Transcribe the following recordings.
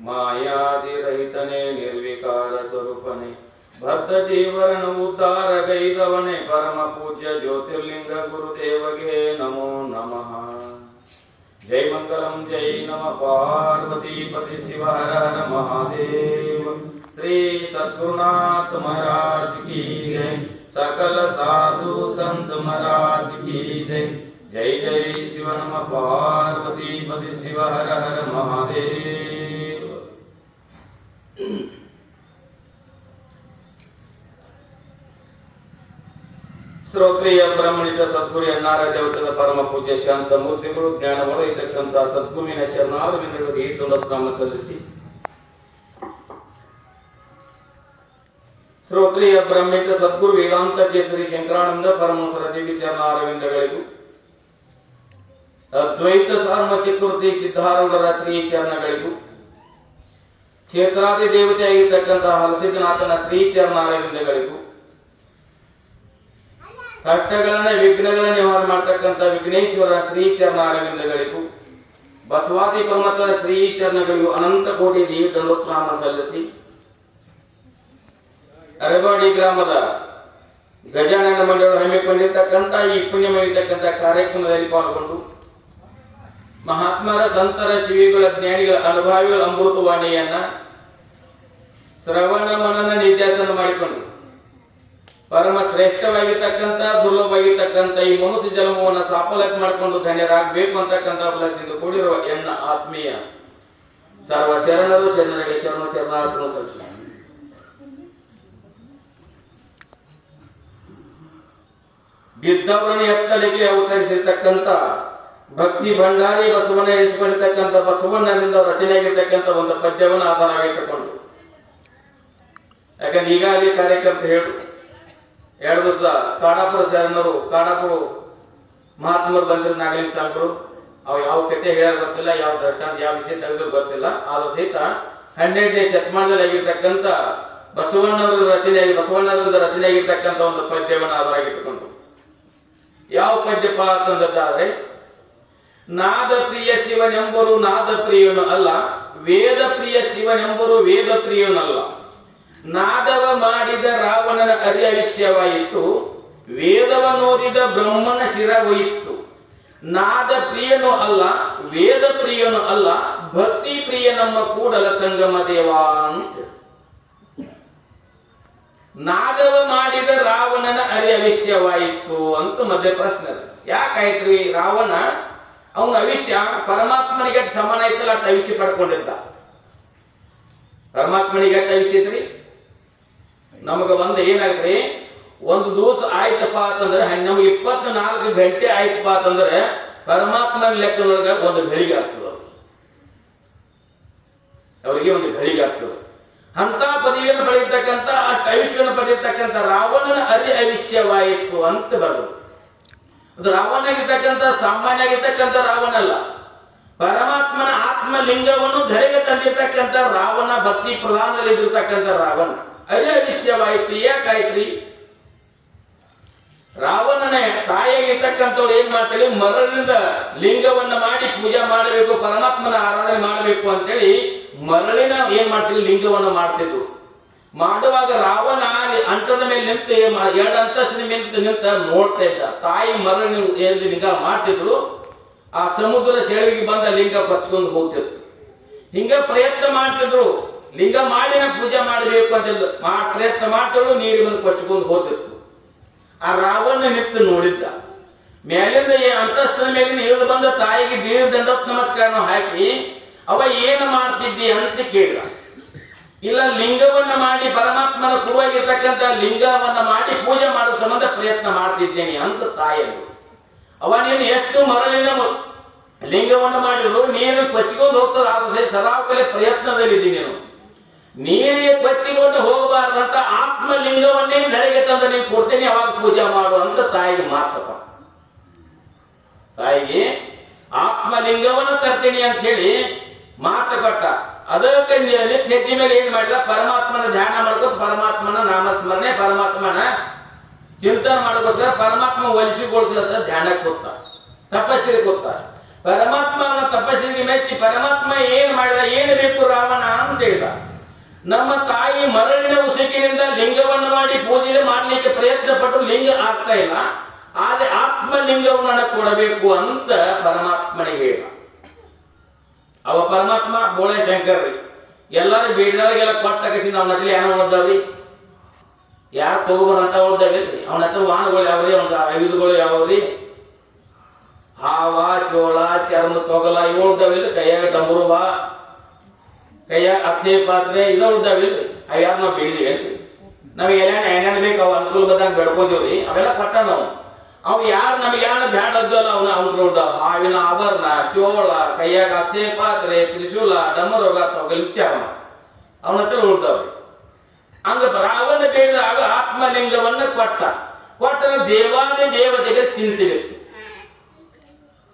ಮಾಯಾದಿರಹಿತನೇ ನಿರ್ವಿಕಾರ ಸ್ವರೂಪನೇ ಭಕ್ತ ಜೀವನ ಉದ್ಧಾರ ಗೈದವನೇ ಪರಮ ಪೂಜ್ಯ ಜ್ಯೋತಿರ್ಲಿಂಗ ಗುರುದೇವಗೆ ನಮೋ ನಮಃ. ಜೈ ಮಂಗಲಂ ಜೈ ನಮ ಪಾರ್ವತಿ ಪತಿ ಶಿವ ಹರ ಹರ ಮಹಾದೇವ. ಶ್ರೀ सद्गुरुनाथ महाराज की जय. सकल साधु संत महाराज की जय. जय जय शिव नम पार्वती पति शिव हर हर महादेव. ಶ್ರೋತ್ರಿಯ ಬ್ರಹ್ಮಣಿತ ಸದ್ಗುರು ಎನ್ನಾರ ದೇವತದ ಪರಮ ಪೂಜ್ಯ ಶಾಂತ ಮೂರ್ತಿಗಳು ಜ್ಞಾನಗಳು ಇದ್ದಕ್ಕಂಥ ಸದ್ಗುರುವಿನ ಚರಣಾರವಿಂದಗಳಿಗೆ ಈ ತುಳಸ್ನಾಮ ಸಲ್ಲಿಸಿ ಶ್ರೋತ್ರಿಯ ಬ್ರಹ್ಮಿತ ಸದ್ಗುರು ವೇದಾಂತ ಕೇಸರಿ ಶಂಕರಾನಂದ ಪರಮಹಂಸರ ದೇವಿ ಚರಣಾರವಿಂದಗಳಿಗೂ ಅದ್ವೈತ ಸಾರ್ಮ ಚತುರ್ಥಿ ಸಿದ್ಧಾರೂಢರ ಶ್ರೀ ಚರಣಗಳಿಗೂ ಕ್ಷೇತ್ರಾದಿ ದೇವತೆಯಾಗಿರ್ತಕ್ಕಂತಹ ಹಲಸಿದ್ದನಾಥನ ಶ್ರೀ ಚರಣಾರವಿಂದಗಳಿಗೂ ಕಷ್ಟಗಳನ್ನ ವಿಘ್ನಗಳ ನಿವಾರಣೆ ಮಾಡತಕ್ಕಂಥ ವಿಘ್ನೇಶ್ವರ ಶ್ರೀ ಚರಣಾರವಿಂದಗಳಿಗೂ ಬಸವಾದಿ ಪರಮತದ ಶ್ರೀ ಚರಣಗಳಿಗೂ ಅನಂತ ಕೋಟಿ ದೇವಿ ದಂಡೋತ್ನಾಮ ಸಲ್ಲಿಸಿ ಅರಬಾಡಿ ಗ್ರಾಮದ ಗಜಾನನ ಮಂಡಳಿ ಹಮ್ಮಿಕೊಂಡಿರ್ತಕ್ಕಂಥ ಈ ಪುಣ್ಯಮಯತಕ್ಕಂಥ ಕಾರ್ಯಕ್ರಮದಲ್ಲಿ ಪಾಲ್ಗೊಂಡು ಮಹಾತ್ಮರ ಸಂತರ ಶಿವಿಗಳ ಜ್ಞಾನಿಗಳ ಅನುಭಾವಿಗಳ ಅಮೃತವಾಣಿಯನ್ನ ಶ್ರವಣ ಮನನ ನಿತ್ಯಾಸನ ಮಾಡಿಕೊಂಡು ಪರಮ ಶ್ರೇಷ್ಠವಾಗಿರ್ತಕ್ಕಂಥ ದುರ್ಲಭವಾಗಿರ್ತಕ್ಕಂಥ ಈ ಮನುಷ್ಯ ಜನ್ಮವನ್ನು ಸಾಫಲ್ಯತೆ ಮಾಡಿಕೊಂಡು ಧನ್ಯರಾಗಬೇಕು ಅಂತಕ್ಕಂಥ ಫಲಸಿಂದ ಕೂಡಿರುವ ಎನ್ನ ಆತ್ಮೀಯ ಸರ್ವ ಶರಣರು ಶರಣರಿಗೆ ಶರಣ ಶರಣಾರ್ಥನು ಸಲ್ಲಿಸಿ ಬಿದ್ದವರನ್ನು ಎತ್ತಲಿಗೆ ಅವತರಿಸಿರ್ತಕ್ಕಂಥ ಭಕ್ತಿ ಭಂಡಾರಿ ಬಸವಣ್ಣ ಎನಿಸಿಕೊಂಡಿರ್ತಕ್ಕಂಥ ಬಸವಣ್ಣನಿಂದ ರಚನೆಯಾಗಿರ್ತಕ್ಕಂಥ ಒಂದು ಪದ್ಯವನ್ನು ಆಧಾರವಾಗಿಟ್ಟುಕೊಂಡು ಯಾಕಂದ್ರೆ ಈಗಾಗಲೇ ಕಾರ್ಯಕರ್ತ ಹೇಳು 2 ದಿವಸ ಕಾಡಾಪುರ ಶರಣರು ಕಾಡಾಪುರ ಮಹಾತ್ಮರು ಬಂದಿರೋ ನಾಗಲಿಂಗ ಸ್ವಾಮಿಗಳು ಅವು ಯಾವ ಕಥೆ ಹೇಳೋದು ಗೊತ್ತಿಲ್ಲ, ಯಾವ ದೃಷ್ಟಾಂತ ಯಾವ ವಿಷಯ ತೆಗೆದ್ರು ಗೊತ್ತಿಲ್ಲ. ಆದ್ರೂ ಸಹಿತ 12ನೇ ಶತಮಾನದಲ್ಲಿ ಆಗಿರ್ತಕ್ಕಂಥ ಬಸವಣ್ಣರಿಂದ ರಚನೆಯಾಗಿರ್ತಕ್ಕಂಥ ಒಂದು ಪದ್ಯವನ್ನು ಆಧಾರವಾಗಿಟ್ಟುಕೊಂಡು ಯಾವ ಪದ್ಯಪ ಅಂತಂದಾದ್ರೆ, ನಾದ ಪ್ರಿಯ ಶಿವನೆಂಬರು ನಾದ ಪ್ರಿಯನು ಅಲ್ಲ, ವೇದ ಪ್ರಿಯ ಶಿವನೆಂಬರು ವೇದ ಪ್ರಿಯನಲ್ಲ. ನಾದವ ಮಾಡಿದ ರಾವಣನ ಅರಿಯವಿಷ್ಯವಾಯಿತು, ವೇದವನ್ನೋದಿದ ಬ್ರಹ್ಮನ ಶಿರವೋಯಿತು. ನಾದ ಪ್ರಿಯನು ಅಲ್ಲ, ವೇದ ಪ್ರಿಯನು ಅಲ್ಲ, ಭಕ್ತಿ ಪ್ರಿಯ ನಮ್ಮ ಕೂಡಲ ಸಂಗಮ ದೇವ ಅಂತ. ನಾದವ ಮಾಡಿದ ರಾವಣನ ಅರಿಯವಿಷ್ಯವಾಯಿತು ಅಂತ ಮಧ್ಯ ಪ್ರಶ್ನೆ. ಯಾಕಾಯ್ತ್ರಿ? ರಾವಣ ಅವನ ಅವಿಷ್ಯ ಪರಮಾತ್ಮನಿಗೆ ಸಮಾನ ಐತಲ್ಲ, ಅಷ್ಟು ಅವಿಷ್ಯ ಪಡ್ಕೊಂಡಿದ್ದ. ಪರಮಾತ್ಮನಿಗೆ ಅಷ್ಟು ಅವಿಷ್ಯ ಐತ್ರಿ. ನಮಗ ಏನಾಗ್ರಿ, ಒಂದು ದಿವಸ ಆಯ್ತಪ್ಪ ಅಂತಂದ್ರೆ ನಮ್ಗೆ 24 ಗಂಟೆ ಆಯ್ತಪ್ಪ ಅಂತಂದ್ರೆ ಪರಮಾತ್ಮನ ಲೆಕ್ಕದೊಳಗ ಒಂದು ಘಳಿಗೆ ಆಗ್ತದ, ಅವರಿಗೆ ಒಂದು ಘಳಿಗೆ ಆಗ್ತದೆ. ಅಂತ ಪದವಿಯನ್ನು ಪಡೆಯತಕ್ಕಂಥ ಅಷ್ಟು ಆಯುಷ್ಯವನ್ನು ಪಡೆಯತಕ್ಕಂಥ ರಾವಣನ ಅವಿಷ್ಯವಾಯಿತು ಅಂತ ಬರೋದು. ಅದು ರಾವಣ ಆಗಿರ್ತಕ್ಕಂಥ ಸಾಮಾನ್ಯ ಆಗಿರ್ತಕ್ಕಂಥ ರಾವಣ ಅಲ್ಲ, ಪರಮಾತ್ಮನ ಆತ್ಮಲಿಂಗವನ್ನು ಧರೆಗೆ ತಂದಿರ್ತಕ್ಕಂಥ ರಾವಣ, ಭಕ್ತಿ ಪ್ರಧಾನದಲ್ಲಿ ಇದಿರ್ತಕ್ಕಂಥ ರಾವಣ ಅವಿಷ್ಯವಾಯಿತು. ಯಾಕಾಯ್ತ್ರಿ? ರಾವಣನ ತಾಯಿಯಾಗಿರ್ತಕ್ಕಂಥವ್ರು ಏನ್ ಮಾಡ್ತಾರೆ, ಮರಳಿನಿಂದ ಲಿಂಗವನ್ನ ಮಾಡಿ ಪೂಜೆ ಮಾಡಬೇಕು, ಪರಮಾತ್ಮನ ಆರಾಧನೆ ಮಾಡಬೇಕು ಅಂತೇಳಿ ಮರಳಿನ ಏನ್ ಮಾಡ್ತಿದ್ರು, ಲಿಂಗವನ್ನು ಮಾಡ್ತಿದ್ರು. ಮಾಡುವಾಗ ರಾವಣ ಅಂಟದ ಮೇಲೆ ನಿಂತು 2 ಅಂತಸ್ತಿನ ಮೇಲೆ ನಿಂತ ನೋಡ್ತಾ ಇದ್ದ. ತಾಯಿ ಮರಳಿನ ಲಿಂಗ ಮಾಡ್ತಿದ್ರು, ಆ ಸಮುದ್ರ ಸೆಳವಿಗೆ ಬಂದ ಲಿಂಗ ಕೊಚ್ಕೊಂಡು ಹೋಗ್ತಿದ್ರು. ಹಿಂಗ ಪ್ರಯತ್ನ ಮಾಡ್ತಿದ್ರು, ಲಿಂಗ ಮಾಡಿ ನಾ ಪೂಜೆ ಮಾಡಬೇಕು ಅಂತ ಪ್ರಯತ್ನ ಮಾಡ್ತಿದ್ರು, ನೀರಿನ ಕೊಚ್ಕೊಂಡು ಹೋಗ್ತಿತ್ತು. ಆ ರಾವಣ ನಿಂತು ನೋಡಿದ್ದ. ಮೇಲಿಂದ ಅಂತಸ್ತಿನ ಮೇಲಿಂದ ಇಳಿದು ಬಂದ ತಾಯಿಗೆ ದೀರ್ಘ ದಂಡೋತ್ ನಮಸ್ಕಾರ ಹಾಕಿ, ಅವ ಏನು ಮಾಡ್ತಿದ್ದಿ ಅಂತ ಕೇಳಿದ. ಇಲ್ಲ, ಲಿಂಗವನ್ನ ಮಾಡಿ ಪರಮಾತ್ಮನ ಕುರುವಾಗಿರ್ತಕ್ಕಂಥ ಲಿಂಗವನ್ನ ಮಾಡಿ ಪೂಜೆ ಮಾಡೋ ಸಂಬಂಧ ಪ್ರಯತ್ನ ಮಾಡ್ತಿದ್ದೇನೆ ಅಂತ ತಾಯಿಯರು. ಅವ ನೀನು ಎಷ್ಟು ಮರಳಿನ ಲಿಂಗವನ್ನು ಮಾಡಿದ್ರು ನೀರು ಕೊಚ್ಚಿಕೊಂಡು ಹೋಗ್ತದೆ, ಆದ್ರೆ ಸದಾಕಲೆ ಪ್ರಯತ್ನದಲ್ಲಿದ್ದೀನಿ. ನೀರಿಗೆ ಕೊಚ್ಚಿಕೊಂಡು ಹೋಗಬಾರ್ದಂತ ಆತ್ಮಲಿಂಗವನ್ನೇ ಧರೆಗೆ ತಂದು ನೀವು ಕೊಡ್ತೀನಿ, ಅವಾಗ ಪೂಜೆ ಮಾಡು ಅಂತ ತಾಯಿಗೆ ಮಾತಪ್ಪ. ತಾಯಿಗೆ ಆತ್ಮಲಿಂಗವನ್ನು ತರ್ತೀನಿ ಅಂತ ಹೇಳಿ ಮಾತು ಕೊಟ್ಟ. ಅದಕ್ಕೆ ಹೆಜ್ಜೆ ಮೇಲೆ ಏನ್ ಮಾಡಿದ, ಪರಮಾತ್ಮನ ಧ್ಯಾನ ಮಾಡ್ಕೊಂಡು ಪರಮಾತ್ಮನ ನಾಮಸ್ಮರಣೆ, ಪರಮಾತ್ಮನ ಚಿಂತನೆ ಮಾಡೋಕ್ಕೋಸ್ಕರ ಪರಮಾತ್ಮ ಒಲಿಸಿಗೊಳಿಸಿದ ಧ್ಯಾನಕ್ಕೆ ಕೂತ, ತಪಸ್ಸಿಗೆ ಕೂತ. ಪರಮಾತ್ಮನ ತಪಸ್ಸಿಗೆ ಮೆಚ್ಚಿ ಪರಮಾತ್ಮ ಏನ್ ಮಾಡಿದ, ಏನು ಬೇಕು ರಾವಣ ಅಂತ ಹೇಳಿದ. ನಮ್ಮ ತಾಯಿ ಮರಳಿನ ಉಸುಕಿನಿಂದ ಲಿಂಗವನ್ನು ಮಾಡಿ ಪೂಜೆ ಮಾಡಲಿಕ್ಕೆ ಪ್ರಯತ್ನ ಪಟ್ಟು ಲಿಂಗ ಆಗ್ತಾ ಇಲ್ಲ, ಆದ್ರೆ ಆತ್ಮಲಿಂಗವನ್ನು ಕೊಡಬೇಕು ಅಂತ ಪರಮಾತ್ಮನಿಗೆ ಹೇಳ. ಅವ ಪರಮಾತ್ಮ ಬೋಳೆ ಶಂಕರ್ರಿ ಎಲ್ಲಾರು ಬೇಡಿದವರಿಗೆಲ್ಲ ಕೊಟ್ಟ ಕಸಿಂದ ಅವನ ಹತ್ರ ಏನೋ ಉಳ್ದಾವ್ರಿ, ಯಾರು ತಗೋಬರಂತ ಉಳ್ದಾವಿಲ್ರಿ. ಅವನ ಹತ್ರ ವಾಹನಗಳು ಯಾವ್ರಿ, ಅವನ ಆಯುಧಗಳು ಯಾವ್ರಿ, ಹಾವ ಚೋಳ ಚರ್ಮ ತೊಗಲ ಇವು ಉಳ್ದಾವಿಲ್ರಿ. ಕೈಯಾಗ ಡಂಬುರುವ, ಕೈಯಾಗ ಅಕ್ಷಯ ಪಾತ್ರೆ ಇದು ಉಳ್ದಾವಿಲ್ರಿ. ಅವ್ ಯಾರು ನಾವು ಬೇಡಿದಿವಿ, ನಮಗೆಲ್ಲ ಏನೇನು ಬೇಕು ಅವ್ ಅನುಕೂಲ ಬಂದಾಗ ಬೆಳ್ಕೊಂಡಿವ್ರಿ, ಅವೆಲ್ಲ ಕೊಟ್ಟ ನಾವು. ಅವ್ ಯಾರು ನಮ್ಗೆ ಯಾರು ಬ್ಯಾಡದ್ದಲ್ಲ ಅವನ ಅವ್ನ ಉಳ್ದಾವ. ಹಾವಿನ ಆಭರಣ, ಚೋಳ, ಕೈಯಾಗ ಅಕ್ಷಯ ಪಾತ್ರೆ, ತ್ರಿಶೂಲ, ಡಮರೋಗ ಅವನ ಹತ್ರ ಉಳ್ದಾವ್ರಿ. ಹಂಗ ರಾವಣ ಬೇಡಿದಾಗ ಆತ್ಮಲಿಂಗವನ್ನ ಕೊಟ್ಟ ದೇವಾದಿ ದೇವತೆಗೆ ಚಿಂತೆ ಇತ್ತು.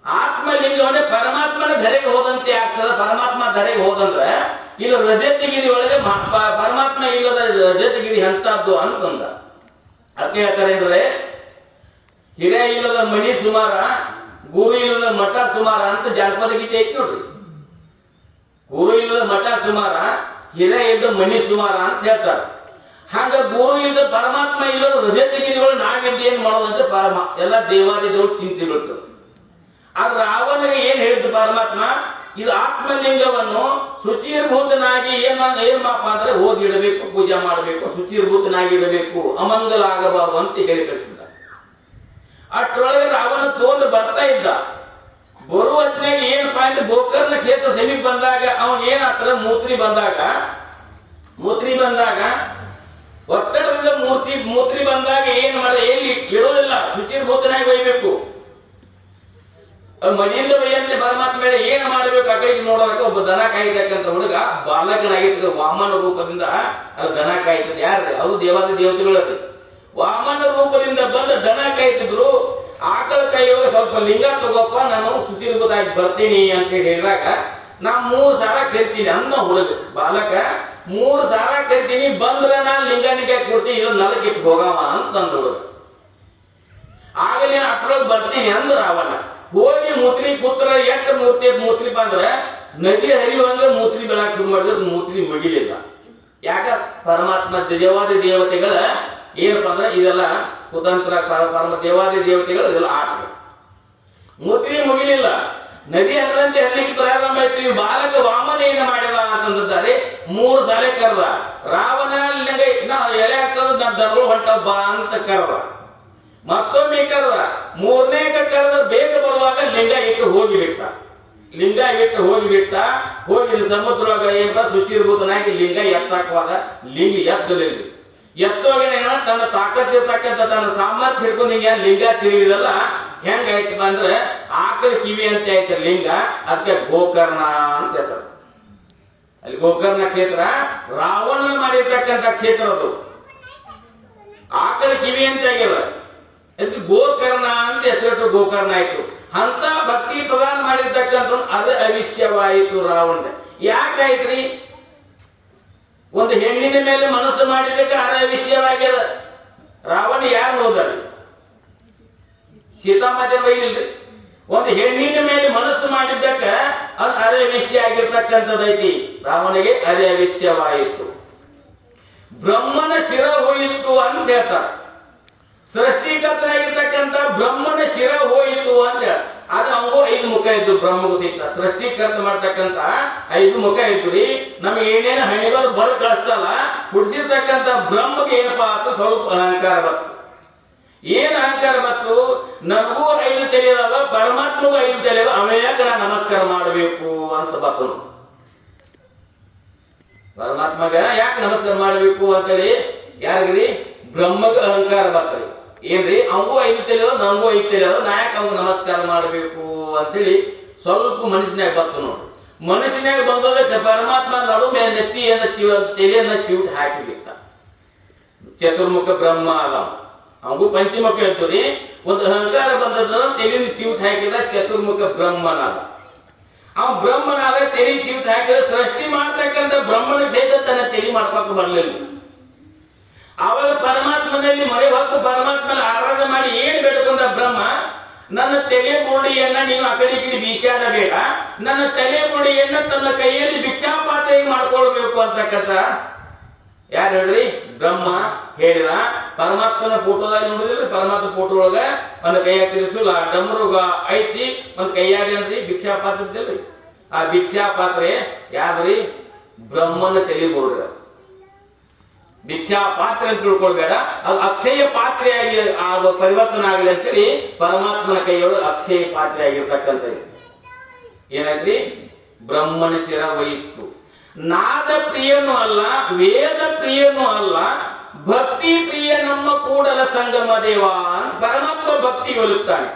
ಆತ್ಮಲಿಂಗವನ್ನೇ ಪರಮಾತ್ಮನ ಧರೆಗೆ ಹೋದಂತೆ ಆಗ್ತದೆ. ಪರಮಾತ್ಮ ಧರೆಗೆ ಹೋದಂದ್ರೆ ಇಲ್ಲ ರಜತಗಿರಿ ಒಳಗೆ ಪರಮಾತ್ಮ ಇಲ್ಲದ ರಜತಗಿರಿ ಎಂತದ್ದು ಅಂತಂದ. ಅದಕ್ಕೆ ಹೇಳ್ತಾರೆ ಅಂದ್ರೆ ಹಿರಿಯ ಇಲ್ಲದ ಮಣಿ ಸುಮಾರ, ಗುರು ಇಲ್ಲದ ಮಠ ಸುಮಾರ ಅಂತ ಜಾನಪದ ಗೀತೆ ಐತಿ ನೋಡ್ರಿ. ಗುರು ಇಲ್ಲದ ಮಠ ಸುಮಾರ, ಹಿರಿಯ ಇಲ್ಲದ ಮಣಿ ಸುಮಾರ ಅಂತ ಹೇಳ್ತಾರೆ. ಹಂಗ ಗುರು ಇಲ್ಲದ ಪರಮಾತ್ಮ ಇಲ್ಲದ ರಜತಗಿರಿಗಳು ನಾವಿದ್ದು ಏನ್ ಮಾಡೋದಂದ್ರೆ ಎಲ್ಲ ದೇವಾದಿಗಳು ಚಿಂತೆ ಬೀಳ್ತದೆ. ಆದ್ರೆ ರಾವಣನಿಗೆ ಏನ್ ಹೇಳಿದ್ದು ಪರಮಾತ್ಮ, ಇದು ಆತ್ಮಲಿಂಗವನ್ನು ಶುಚಿರ್ಭೂತನಾಗಿ ಏನ್ಮಾಪ ಅಂದ್ರೆ ಹೋಗಿ ಇಡಬೇಕು, ಪೂಜೆ ಮಾಡಬೇಕು, ಶುಚಿರ್ಭೂತನಾಗಿ ಇಡಬೇಕು, ಅಮಂಗಲ ಆಗಬಾರದು ಅಂತ ಹೇಳಿ ಕಳಿಸಿದ. ಅಷ್ಟರೊಳಗೆ ರಾವಣ ತೋಂದು ಬರ್ತಾ ಇದ್ದ. ಬರುವ ಹೊತ್ತಿನಾಗ ಏನಪ್ಪಾ ಅಂದ್ರೆ ಗೋಕರ್ಣ ಕ್ಷೇತ್ರ ಸಮೀಪ ಬಂದಾಗ ಅವನ್ ಏನಾಗ್ತದೆ, ಮೂತ್ರಿ ಬಂದಾಗ ಒತ್ತಡದಿಂದ ಮೂತ್ರಿ ಬಂದಾಗ ಏನ್ ಮಾಡ, ಎಲ್ಲಿ ಇಡೋದಿಲ್ಲ, ಶುಚಿರ್ಭೂತನಾಗಿ ಒಯ್ಬೇಕು. ಮನೆಯಿಂದ ಒಯ್ಯಂತೆ ಪರಮಾತ್ಮ ಮೇಲೆ ಏನ್ ಮಾಡಬೇಕು ಆ ಕಡೆಗೆ ನೋಡೋದಕ್ಕೆ ಒಬ್ಬ ದನ ಕಾಯ್ತಕ್ಕಂಥ ಹುಡುಗ ಬಾಲಕನಾಗಿರ್ತದೆ. ವಾಮನ ರೂಪದಿಂದ ಅದು ದನ ಕಾಯ್ತದೆ. ಯಾರು ಅದು ದೇವಾದಿ ದೇವತೆಗಳು. ವಾಮನ ರೂಪದಿಂದ ಬಂದ ದನ ಕಾಯ್ತಿದ್ರು. ಆಕಳ ಕೈಯೊಳಗೆ ಸ್ವಲ್ಪ ಲಿಂಗ ತಗೋಪ್ಪ, ನಾನು ಶುಚಿರ್ಭೂತಾಗಿ ಬರ್ತೀನಿ ಅಂತ ಹೇಳಿದಾಗ ನಾ 3 ಸಾರ ಕರಿತೀನಿ ಅನ್ನ ಹುಡುಗ ಬಾಲಕ. 3 ಸಾರ ಕರಿತೀನಿ, ಬಂದ್ರೆ ನಾನು ಲಿಂಗಾನಿಗೆ ಕೊಡ್ತೀನಿ, ಇದು ನಲಕ್ಕೆ ಇಟ್ಟು ಹೋಗವ ಅಂತ ತಂದ ಹುಡುಗ. ಆಗಲೇ ಅಟ್ರೊಳಗೆ ಬರ್ತೀನಿ ಅಂದ್ರ ರಾವಣ ಹೋಗಿ ಮೂತ್ರಿ ಕೂತ್ರ ಎಷ್ಟು ಮೂತ್ರಿ ಬಂದ್ರೆ ನದಿ ಹರಿಯುವಂಗ ಮೂತ್ರಿ ಬೆಳಕ್ ಶುರು ಮಾಡಿದ್ರೆ ಮೂತ್ರಿ ಮುಗಿಲಿಲ್ಲ. ಯಾಕ ಪರಮಾತ್ಮ ದೇವಾದಿ ದೇವತೆಗಳ ಏನಪ್ಪ ಅಂದ್ರೆ ಇದೆಲ್ಲ ಕುತಂತ್ರ, ಪರಮ ದೇವಾದಿ ದೇವತೆಗಳು ಇದೆಲ್ಲ ಆಟ. ಮೂತ್ರಿ ಮುಗಿಲಿಲ್ಲ, ನದಿ ಹರಿದಂತೆ ಹರಲಿಕ್ಕೆ ಪ್ರಾರಂಭ ಆಯ್ತು. ಬಾಲಕ ವಾಮನ ಏನ ಮಾಡಿದ ಅಂತಂದಿದ್ದಾರೆ. 3 ಸಾಲೆ ಕರೆದ ರಾವಣ, ಎಳೆ ಆಗ್ತದ ನಾ ದರ್ಗಳು ಹೊಂಟ ಬಾ ಅಂತ ಕರೆದ. ಮತ್ತೊಮ್ಮೆ ಕರೆದ, 3ನೇ ಕರೆದ ಬೇಗ ಬರುವಾಗ ಲಿಂಗ ಇಟ್ಟು ಹೋಗಿಬಿಟ್ಟ. ಹೋಗಿ ಸಮುದ್ರೊಳಗ ಏನ ಶುಚಿರ್ಭೂತನಾಗಿ ಲಿಂಗ ಎತ್ತಾಕವಾದ. ಲಿಂಗ ಎತ್ತಲಿಲ್ಲ. ಎತ್ತೋಗೇನ ತನ್ನ ತಾಕತ್ತಿರ್ತಕ್ಕಂಥ ತನ್ನ ಸಾಮರ್ಥ್ಯ ಹಿಡ್ಕೊಂಡು ಹಿಂಗೆ ಲಿಂಗ ತಿರುಗಿದಲ್ಲ. ಹೆಂಗಾಯ್ತಪ್ಪ ಅಂದ್ರೆ ಆಕಳ ಕಿವಿ ಅಂತ ಆಯ್ತು ಲಿಂಗ. ಅದಕ್ಕೆ ಗೋಕರ್ಣ ಅಂತ ಹೆಸರು. ಅಲ್ಲಿ ಗೋಕರ್ಣ ಕ್ಷೇತ್ರ ರಾವಣನ ಮಾಡಿರ್ತಕ್ಕಂಥ ಕ್ಷೇತ್ರ. ಅದು ಆಕಳ ಕಿವಿ ಅಂತ ಆಗ್ಯದ, ಅದಕ್ಕೆ ಗೋಕರ್ಣ ಅಂತ ಹೆಸರಿಟ್ಟು ಗೋಕರ್ಣ ಆಯ್ತು. ಅಂತ ಭಕ್ತಿ ಪ್ರದಾನ ಮಾಡಿರ್ತಕ್ಕಂಥ ಅದು ಅವಿಷ್ಯವಾಯಿತು ರಾವಣ. ಯಾಕಾಯ್ತ್ರಿ? ಒಂದು ಹೆಣ್ಣಿನ ಮೇಲೆ ಮನಸ್ಸು ಮಾಡಿದ್ದಕ್ಕೆ ಅದು ಅವಿಷ್ಯವಾಗ್ಯದ. ರಾವಣ ಯಾರು ಹೋದಾರಿ? ಸೀತಾಮಾತೆ ಬೈಲಿಲ್ರಿ. ಒಂದು ಹೆಣ್ಣಿನ ಮೇಲೆ ಮನಸ್ಸು ಮಾಡಿದ್ದಕ್ಕ ಅದು ಅರೆ ವಿಷಯ ಆಗಿರ್ತಕ್ಕಂಥದ್ದೈತಿ. ರಾವಣಿಗೆ ಅರೆ ವಿಷಯವಾಯಿತು. ಬ್ರಹ್ಮನ ಶಿರ ಹೋಯಿತು ಅಂತ ಹೇಳ್ತಾರೆ. ಸೃಷ್ಟಿಕರ್ತನಾಗಿರ್ತಕ್ಕಂಥ ಬ್ರಹ್ಮನ ಶಿರ ಹೋಯಿತು ಅಂತ. ಆದ್ರೆ ಅವಂಗೂ 5 ಮುಖ ಇದ್ದು, ಬ್ರಹ್ಮಗೂ ಸಹಿತ ಸೃಷ್ಟಿಕರ್ತ ಮಾಡ್ತಕ್ಕಂಥ 5 ಮುಖ ಇದ್ರಿ. ನಮಗೆ ಏನೇನು ಹಣಿಗಳು ಬರ ಕಳಿಸ್ತಲ್ಲ, ಹುಡ್ಸಿರ್ತಕ್ಕಂಥ ಬ್ರಹ್ಮಗೆ ಏನಪ್ಪಾ ಅಂತ ಸ್ವಲ್ಪ ಅಹಂಕಾರ ಬತ್ತು. ಏನ್ ಅಹಂಕಾರ ಬತ್ತು? ನನಗೂ 5 ತಲೆಯವ, ಪರಮಾತ್ಮಗೂ 5 ತಲೆಯವ, ಅವಯಾಕ ನಾ ನಮಸ್ಕಾರ ಮಾಡಬೇಕು ಅಂತ ಬತ್ತು. ಪರಮಾತ್ಮಗ ಯಾಕೆ ನಮಸ್ಕಾರ ಮಾಡಬೇಕು ಅಂತೇಳಿ ಯಾರಿಗ್ರಿ? ಬ್ರಹ್ಮಗ ಅಹಂಕಾರ ಬತ್ರಿ. ಏನ್ರಿ? ಅವಂಗೂ 5 ತಲೆಯವ, ನನಗೂ 5 ತಲೆಯವ, ನಾ ಯಾಕೆ ಅವಂಗ ನಮಸ್ಕಾರ ಮಾಡಬೇಕು ಅಂತೇಳಿ ಸ್ವಲ್ಪ ಮನಸ್ಸಿನಾಗ ಬತ್ತು ನೋಡ್ರಿ. ಮನಸ್ಸಿನಾಗ ಬಂದೋದಕ್ಕೆ ಪರಮಾತ್ಮ ನಡು ಮೇಲೆ ನೆತ್ತಿಯನ್ನ ತಲೆಯನ್ನ ಚಿವುಟ್ ಹಾಕಿಬಿಟ್ಟ. ಚತುರ್ಮುಖ ಬ್ರಹ್ಮ ಅದ, ಅವಂಗೂ ಪಂಚಮುಖ ಇರ್ತದೆ. ಒಂದು ಅಹಂಕಾರ ಬಂದದ, ತೆಲಿನ ಚಿವುಟ್ ಹಾಕಿದ ಚತುರ್ಮುಖ ಬ್ರಹ್ಮನಾದ. ಅವ ಬ್ರಹ್ಮನಾದ ತೆಲಿ ಚಿವುಟ್ ಹಾಕಿದ. ಸೃಷ್ಟಿ ಮಾಡ್ತಕ್ಕಂಥ ಬ್ರಹ್ಮನ ಸಹಿತ ತನ್ನ ತೆಲಿ ಮಾಡ್ಕೊತ ಬರ್ಲಿಲ್ಲ. ಅವಾಗ ಪರಮಾತ್ಮನಲ್ಲಿ ಮೊರೆ ಹೊತ್ತು ಪರಮಾತ್ಮನ ಆರಾಧನೆ ಮಾಡಿ ಏನ್ ಬೇಡ್ಕೊಂಡ ಬ್ರಹ್ಮ, ನನ್ನ ತಲೆ ಬುರುಡಿಯನ್ನ ನೀನು ಆ ಕಡೆ ಈ ಕಡೆ ಬೀಸಾಡಬೇಡ, ನನ್ನ ತಲೆ ಬುರುಡಿಯನ್ನ ತನ್ನ ಕೈಯಲ್ಲಿ ಭಿಕ್ಷಾ ಪಾತ್ರೆಗೆ ಮಾಡ್ಕೊಳ್ಬೇಕು ಅಂತಕ್ಕಂಥ ಯಾರು ಹೇಳ್ರಿ? ಬ್ರಹ್ಮ ಹೇಳಿದ. ಪರಮಾತ್ಮನ ಫೋಟೋದಾಗ ನೋಡಿದ್ರಿ, ಪರಮಾತ್ಮ ಫೋಟೋ ಒಳಗ ಒಂದು ಕೈಯಾಗ ತಿರ್ಸು ಡಮರುಗ ಐತಿ, ಒಂದ್ ಕೈಯಾಗ ಏನ್ರಿ ಭಿಕ್ಷಾ ಪಾತ್ರೆ ಇದ್ದಿಲ್ರಿ. ಆ ಭಿಕ್ಷಾ ಪಾತ್ರೆ ಯಾವ್ದ್ರಿ? ಬ್ರಹ್ಮನ ತಲೆ ಬುರುಡ ಭಿಕ್ಷಾ ಪಾತ್ರೆ ಅಂತ ತಿಳ್ಕೊಳ್ಬೇಡ, ಅದು ಅಕ್ಷಯ ಪಾತ್ರೆಯಾಗಿ ಪರಿವರ್ತನೆ ಆಗಲಿ ಅಂತೇಳಿ ಪರಮಾತ್ಮನ ಕೈಯೊಳಗೆ ಅಕ್ಷಯ ಪಾತ್ರೆ ಆಗಿರ್ತಕ್ಕಂಥ ಏನಾಯ್ತ್ರಿ? ಬ್ರಹ್ಮನ ಶಿರ ಒಯ್ಯಿತ್ತು. ನಾದ ಪ್ರಿಯನೂ ಅಲ್ಲ, ವೇದ ಪ್ರಿಯನೂ ಅಲ್ಲ, ಭಕ್ತಿ ಪ್ರಿಯ ನಮ್ಮ ಕೂಡಲ ಸಂಗಮ ದೇವ ಅಂತ ಪರಮಾತ್ಮ ಭಕ್ತಿ ಒಲಿತಾನೆ.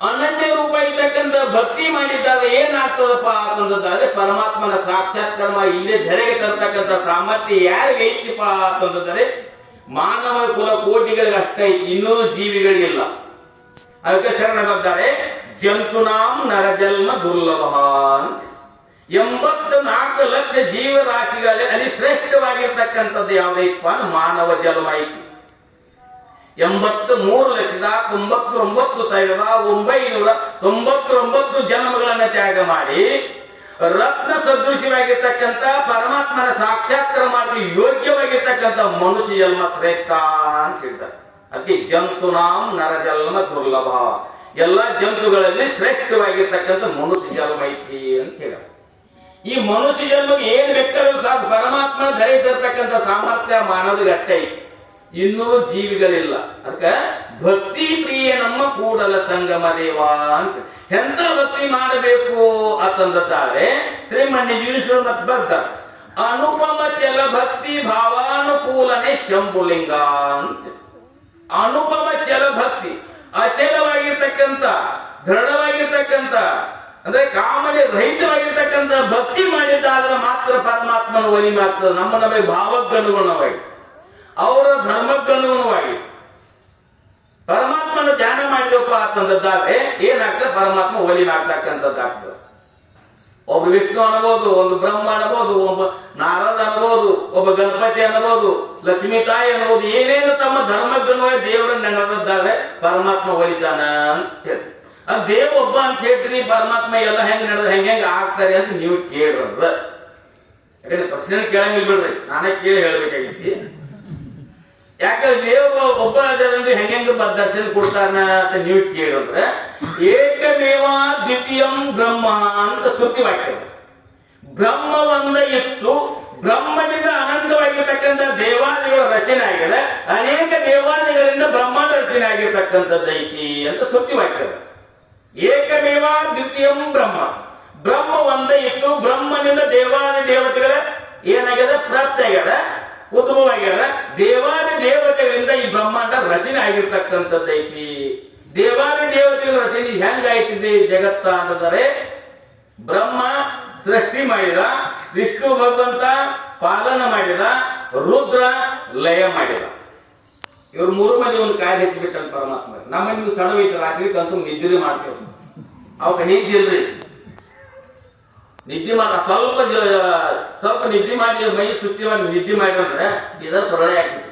ಅನನ್ಯ ರೂಪ ಇರ್ತಕ್ಕಂಥ ಭಕ್ತಿ ಮಾಡಿದ್ದಾರೆ ಏನಾಗ್ತದಪ್ಪ ಅಂತಂದ್ರೆ ಪರಮಾತ್ಮನ ಸಾಕ್ಷಾತ್ಕರ್ಮ ಇಲ್ಲೇ ಧರೆಗೆ ತರ್ತಕ್ಕಂಥ ಸಾಮರ್ಥ್ಯ ಯಾರಿಗೆ ಐತಿಪ್ಪ ಅಂತಂದ್ರೆ ಮಾನವ ಕುಲ ಕೋಟಿಗಳಿಗೆ ಅಷ್ಟೇ ಐತಿ, ಇನ್ನೂ ಜೀವಿಗಳಿಗಿಲ್ಲ. ಅದಕ್ಕೆ ಶರಣ ಬರ್ತಾರೆ, ಜಂತುನಾಂ ನರಜನ್ಮ ದುರ್ಲಭ ಅಂತ. 84 ಲಕ್ಷ ಜೀವರಾಶಿಗಳಲ್ಲಿ ಅತಿ ಶ್ರೇಷ್ಠವಾಗಿರ್ತಕ್ಕಂಥದ್ದು ಯಾವ್ದೈತಪ್ಪ? ಮಾನವ ಜನ್ಮ ಐತಿ. 83,99,999 ಜನ್ಮಗಳನ್ನ ತ್ಯಾಗ ಮಾಡಿ ರತ್ನ ಸದೃಶ್ಯವಾಗಿರ್ತಕ್ಕಂಥ ಪರಮಾತ್ಮನ ಸಾಕ್ಷಾತ್ಕಾರ ಮಾಡಿ ಯೋಗ್ಯವಾಗಿರ್ತಕ್ಕಂಥ ಮನುಷ್ಯ ಜನ್ಮ ಶ್ರೇಷ್ಠ ಅಂತ ಹೇಳ್ತಾರೆ. ಅದಕ್ಕೆ ಜಂತುನಾಂ ನರಜನ್ಮ ದುರ್ಲಭ, ಎಲ್ಲ ಜಂತುಗಳಲ್ಲಿ ಶ್ರೇಷ್ಠವಾಗಿರ್ತಕ್ಕಂಥ ಮನುಷ್ಯ ಜನ್ಮ ಐತಿ ಅಂತ ಹೇಳ. ಈ ಮನುಷ್ಯ ಜನ್ಮಗೆ ಏನ್ ಬೇಕಾದ್ರೂ ಸಾಕು, ಪರಮಾತ್ಮನ ಧರೆ ತರ್ತಕ್ಕಂಥ ಸಾಮರ್ಥ್ಯ ಮಾನವರಿಗೆ ಅಷ್ಟೇ ಐತಿ, ಇನ್ನೂ ಜೀವಿಗಳಿಲ್ಲ. ಅದಕ್ಕೆ ಭಕ್ತಿ ಪ್ರಿಯ ನಮ್ಮ ಕೂಡಲ ಸಂಗಮ ದೇವ ಅಂತ. ಎಂತ ಭಕ್ತಿ ಮಾಡಬೇಕು ಅಂತಂದರೆ ಶ್ರೀಮಣ್ಣಿಜೀಶ್ವರ ಮತ್ ಬರ್ತ ಅನುಪಮ ಚಲ ಭಕ್ತಿ ಭಾವಾನುಕೂಲನೆ ಶಂಭುಲಿಂಗ ಅಂತ. ಅನುಪಮ ಚಲ ಭಕ್ತಿ, ಅಚಲವಾಗಿರ್ತಕ್ಕಂಥ ದೃಢವಾಗಿರ್ತಕ್ಕಂಥ ಅಂದ್ರೆ ಕಾಮನೆ ರಹಿತವಾಗಿರ್ತಕ್ಕಂಥ ಭಕ್ತಿ ಮಾಡಿದ್ದಾದ್ರೆ ಮಾತ್ರ ಪರಮಾತ್ಮನ ಒಲಿಮೆ ಆಗ್ತದೆ. ನಮಗೆ ಭಾವಕ್ಕನುಗುಣವಾಗಿ, ಅವರ ಧರ್ಮಕ್ಕನುಗುಣವಾಗಿ ಪರಮಾತ್ಮನ ಧ್ಯಾನ ಮಾಡಿದಪ್ಪ ಅಂತಂದಾದ್ರೆ ಏನಾಗ್ತದೆ? ಪರಮಾತ್ಮ ಒಲಿಮೆ ಆಗ್ತಕ್ಕಂಥದ್ದಾಗ್ತದೆ. ಒಬ್ಬ ವಿಷ್ಣು ಅನ್ಬೋದು, ಒಂದು ಬ್ರಹ್ಮ ಅನ್ಬೋದು, ಒಬ್ಬ ನಾರದ ಅನ್ಬೋದು, ಒಬ್ಬ ಗಣಪತಿ ಅನ್ಬೋದು, ಲಕ್ಷ್ಮೀ ತಾಯಿ ಅನ್ಬೋದು, ಏನೇನು ತಮ್ಮ ಧರ್ಮಕ್ಕನುವಾಗಿ ದೇವರನ್ನ ನಡೆದಾದ್ರೆ ಪರಮಾತ್ಮ ಒಲಿತಾನ ಅಂತ ಹೇಳಿ. ಅದು ದೇವ ಒಬ್ಬ ಅಂತ ಹೇಳ್ತೀರಿ, ಪರಮಾತ್ಮ ಎಲ್ಲ ಹೆಂಗ್ ನಡೆದ ಹೆಂಗ ಆಗ್ತಾರೆ ಅಂತ ನೀವು ಕೇಳ್ರ. ಯಾಕಂದ್ರೆ ಪ್ರಶ್ನೆ ಕೇಳಂಗಿಲ್ಲ ಬಿಡ್ರಿ, ನಾನೇ ಕೇಳಿ ಹೇಳ್ಬೇಕಾಗಿತ್ತು. ಯಾಕಂದ್ರೆ ದೇವ ಒಬ್ಬ ಅದರಂದ್ರೆ ಹೆಂಗ ದರ್ಶನ ಕೊಡ್ತಾನ ಅಂತ ನೀವು ಕೇಳಿದ್ರೆ ಏಕಮೇವ ದ್ವಿತೀಯಂ ಬ್ರಹ್ಮ ಅಂತ ಶ್ರುತಿ ವಾಕ್ಯ. ಬ್ರಹ್ಮ ಒಂದ ಇತ್ತು, ಬ್ರಹ್ಮದಿಂದ ಅನಂತವಾಗಿರ್ತಕ್ಕಂಥ ದೇವಾಲಯಗಳ ರಚನೆ ಆಗಿದೆ, ಅನೇಕ ದೇವಾಲಯಗಳಿಂದ ಬ್ರಹ್ಮಾಂಡ ರಚನೆ ಆಗಿರ್ತಕ್ಕಂಥದ್ದು ಐತಿ ಅಂತ ಶ್ರುತಿ ವಾಕ್ಯ. ಏಕಮೇವ ದ್ವಿತೀಯಂ ಬ್ರಹ್ಮ, ಬ್ರಹ್ಮ ಒಂದ ಇತ್ತು, ಬ್ರಹ್ಮನಿಂದ ದೇವಾಲಯ ದೇವತೆಗಳ ಏನಾಗ್ಯದ? ಪ್ರಾಪ್ತಿ ಆಗ್ಯದ, ಉದ್ಭವವಾಗ್ಯದ. ದೇವಾಲಯ ದೇವತೆಗಳಿಂದ ಈ ಬ್ರಹ್ಮಾಂಡ ರಚನೆ ಆಗಿರ್ತಕ್ಕಂಥದ್ದು ಐತಿ. ದೇವಾಲಯ ದೇವತೆಗಳ ರಚನೆ ಹೆಂಗಾಯ್ತಿದೆ ಜಗತ್ತ ಅಂದರೆ ಬ್ರಹ್ಮ ಸೃಷ್ಟಿ ಮಾಡಿದ, ವಿಷ್ಣು ಭಗವಂತ ಪಾಲನ ಮಾಡಿದ, ರುದ್ರ ಲಯ ಮಾಡಿದ. ಇವ್ರು 3 ಮಂದಿ ಒಂದು ಕಾಯಿ ಹೆಚ್ಚಿಬಿಟ್ಟಂತ ಪರಮಾತ್ಮ. ನಮ್ಮ ನಿಮ್ಗೆ ಸಡವೈತೆ, ರಾತ್ರಿ ಕಂತು ನಿದ್ರೆ ಮಾಡ್ತೇವೆ, ಅವಾಗ ನಿದ್ದೆ ಇಲ್ರಿ. ನಿದ್ದೆ ಮಾಡ ಸ್ವಲ್ಪ ನಿದ್ದೆ ಮಾಡಿ ಮೈ ಸುತ್ತಿ ಮಾಡಿ ನಿದ್ದೆ ಮಾಡಿದ್ರೆ ಇದರ ಪ್ರಳಯ ಆಗ್ತದೆ.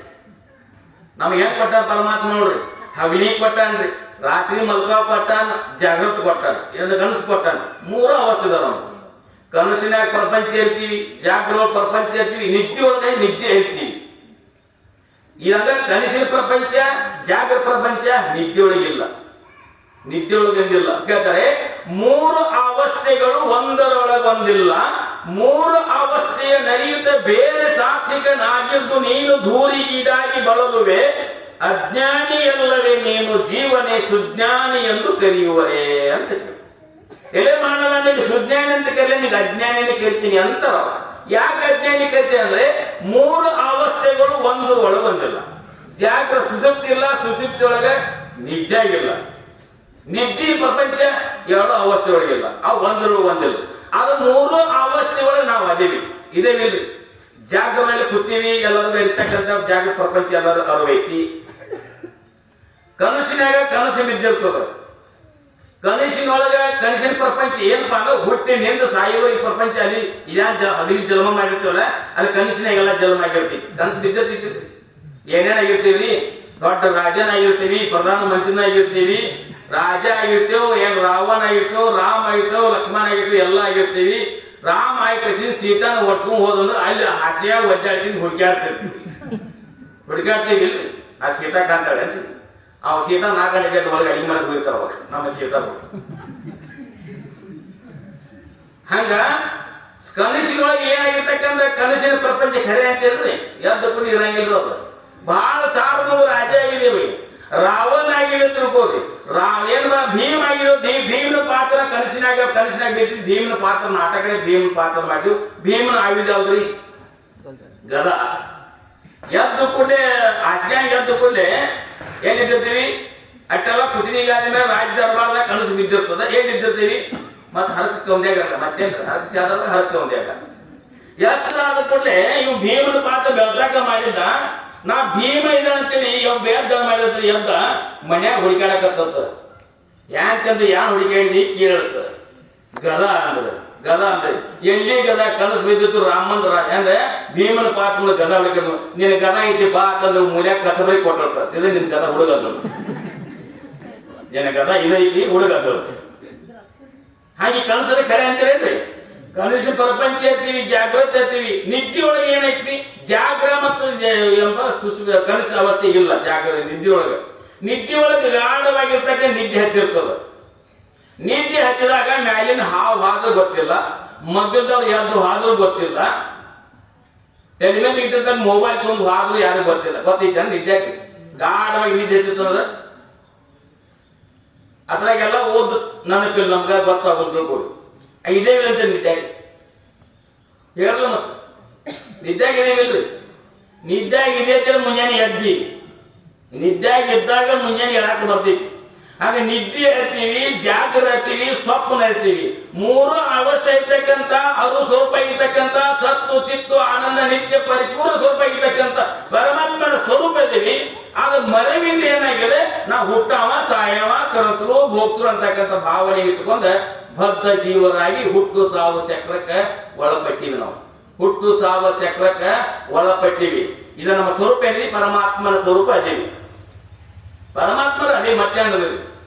ನಮ್ಗೆ ಹೆಂಗ್ ಕೊಟ್ಟ ಪರಮಾತ್ಮ ನೋಡ್ರಿ, ಹಗಲಿ ಕೊಟ್ಟಾನ್ರಿ, ರಾತ್ರಿ ಮಲ್ಕ ಕೊಟ್ಟಾನ, ಜಾಗೃತಿ ಕೊಟ್ಟಾನ, ಎಂದು ಕನಸು ಕೊಟ್ಟಾನ. 3 ಅವಸ್ಥೆ ಇದಾವ. ಕನಸಿನಾಗ ಪ್ರಪಂಚ ಇರ್ತೀವಿ, ಜಾಗೃತ ಪ್ರಪಂಚ ಇರ್ತೀವಿ, ನಿದ್ದೆ ಒಳಗೆ ನಿದ್ದೆ ಇರ್ತೀವಿ. ಈಗ ಕನಸಿನ ಪ್ರಪಂಚ, ಜಾಗೃತ ಪ್ರಪಂಚ, ನಿದ್ದೆ ಒಳಗಿಲ್ಲ, ನಿದ್ದೆ ಒಳಗಿಲ್ಲ. ಯಾಕಂದ್ರೆ 3 ಅವಸ್ಥೆಗಳು ಒಂದರೊಳಗೊಂದಿಲ್ಲ. 3 ಅವಸ್ಥೆಯ ನರಿಯುತ್ತ ಬೇರೆ ಸಾಕ್ಷಿಕನಾಗಿದ್ದು ನೀನು ಧೂರಿಗೀಡಾಗಿ ಬಳಲುವೆ. ಅಜ್ಞಾನಿಯಲ್ಲವೇ ನೀನು ಜೀವನೇ ಸುಜ್ಞಾನಿ ಎಂದು ಕರೆಯುವರೇ ಅಂತ. ಎಲೆ ಮಾನವ, ನಿಮಗೆ ಸುಜ್ಞಾನಿ ಅಂತ ಕರೆಯ, ನಿಮಗೆ ಅಜ್ಞಾನಿನೇ ಕರಿತೀನಿ ಅಂತ. ಯಾಕೆ ಅಜ್ಞಾನಿ ಕರಿತೀನಿ ಅಂದ್ರೆ 3 ಅವಸ್ಥೆಗಳು ಒಂದರೊಳಗೊಂದಿಲ್ಲ. ಜಾಗ್ರ ಸುಸುಪ್ತಿ ಇಲ್ಲ, ಸುಸುಪ್ತಿ ಒಳಗೆ ನಿದ್ದೆ ಆಗಿಲ್ಲ. ನಿದ್ದೆ ಪ್ರಪಂಚ 2 ಅವಸ್ಥೆ ಒಳಗಿಲ್ಲ, ಅವು ಒಂದಿಲ್ಲ. ಅದು 3 ಅವಸ್ಥೆ ಒಳಗೆ ನಾವು ಅದೇವಿ, ಇದೇವಿಲ್ರಿ. ಜಾಗದಲ್ಲಿ ಕೂತೀವಿ, ಎಲ್ಲರಿಗೂ ಇರ್ತಕ್ಕಂಥ ಜಾಗ ಪ್ರಪಂಚ ಎಲ್ಲರೂ ಅರಿವೈತಿ. ಕನಸಿನಾಗ ಕನಸು ಬಿದ್ದಿರ್ತದ. ಕನಸಿನೊಳಗ ಕನಸಿನ ಪ್ರಪಂಚ ಏನಪ್ಪ ಅಂದ್ರೆ ಹುಟ್ಟಿನಿಂದ ಸಾಯುವ ಈ ಪ್ರಪಂಚ ಅಲ್ಲಿ ಅಲ್ಲಿ ಜನ್ಮ ಮಾಡಿರ್ತೀವಲ್ಲ, ಅಲ್ಲಿ ಕನಸಿನಾಗೆಲ್ಲ ಜನ್ಮ ಆಗಿರ್ತೀವಿ. ಕನಸು ಬಿದ್ದಿರ್ತೀವಿ, ಏನೇನಾಗಿರ್ತೀವಿ? ದೊಡ್ಡ ರಾಜನಾಗಿರ್ತೀವಿ, ಪ್ರಧಾನ ಮಂತ್ರಿನಾಗಿರ್ತೀವಿ, ರಾಜ ಆಗಿರ್ತೇವ್, ಏನ್ ರಾವಣ ಆಗಿರ್ತೇವ್, ರಾಮ ಆಗಿರ್ತೇವ್, ಲಕ್ಷ್ಮಣ ಆಗಿರ್ತೇವ್, ಎಲ್ಲ ಆಗಿರ್ತೀವಿ. ರಾಮ ಆಯ್ಕಸಿ ಸೀತಾನ ಹೊಡ್ಕೊಂಡ್ ಹೋದಂದ್ರೆ ಅಲ್ಲಿ ಹಸಿಯಾಗ ಒದ್ದಾಡ್ತೀನಿ ಹುಡುಕಾಡ್ತೀವಿ ಇಲ್ಲಿ. ಆ ಸೀತಾ ಕಾಂತಾಳೆ ಅಂತ ಅವ್ ಸೀತಾ 4 ಗಂಟೆಗೆ ಒಳಗೆ ಅಡಿಗೆ ಮಾಡಕ್ ಹೋಗಿರ್ತಾರ ಅವಾಗ ನಮ್ಮ ಸೀತಾ. ಹಂಗ ಕನಸಿನೊಳಗೆ ಏನಾಗಿರ್ತಕ್ಕಂಥ ಕನಸಿನ ಪ್ರಪಂಚ ಖರೆ ಅಂತಿರ್ರಿ, ಎದ್ದಕೊಂಡು ಇರಂಗಿಲ್ಲ. ಅದು ಬಹಳ ಸಾರ್ವಜನಿಕ ರಾಜ ಆಗಿದೇವಿ, ರಾವಣ ಆಗಿದೆ ತಿಳ್ಕೋರಿ. ಏನ್ ಭೀಮ್ ಆಗಿರೋ ಭೀಮನ ಪಾತ್ರ ಕನಸಿನಾಗ ಬಿದ್ದಿ. ಭೀಮನ ಪಾತ್ರ ನಾಟಕನೇ ಭೀಮನ ಪಾತ್ರ ಮಾಡಿದ್ವಿ. ಭೀಮನ ಆಯುಧ ಯಾವ್ದ್ರಿ? ಗದ. ಎದ್ದು ಕೂಡಲೇ ಹಾಸಿಗೆ ಎದ್ದು ಕೂಡಲೇ ಏನಿದ್ದಿರ್ತೀವಿ, ಅಷ್ಟೆಲ್ಲ ಕುತಿನಿಗಾದ ಮೇಲೆ ರಾಜ್ಯ ದರ್ಬಾರ್ದಾಗ ಕನಸು ಬಿದ್ದಿರ್ತದ. ಏನಿದ್ದಿರ್ತೀವಿ ಮತ್ತೆ ಹರಕಕ್ಕೆ ಒಂದ್ಯಾಗ ಮತ್ತೇನ್ರ ಹರಕ ಸಾಧಾರ ಹರಕ ಒಂದ್ಯಾಗ ಎತ್ತರ ಆದ ಕೂಡಲೇ ಇವ್ ಭೀಮನ ಪಾತ್ರ ಬೆಳ್ತಾಕ ಮಾಡಿದ್ದ. ನಾ ಭೀಮ ಇದ ಅಂತೇಳಿ ಒಬ್ಬ ಎದ್ದ ಮಾಡಿದ್ರೆ ಎದ್ದ ಮನ್ಯಾಗ ಹುಡುಕಾಡಕತ್ತ. ಯಾಕಂದ್ರೆ ಯಾನ್ ಹುಡುಕಾಡಿ ಕೇಳತ್ತ. ಗದ ಅಂದ್ರೆ ಎಲ್ಲಿ ಗದ ಕನಸು ಬಿದ್ದಿತ್ತು ರಾಮಂದ್ರ ಅಂದ್ರೆ ಭೀಮನ ಪಾತ್ರ ಗದ ಹುಡುಕ. ನಿನ್ ಗದ ಐತಿ ಬಾ ಅಂತಂದ್ರೆ ಮೂಲ್ಯಾಗ ಕಸಬರಿ ಕೊಟ್ಟಿರ್ತ. ಇದು ನಿನ್ ಗದ ಹುಡುಗದ, ಏನ ಗದ ಇದೈತಿ ಹುಡುಗದ. ಹಾಗೆ ಕನಸಲ್ಲಿ ಖರೆ ಅಂತೀರೇನ್ರಿ? ಕನಸಿನ ಪ್ರಪಂಚ ಇರ್ತೀವಿ, ಜಾಗೃತಿ ಇರ್ತೀವಿ. ನಿದ್ದೆ ಒಳಗೆ ಏನೈತಿ? ಜಾಗ್ರ ಮತ್ತು ಕನಸಿನ ಅವಸ್ಥೆ ಇಲ್ಲ. ನಿದ್ದೆ ಒಳಗೆ ಗಾಢವಾಗಿರ್ತಕ್ಕ ನಿದ್ದೆ ಹತ್ತಿರ್ತದ. ನಿದ್ದೆ ಹತ್ತಿದಾಗ ಮ್ಯಾಲಿನ ಹಾವು ಹಾದ್ರು ಗೊತ್ತಿಲ್ಲ, ಮಗ್ಗದವ್ರು ಯಾರು ಹಾದ್ರು ಗೊತ್ತಿಲ್ಲ, ತಲೆ ಮೇಲೆ ಇಟ್ಟಿದ್ದಾಗ ಮೊಬೈಲ್ ತೊಗೊಂಡು ಹಾದ್ರು ಯಾರು ಗೊತ್ತಿಲ್ಲ. ಗೊತ್ತೈತೆ ನಿದ್ದೆ ಗಾಢವಾಗಿ ನಿದ್ದೆ ಹತ್ತಿರ್ತದ. ಅದ್ರಾಗೆಲ್ಲ ಓದ್ ನೆನಪಿಲ್ಲ, ನಮ್ಗ ಗೊತ್ತಾಗೋದು ತಿಳ್ಕೊಡಿ. ಇದೇ ಅಂತ ನಿದ್ದಾಗ ಹೇಳಲ್ಲ. ಮತ್ತೆ ನಿದ್ದಾಗ ಇದೇವಿಲ್ರಿ? ನಿದ್ದಾಗ ಇದೆ ಅಂತೇಳಿ ಮುಂಜಾನೆ ಎದ್ದಿ. ನಿದ್ದಾಗ ಇದ್ದಾಗ ಮುಂಜಾನೆ ಹೇಳಾಕ ಬರ್ತೈತಿ. ಹಾಗೆ ನಿದ್ದೆ ಇರ್ತೀವಿ, ಜಾಗ್ರ ಇರ್ತೀವಿ, ಸ್ವಪ್ನ ಇರ್ತೀವಿ. 3 ಅವಸ್ಥೆ ಇರ್ತಕ್ಕಂಥ ಅದು ಸ್ವರೂಪ ಇರ್ತಕ್ಕಂಥ ಸತ್ತು ಚಿತ್ತು ಆನಂದ ನಿತ್ಯ ಪರಿಪೂರ್ಣ ಸ್ವರೂಪ ಇರ್ತಕ್ಕಂಥ ಪರಮಾತ್ಮನ ಸ್ವರೂಪ ಇದ್ದೀವಿ. ಆದ್ರೆ ಮರವಿಂದ ಏನಾಗಿದೆ? ನಾವು ಹುಟ್ಟವ ಸಾಯವ ಕರತರು ಭೋಕ್ತರು ಅಂತಕ್ಕಂಥ ಭಾವನೆ ಇಟ್ಟುಕೊಂಡ ಬದ್ಧ ಜೀವರಾಗಿ ಹುಟ್ಟು ಸಾವು ಚಕ್ರಕ್ಕೆ ಒಳಪಟ್ಟಿವಿ. ನಾವು ಹುಟ್ಟು ಸಾವು ಚಕ್ರಕ್ಕೆ ಒಳಪಟ್ಟಿವಿ. ಇದು ನಮ್ಮ ಸ್ವರೂಪ ಏನಿದೆ? ಪರಮಾತ್ಮನ ಸ್ವರೂಪ ಅದೇವಿ. ಪರಮಾತ್ಮರ ಅದೇ ಮಧ್ಯಾಹ್ನದಲ್ಲಿ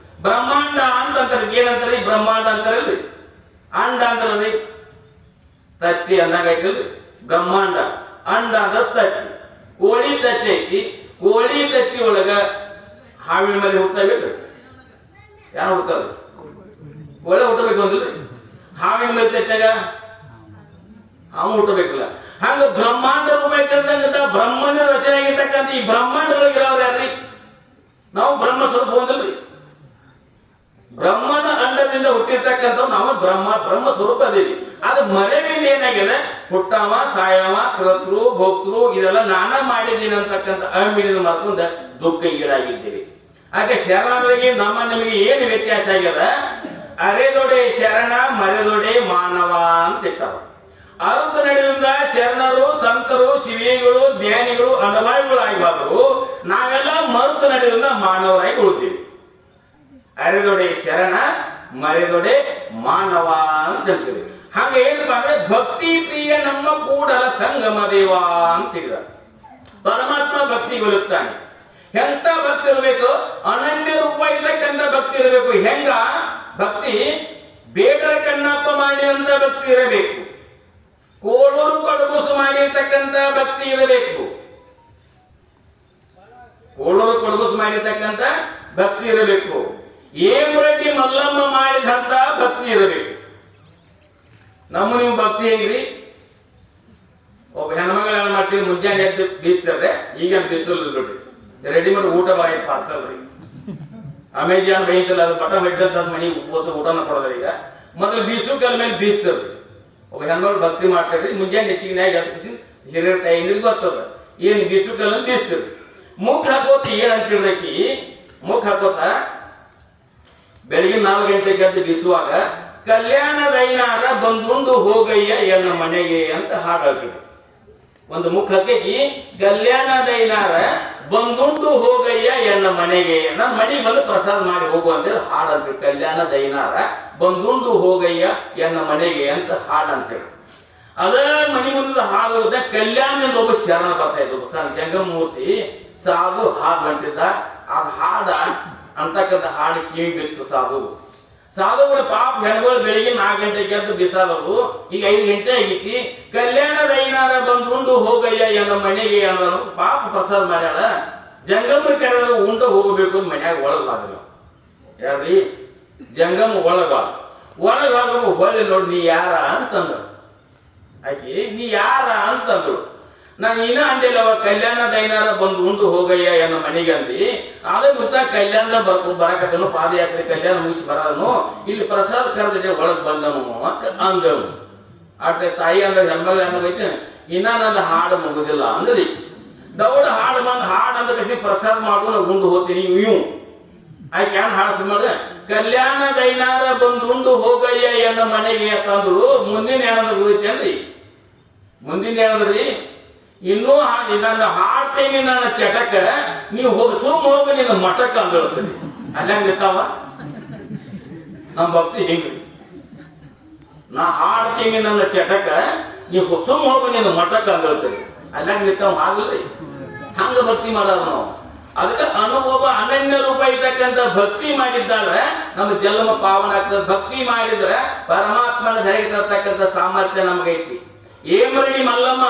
ಬ್ರಹ್ಮಾಂಡ ಅಂತಂತಾರೆ. ಏನಂತಾರೆ? ಬ್ರಹ್ಮಾಂಡ ಅಂತಾರಲ್ರಿ. ಅಂಡ ಅಂತಾರಲ್ರಿ, ತತ್ತಿ ಅಂದಂಗೈತಲ್ರಿ ಬ್ರಹ್ಮಾಂಡ. ಅಂಡ ಅಂದ್ರೆ ತತ್ತಿ. ಕೋಳಿ ತತ್ತಿ ಐತಿ. ಕೋಳಿ ತತ್ತಿ ಒಳಗ ಹಾವಿನ ಮೇಲೆ ಹುಟ್ಟಾಗಲ್ರಿ. ಯಾರು ಹುಟ್ಟಾರ? ಕೋಳಿ ಹುಟ್ಟಬೇಕು ಅಂದ್ರಿ. ಹಾವಿನ ಮೇಲೆ ತತ್ತಾಗ ಹಾವು ಹುಟ್ಟಬೇಕಲ್ಲ. ಹಂಗ ಬ್ರಹ್ಮಾಂಡ ರೂಪಕ್ಕಂತ ಬ್ರಹ್ಮನ ರಚನೆ ಆಗಿರ್ತಕ್ಕಂಥ ಈ ಬ್ರಹ್ಮಾಂಡದೊಳಗೆ ಇರೋರು ಯಾರ್ರಿ? ನಾವು ಬ್ರಹ್ಮ ಸ್ವರೂಪ ಹೊಂದಿಲ್ರಿ. ಬ್ರಹ್ಮನ ಅಂಡದಿಂದ ಹುಟ್ಟಿರ್ತಕ್ಕಂಥ ನಾವು ಬ್ರಹ್ಮ ಸ್ವರೂಪ ಅದೀವಿ. ಅದು ಮರವಿಂದ ಏನಾಗಿದೆ? ಹುಟ್ಟವ ಸಾಯವ ಕೃತೃ ಭೋಕ್ತೃ ಇದೆಲ್ಲ ನಾನ ಮಾಡಿದ್ದೀನಿ ಅಂತಕ್ಕಂಥ ಅಹಂಬಿಡಿನ ಮಾಡ್ಕೊಂಡ ದುಃಖ ಈಡಾಗಿದ್ದೀವಿ. ಹಾಗೆ ಶರಣರಿಗೆ ನಮಗೆ ಏನು ವ್ಯತ್ಯಾಸ ಆಗ್ಯದ? ಅರೆದೊಡೆ ಶರಣ ಮರೆದೊಡೆ ಮಾನವ ಅಂತ ಇರ್ತಾವ. ಅರುತ ನಡೆಯಿಂದ ಶರಣರು ಸಂತರು ಶಿವಿಗಳು ಜ್ಞಾನಿಗಳು ಅನುಭವಿಗಳಾಗಿವಾದ್ರು ನಾವೆಲ್ಲ ಮರುತ ನಡೆಯಿಂದ ಮಾನವರಾಗಿ ಉಳ್ತೀವಿ. ಅರೆದೊಡೆ ಶರಣ ಮರೆದೊಡೆ ಮಾನವ ಅಂತ ತಿಳಿಸ್ತೀವಿ. ಹಾಗೆ ಏನಪ್ಪಾ ಅಂದ್ರೆ ಭಕ್ತಿ ಪ್ರಿಯ ನಮ್ಮ ಕೂಡಲ ಸಂಗಮ ದೇವ ಅಂತ ಹೇಳಿದ. ಪರಮಾತ್ಮ ಭಕ್ತಿ ಗೊಳಿಸ್ತಾನೆ. ಎಂತ ಭಕ್ತಿ ಇರಬೇಕು? ಅನನ್ಯ ರೂಪ ಇರ್ತಕ್ಕಂಥ ಭಕ್ತಿ ಇರಬೇಕು. ಹೆಂಗ ಭಕ್ತಿ? ಬೇಡರ ಕಣ್ಣಪ್ಪ ಮಾಡಿ ಅಂತ ಭಕ್ತಿ ಇರಬೇಕು. ಕೋಳೂರು ಕೊಡಗುಸು ಮಾಡಿರ್ತಕ್ಕಂಥ ಭಕ್ತಿ ಇರಬೇಕು. ಕೋಳೂರು ಕೊಡಗುಸು ಮಾಡಿರ್ತಕ್ಕಂಥ ಭಕ್ತಿ ಇರಬೇಕು. ಏಮರಡ್ಡಿ ಮಲ್ಲಮ್ಮ ಮಾಡಿದಂತ ಭಕ್ತಿ ಇರಬೇಕು. ನಮ್ಮ ನೀವು ಭಕ್ತಿ ಹೆಂಗ್ರಿ? ಒಬ್ಬ ಹೆಣ್ಮಗಳು ಏನ್ ಮಾಡ್ತೀವಿ? ಮುಂಜಾನೆ ಎದ್ದು ಬೀಸ್ತಾರೆ. ಈಗ ಬೀಸಲ್ ಬಿಡ್ರಿ, ರೆಡಿಮೇಡ್ ಊಟ ಬಾಯಿ ಪಾರ್ಸಲ್ ರೀ. ಅಮೆಜಾನ್ ಬೈತಲ್ಲ, ಅದು ಬಟ ಹಿಡ್ದಂತ ಮನಿ ಉಪವಾಸ ಊಟನ ಕೊಡೋದ್ರ. ಈಗ ಮೊದಲು ಬೀಸು ಕಲ್ ಮೇಲೆ ಬೀಸ್ತಾರ್ರಿ. ಒಬ್ಬ ಹೆಣ್ಮಗಳು ಭಕ್ತಿ ಮಾಡ್ತಾರ್ರಿ. ಮುಂಜಾನೆ ಎಸಿಗಿನಾಗ ಎದ್ದು ಹಿರಿಯರ ಟೈಮಿಗೆ ಗೊತ್ತದ ಏನ್ ಬೀಸು ಕಲ್ಲನ್ನು ಬೀಸ್ತೀರಿ. ಮುಖ ಹಾಕೋತ ಏನ್ ಅಂತಿರ್ಬೇಕಿ? ಮುಖ ಹಾಕೋತ ಬೆಳಿಗ್ಗೆ 4 ಗಂಟೆಗೆ ಎದ್ದು ಬೀಸುವಾಗ ಕಲ್ಯಾಣದೈನಾರ ಬಂದುಂಡು ಹೋಗಯ್ಯ ಎನ್ನ ಮನೆಗೆ ಅಂತ ಹಾಡು ಹಾಕಿದ್ರು. ಒಂದು ಮುಖ ಹಾಕಿ ಕಲ್ಯಾಣದೈನಾರ ಬಂದುಂಡು ಹೋಗಯ್ಯ ಎನ್ನ ಮನೆಗೆ, ನಮ್ಮ ಮನೆಗೆ ಬಂದು ಪ್ರಸಾದ ಮಾಡಿ ಹೋಗು ಅಂತೇಳಿ ಹಾಡು ಅಂತೀವಿ. ಕಲ್ಯಾಣದೈನಾರ ಬಂದುಂಡು ಹೋಗಯ್ಯ ಎನ್ನ ಮನೆಗೆ ಅಂತ ಹಾಡು ಅಂತೇಳಿ. ಅದೇ ಮನೆ ಮುಂದೆ ಹಾಡು ಹೋದ ಕಲ್ಯಾಣದಿಂದ ಒಬ್ಬ ಶರಣ ಬರ್ತಾ ಇದ್ದು. ಜಂಗಮೂರ್ತಿ ಸಾಧು ಹಾಡು ಅಂತಿದ್ದ. ಆ ಹಾಡ ಅಂತಕ್ಕಂಥ ಹಾಡು ಕಿವಿ ಬಿತ್ತು ಸಾಧುಗಳು ಪಾಪ ಹೆಣ್ಗಳು ಬೆಳಿಗ್ಗೆ 4 ಗಂಟೆಗೆ ಎದ್ದು ಬಿಸಾದವು. ಈಗ 5 ಗಂಟೆ ಆಗೈತಿ. ಕಲ್ಯಾಣದ ಐನಾರ ಬಂದು ಉಂಡು ಹೋಗಯ್ಯ ಏನೋ ಮನೆಗೆ ಅನ್ನೋ ಪಾಪ ಪ್ರಸಾದ ಮಾಡ್ಯಾಳ. ಜಂಗಮ ಕರೆದು ಉಂಡು ಹೋಗಬೇಕು ಮನ್ಯಾಗ ಒಳಗಾಗಲ್ಲ. ಯಾರ್ರಿ ಜಂಗಮ ಒಳಗಾಗ ಹೊಳೆ ನೋಡಿ ನೀ ಯಾರ ಅಂತಂದ್ರು. ಆಕಿ ನೀ ಯಾರ ಅಂತಂದ್ರು. ನಾನು ಇನ್ನ ಅಂದಿಲ್ಲವ ಕಲ್ಯಾಣದ ಐನಾರ ಬಂದು ಉಂಡು ಹೋಗಯ್ಯ ಏನೋ ಮನೆಗೆ ಅಂದಿ. ಅದೇ ಗೊತ್ತ ಕಲ್ಯಾಣದ ಬರಕತ್ತನು ಪಾದಯಾತ್ರೆ ಕಲ್ಯಾಣ ಮುಗಿಸಿ ಬರೋನು ಇಲ್ಲಿ ಪ್ರಸಾದ ಕರೆದ್ರೆ ಒಳಗ್ ಬಂದನು ಅಂತ ಅಂದನು. ಆಟ ತಾಯಿ ಅಂದ್ರೆ ಹೆಣ್ಮಗಳ ಅನ್ನೋದೈತೆ ಇನ್ನ ನಂದು ಹಾಡು ಮುಗುದಿಲ್ಲ ಅಂದ್ರಿ. ದೌಡ ಹಾಡು ಬಂದು ಹಾಡು ಅಂದ ಕಸಿ ಪ್ರಸಾದ ಮಾಡ್ಕೊಂಡು ಉಂಡು ಹೋಗ್ತೀನಿ ಇವು ಆಯ್ಕೆ ಏನ್ ಹಾಡು ಮಾಡಿದೆ ಕಲ್ಯಾಣದ ಐನಾರ ಬಂದು ಉಂಡು ಹೋಗಯ್ಯ ಏನೋ ಮನೆಗೆ ಅಂತಂದ್ರು. ಮುಂದಿನ ಏನಂದ್ರೆ ಉಳಿತೇನ್ರಿ? ಮುಂದಿನ ಏನಂದ್ರಿ ಇನ್ನೂ ನನ್ನ ಹಾಡ್ತೇನೆ ನನ್ನ ಚಟಕ ನೀವು ಸುಮ್ ಹೋಗಿ ನಿನ್ನ ಮಠಕ್ಕ ಅಂದ್ರಿ. ಅಲ್ಲಂಗ ಇರ್ತಾವ ನಮ್ಮ ಭಕ್ತಿ ಹಿಂಗ್ರಿ. ನಾ ಹಾಡ್ತೀನಿ ನನ್ನ ಚಟಕ ನೀವು ಸುಮ್ ಹೋಗಿ ನಿನ್ನ ಮಠಕ್ಕ ಅಂದ್ರಿ. ಅಲ್ಲಂಗ ಇರ್ತಾವ ಆಗಲ್ರಿ. ಹಂಗ ಭಕ್ತಿ ಮಾಡೋರು ನಾವು. ಅದಕ್ಕೆ ಅನುಭವ ಅನನ್ಯ ರೂಪ ಇರ್ತಕ್ಕಂಥ ಭಕ್ತಿ ಮಾಡಿದ್ದಾರೆ ನಮ್ಮ ಜನ್ಮ ಪಾವನ ಆಗ್ತದೆ. ಭಕ್ತಿ ಮಾಡಿದ್ರೆ ಪರಮಾತ್ಮನ ಧೈರ್ಯ ತರ್ತಕ್ಕಂಥ ಸಾಮರ್ಥ್ಯ ನಮಗೈತಿ. ಏಮರಡಿ ಮಲ್ಲಮ್ಮ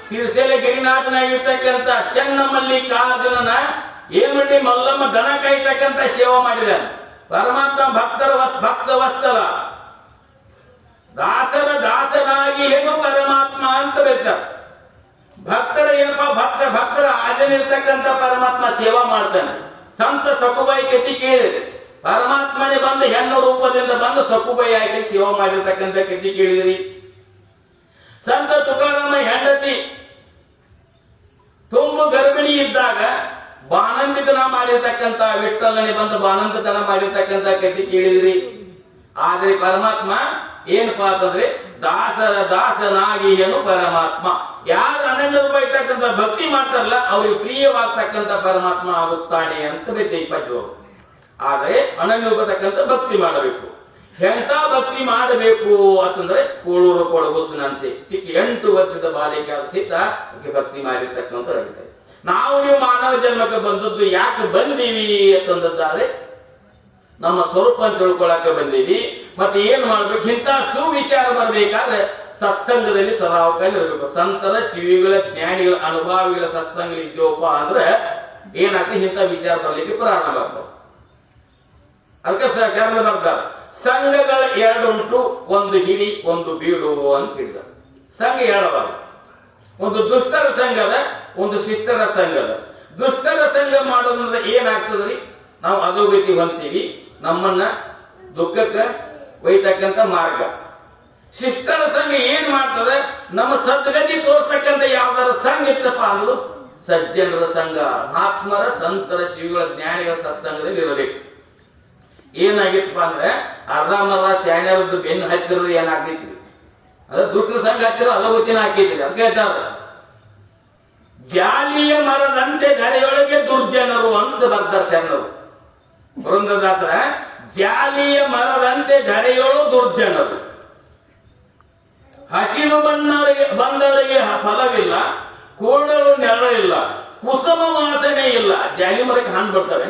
ಸಿರಿಸೆಲೆ ಗಿರಿನಾಥನಾಗಿರ್ತಕ್ಕಂಥ ಚೆನ್ನಮಲ್ಲಿಕಾರ್ಜುನನ ಏಮರಡಿ ಮಲ್ಲಮ್ಮ ದನ ಕಾಯ್ತಕ್ಕಂಥ ಸೇವೆ ಮಾಡಿದಾನೆ. ಪರಮಾತ್ಮ ಭಕ್ತ ವಸ್ತಲ ದಾಸನಾಗಿ ಏನು ಪರಮಾತ್ಮ ಅಂತ ಬರ್ತಾರೆ. ಭಕ್ತರ ಏನಪ್ಪಾ ಭಕ್ತರ ಆಜನಿರ್ತಕ್ಕಂಥ ಪರಮಾತ್ಮ ಸೇವಾ ಮಾಡ್ತಾನೆ. ಸಂತ ಸಕುಬಾಯಿ ಕತಿ ಕೇಳಿದೆ. ಪರಮಾತ್ಮನೇ ಬಂದು ಹೆಣ್ಣು ರೂಪದಿಂದ ಬಂದು ಸಕುಬಾಯಿ ಆಗಿ ಸೇವಾ ಮಾಡಿರ್ತಕ್ಕಂಥ ಕತಿ ಕೇಳಿದಿರಿ. ಸಂತ ತುಕಾರಾಮ ಹೆಂಡತಿ ತುಂಬು ಗರ್ಭಿಣಿ ಇದ್ದಾಗ ಬಾನಂದಿತನ ಮಾಡಿರ್ತಕ್ಕಂಥ ವಿಠ್ಠಲನೆ ಬಂದು ಬಾನಂದಿತನ ಮಾಡಿರ್ತಕ್ಕಂಥ ಕತಿ ಕೇಳಿದಿರಿ. ಆದ್ರೆ ಪರಮಾತ್ಮ ಏನಪ್ಪಾ ಅಂತಂದ್ರೆ ದಾಸನಾಗಿ ಏನು ಪರಮಾತ್ಮ. ಯಾರು ಅನನ್ಯ ರೂಪ ಇರ್ತಕ್ಕಂಥ ಭಕ್ತಿ ಮಾಡ್ತಾರಲ್ಲ ಅವ್ರಿಗೆ ಪ್ರಿಯವಾಗ್ತಕ್ಕಂಥ ಪರಮಾತ್ಮ ಆಗುತ್ತಾನೆ ಅಂತ ಬೈತೆ 20. ಆದ್ರೆ ಅನನ್ಯ ರೂಪತಕ್ಕಂಥ ಭಕ್ತಿ ಮಾಡಬೇಕು. ಎಂತ ಭಕ್ತಿ ಮಾಡಬೇಕು ಅಂತಂದ್ರೆ ಕೋಳೂರು ಕೊಡಗುಸನಂತೆ ಚಿಕ್ಕ 8 ವರ್ಷದ ಬಾಲಿಕೆ ಸಹಿತ ಭಕ್ತಿ ಮಾಡಿರ್ತಕ್ಕಂಥ ನಾವು ನೀವು ಮಾನವ ಜನ್ಮಕ್ಕೆ ಬಂದದ್ದು ಯಾಕೆ ಬಂದೀವಿ ಅಂತಂದಾದ್ರೆ ನಮ್ಮ ಸ್ವರೂಪ ಅಂತ ತಿಳ್ಕೊಳಕ್ಕೆ ಬಂದೀವಿ. ಮತ್ತೆ ಏನ್ ಮಾಡ್ಬೇಕು? ಇಂಥ ಸುವಿಚಾರ ಬರ್ಬೇಕಾದ್ರೆ ಸತ್ಸಂಗದಲ್ಲಿ ಸದಾವಕಾಲ ಇರಬೇಕು. ಸಂತರ ಶಿವಿಗಳ ಜ್ಞಾನಿಗಳ ಅನುಭವಿಗಳ ಸತ್ಸಂಗ ಇದ್ಯೋಪ ಅಂದ್ರೆ ಏನಾಗ್ತದೆ? ಇಂಥ ವಿಚಾರ ಬರ್ಲಿಕ್ಕೆ ಪ್ರಾರಂಭ ಆಗ್ತವೆ. ಅದಕ್ಕೆ ಶರಣ ಬರ್ತಾರೆ ಸಂಘಗಳು 2 ಉಂಟು, ಒಂದು ಹಿಡಿ ಒಂದು ಬೀಡು ಅಂತ ಹೇಳಿದ್ದಾರೆ. ಸಂಘ 2 ಒಂದು ದುಷ್ಟರ ಸಂಘದ, ಒಂದು ಶಿಷ್ಟರ ಸಂಘದ. ದುಷ್ಟರ ಸಂಘ ಮಾಡೋದ್ರಿಂದ ಏನಾಗ್ತದ್ರಿ? ನಾವು ಅಧೋಗತಿ ಹೊಂತೀವಿ. ನಮ್ಮನ್ನ ದುಃಖಕ್ಕೆ ಒಯ್ತಕ್ಕಂಥ ಮಾರ್ಗ. ಶಿಷ್ಟರ ಸಂಘ ಏನ್ ಮಾಡ್ತದೆ? ನಮ್ಮ ಸದ್ಗತಿ ತೋರ್ತಕ್ಕಂಥ ಯಾವ್ದಾರ ಸಂಘ ಇತ್ತಪ್ಪ ಅಂದ್ರು ಸಜ್ಜನರ ಸಂಘ, ಮಹಾತ್ಮರ ಸಂತರ ಶ್ರೀಗಳ ಜ್ಞಾನಿಗಳ ಸತ್ಸಂಗದಲ್ಲಿ ಇರಬೇಕು. ಏನಾಗಿತ್ತಪ್ಪ ಅಂದ್ರೆ ಅರ್ಧಮರ್ಧ ಶಾಣ್ಯರದ್ದು ಬೆನ್ನು ಹತ್ತಿರೋದು ಏನಾಗ್ತೈತಿ? ಅದ ದುಷ್ಟರ ಸಂಘ ಹತ್ತಿರೋ ಅಧೋಗತಿನ ಹಾಕೈತಿ. ಅದಕ್ಕೆ ಹೇಳ್ತಾರ ಜಾಲಿಯ ಮರದಂತೆ ಧರೆಯೊಳಗೆ ದುರ್ಜನರು ಅಂತ ಬರ್ತಾರೆ ಶರಣರು. ಪುರಂದರದಾಸರ ಜಾಲಿಯ ಮರದಂತೆ ಧರೆಯೊಳು ದುರ್ಜನರು. ಹಸಿರು ಬಂದವರಿಗೆ ಫಲವಿಲ್ಲ, ಕೋಡಲು ನೆರಳಿಲ್ಲ, ಕುಸುಮ ವಾಸನೆ ಇಲ್ಲ. ಜಾಲಿ ಮರಕ್ಕೆ ಹಣ್ಣು ಬರ್ತವೆ.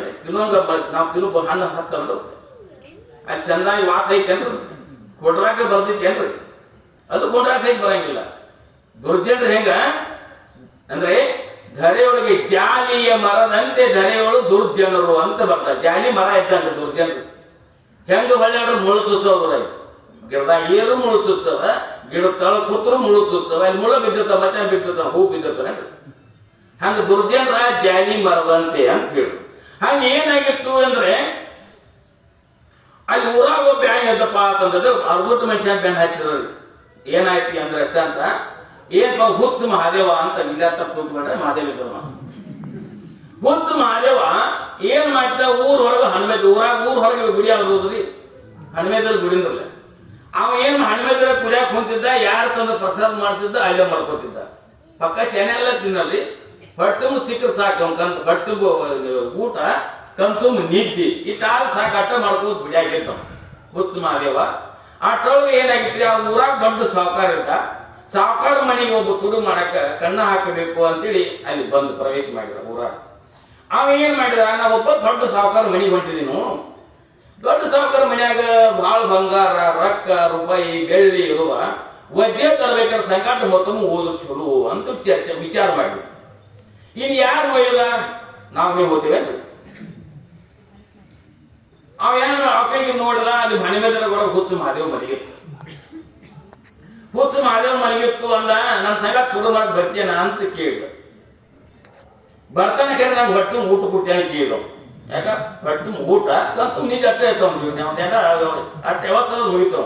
ನಾವು ತಿನ್ನು ಹಣ್ಣು ಹತ್ತಂದು ಅಲ್ಲಿ ಚಂದಾಗಿ ವಾಸ ಐತೇನ್ರಿ? ಕೊಡ್ರಾಕ ಬರ್ತೈತೇನ್ರಿ? ಅದು ಕೊಡ್ರಾಕ ಸಹಿತ ಬರಂಗಿಲ್ಲ. ದುರ್ಜನರು ಹೆಂಗ ಅಂದ್ರೆ ಧರೆಯೊಳಗೆ ಜಾಲಿಯ ಮರದಂತೆ ಧರೆಯೊಳು ದುರ್ಜನರು ಅಂತ ಬರ್ತಾರೆ. ಜಾಲಿ ಮರ ಇದ್ದಂಗ ದುರ್ಜನರು ಹೆಂಗ ಹೊಳ್ಯಾಡ್ರು ಮುಳು ತುತ್ತವ. ಗಿಡದಾಗ ಏರು ಮುಳು ತುತ್ತವ, ಗಿಡ ತಳ ಕೂತ್ರು ಮುಳು ತುತ್ತವ. ಅಲ್ಲಿ ಮುಳ ಬಿದ್ದಿರ್ತಾವ, ಮತ್ತೆ ಬಿದ್ದಿರ್ತಾವ, ಹೂ ಬಿದ್ದಿರ್ತಾವ. ಹಂಗ ದುರ್ಜನರ ಜಾಲಿ ಮರದಂತೆ ಅಂತ ಹೇಳಿ. ಹಂಗ ಏನಾಗಿತ್ತು ಅಂದ್ರೆ ಅಲ್ಲಿ ಊರಾಗ ಒಬ್ಬ ಹೆಂಗದಪ್ಪ ಅಂತಂದ್ರೆ 60 ಮನುಷ್ಯ ಬೆನ್ನ ಹತ್ತಿರೋದು. ಏನಾಯ್ತಿ ಅಂದ್ರೆ ಅಷ್ಟ ಅಂತ ಏನ್ ಹುತ್ಸ ಮಹಾದೇವ ಅಂತ ವಿದ್ಯಾರ್ಥ ಕೂತ್ಕೊಂಡ್ರೆ ಮಹಾದೇವ ಇದ್ದವ. ಹುತ್ಸ ಮಹಾದೇವ ಏನ್ ಮಾಡ್ತ ಊರ್ ಹೊರಗೆ ಹಣ್ಮೇದ ಊರ್ ಹೊರಗೆ ಗುಡಿ ಆಗೋದ್ರಿ. ಹಣ್ಮೇದಲ್ಲಿ ಗುಡಿಂದ್ರಲ್ಲ ಅವ ಏನ್ ಹಣ್ಮೇದ್ರ ಕುಡಿಯಾಕ ಕುಂತಿದ್ದ. ಯಾರು ತಂದು ಪ್ರಸಾದ ಮಾಡ್ತಿದ್ದ ಅಲ್ಲೇ ಮಾಡ್ಕೊತಿದ್ದ. ಪಕ್ಕ ಶೆನೆಲ್ಲ ತಿನ್ನಲ್ಲಿ ಹೊಟ್ಟೆ ಸಿಕ್ಕ ಸಾಕು ಹೊಟ್ಟೆ ಊಟ ಕಣ್ತುಂಬ ನಿದ್ದಿ ಈ ಸಾಕಾಟ ಮಾಡ್ಕೋತ ಗುಡಿಯಾಗಿರ್ತಾವ ಹುತ್ಸ ಮಹಾದೇವ. ಅಷ್ಟೊಳಗೆ ಏನಾಗಿತ್ರಿ? ಆ ಊರಾಗ ದೊಡ್ಡ ಸಾಹುಕಾರ ಇದ್ದ. ಸಾಹುಕಾರ ಮನೆಗೆ ಒಬ್ಬ ತುಡು ಮಾಡಕ ಕಣ್ಣ ಹಾಕಬೇಕು ಅಂತೇಳಿ ಅಲ್ಲಿ ಬಂದು ಪ್ರವೇಶ ಮಾಡಿದ ಊರಾಗ. ಅವ ಏನ್ ಮಾಡಿದ, ನಾವೊಬ್ಬ ದೊಡ್ಡ ಸಾವುಕಾರ ಮನೆಗೆ ಹೊಂಟಿದೀನು. ದೊಡ್ಡ ಸಾವುಕಾರ ಮನ್ಯಾಗ ಭಾಳ ಬಂಗಾರ ರೊಕ್ಕ ರೂಪಾಯಿ ಬೆಳ್ಳಿ ಇರುವ ವಜ್ಜೆ ತರಬೇಕಾದ್ರೆ ಸಂಕಟ ಮೊತ್ತಮ ಓದೋದು ಚಲೋ ಅಂತ ವಿಚಾರ ಮಾಡಿ. ಇನ್ನು ಯಾರು ಒಯ್ಯದ, ನಾವು ನೀವು ಹೋಗ್ತೀವೇನ್ರಿ. ಅವೇನು ಆಕಳಿಗೆ ನೋಡಿದ, ಅಲ್ಲಿ ಮನೆ ಮೇಲೆ ಕೂಡ ಹುಚ್ಚು ಮಹಾದೇವ್ ಮಲಗಿತ್ತು. ಹುಚ್ಚು ಮಹಾದೇವ್ ಮಲಗಿತ್ತು ಅಂದ, ನನ್ನ ಸಂಘ ತುಡು ಮಾಡಕ್ ಬರ್ತೀನ ಅಂತ ಕೇಳಿದ. ಬರ್ತಾನೆ ಕೇಳಿ ನಾವು ಹೊಟ್ಟೆ ಊಟ ಕೊಡ್ತೇನೆ ಕೇಳಿದ. ಯಾಕ ಹೊಟ್ಟೆ ಊಟ ಕಂತು ನಿಜ ಅಟ್ಟೆ ಇರ್ತಾವ, ಅಟ್ಟೆ ವ್ಯವಸ್ಥೆ ಮುಗಿತಾವ.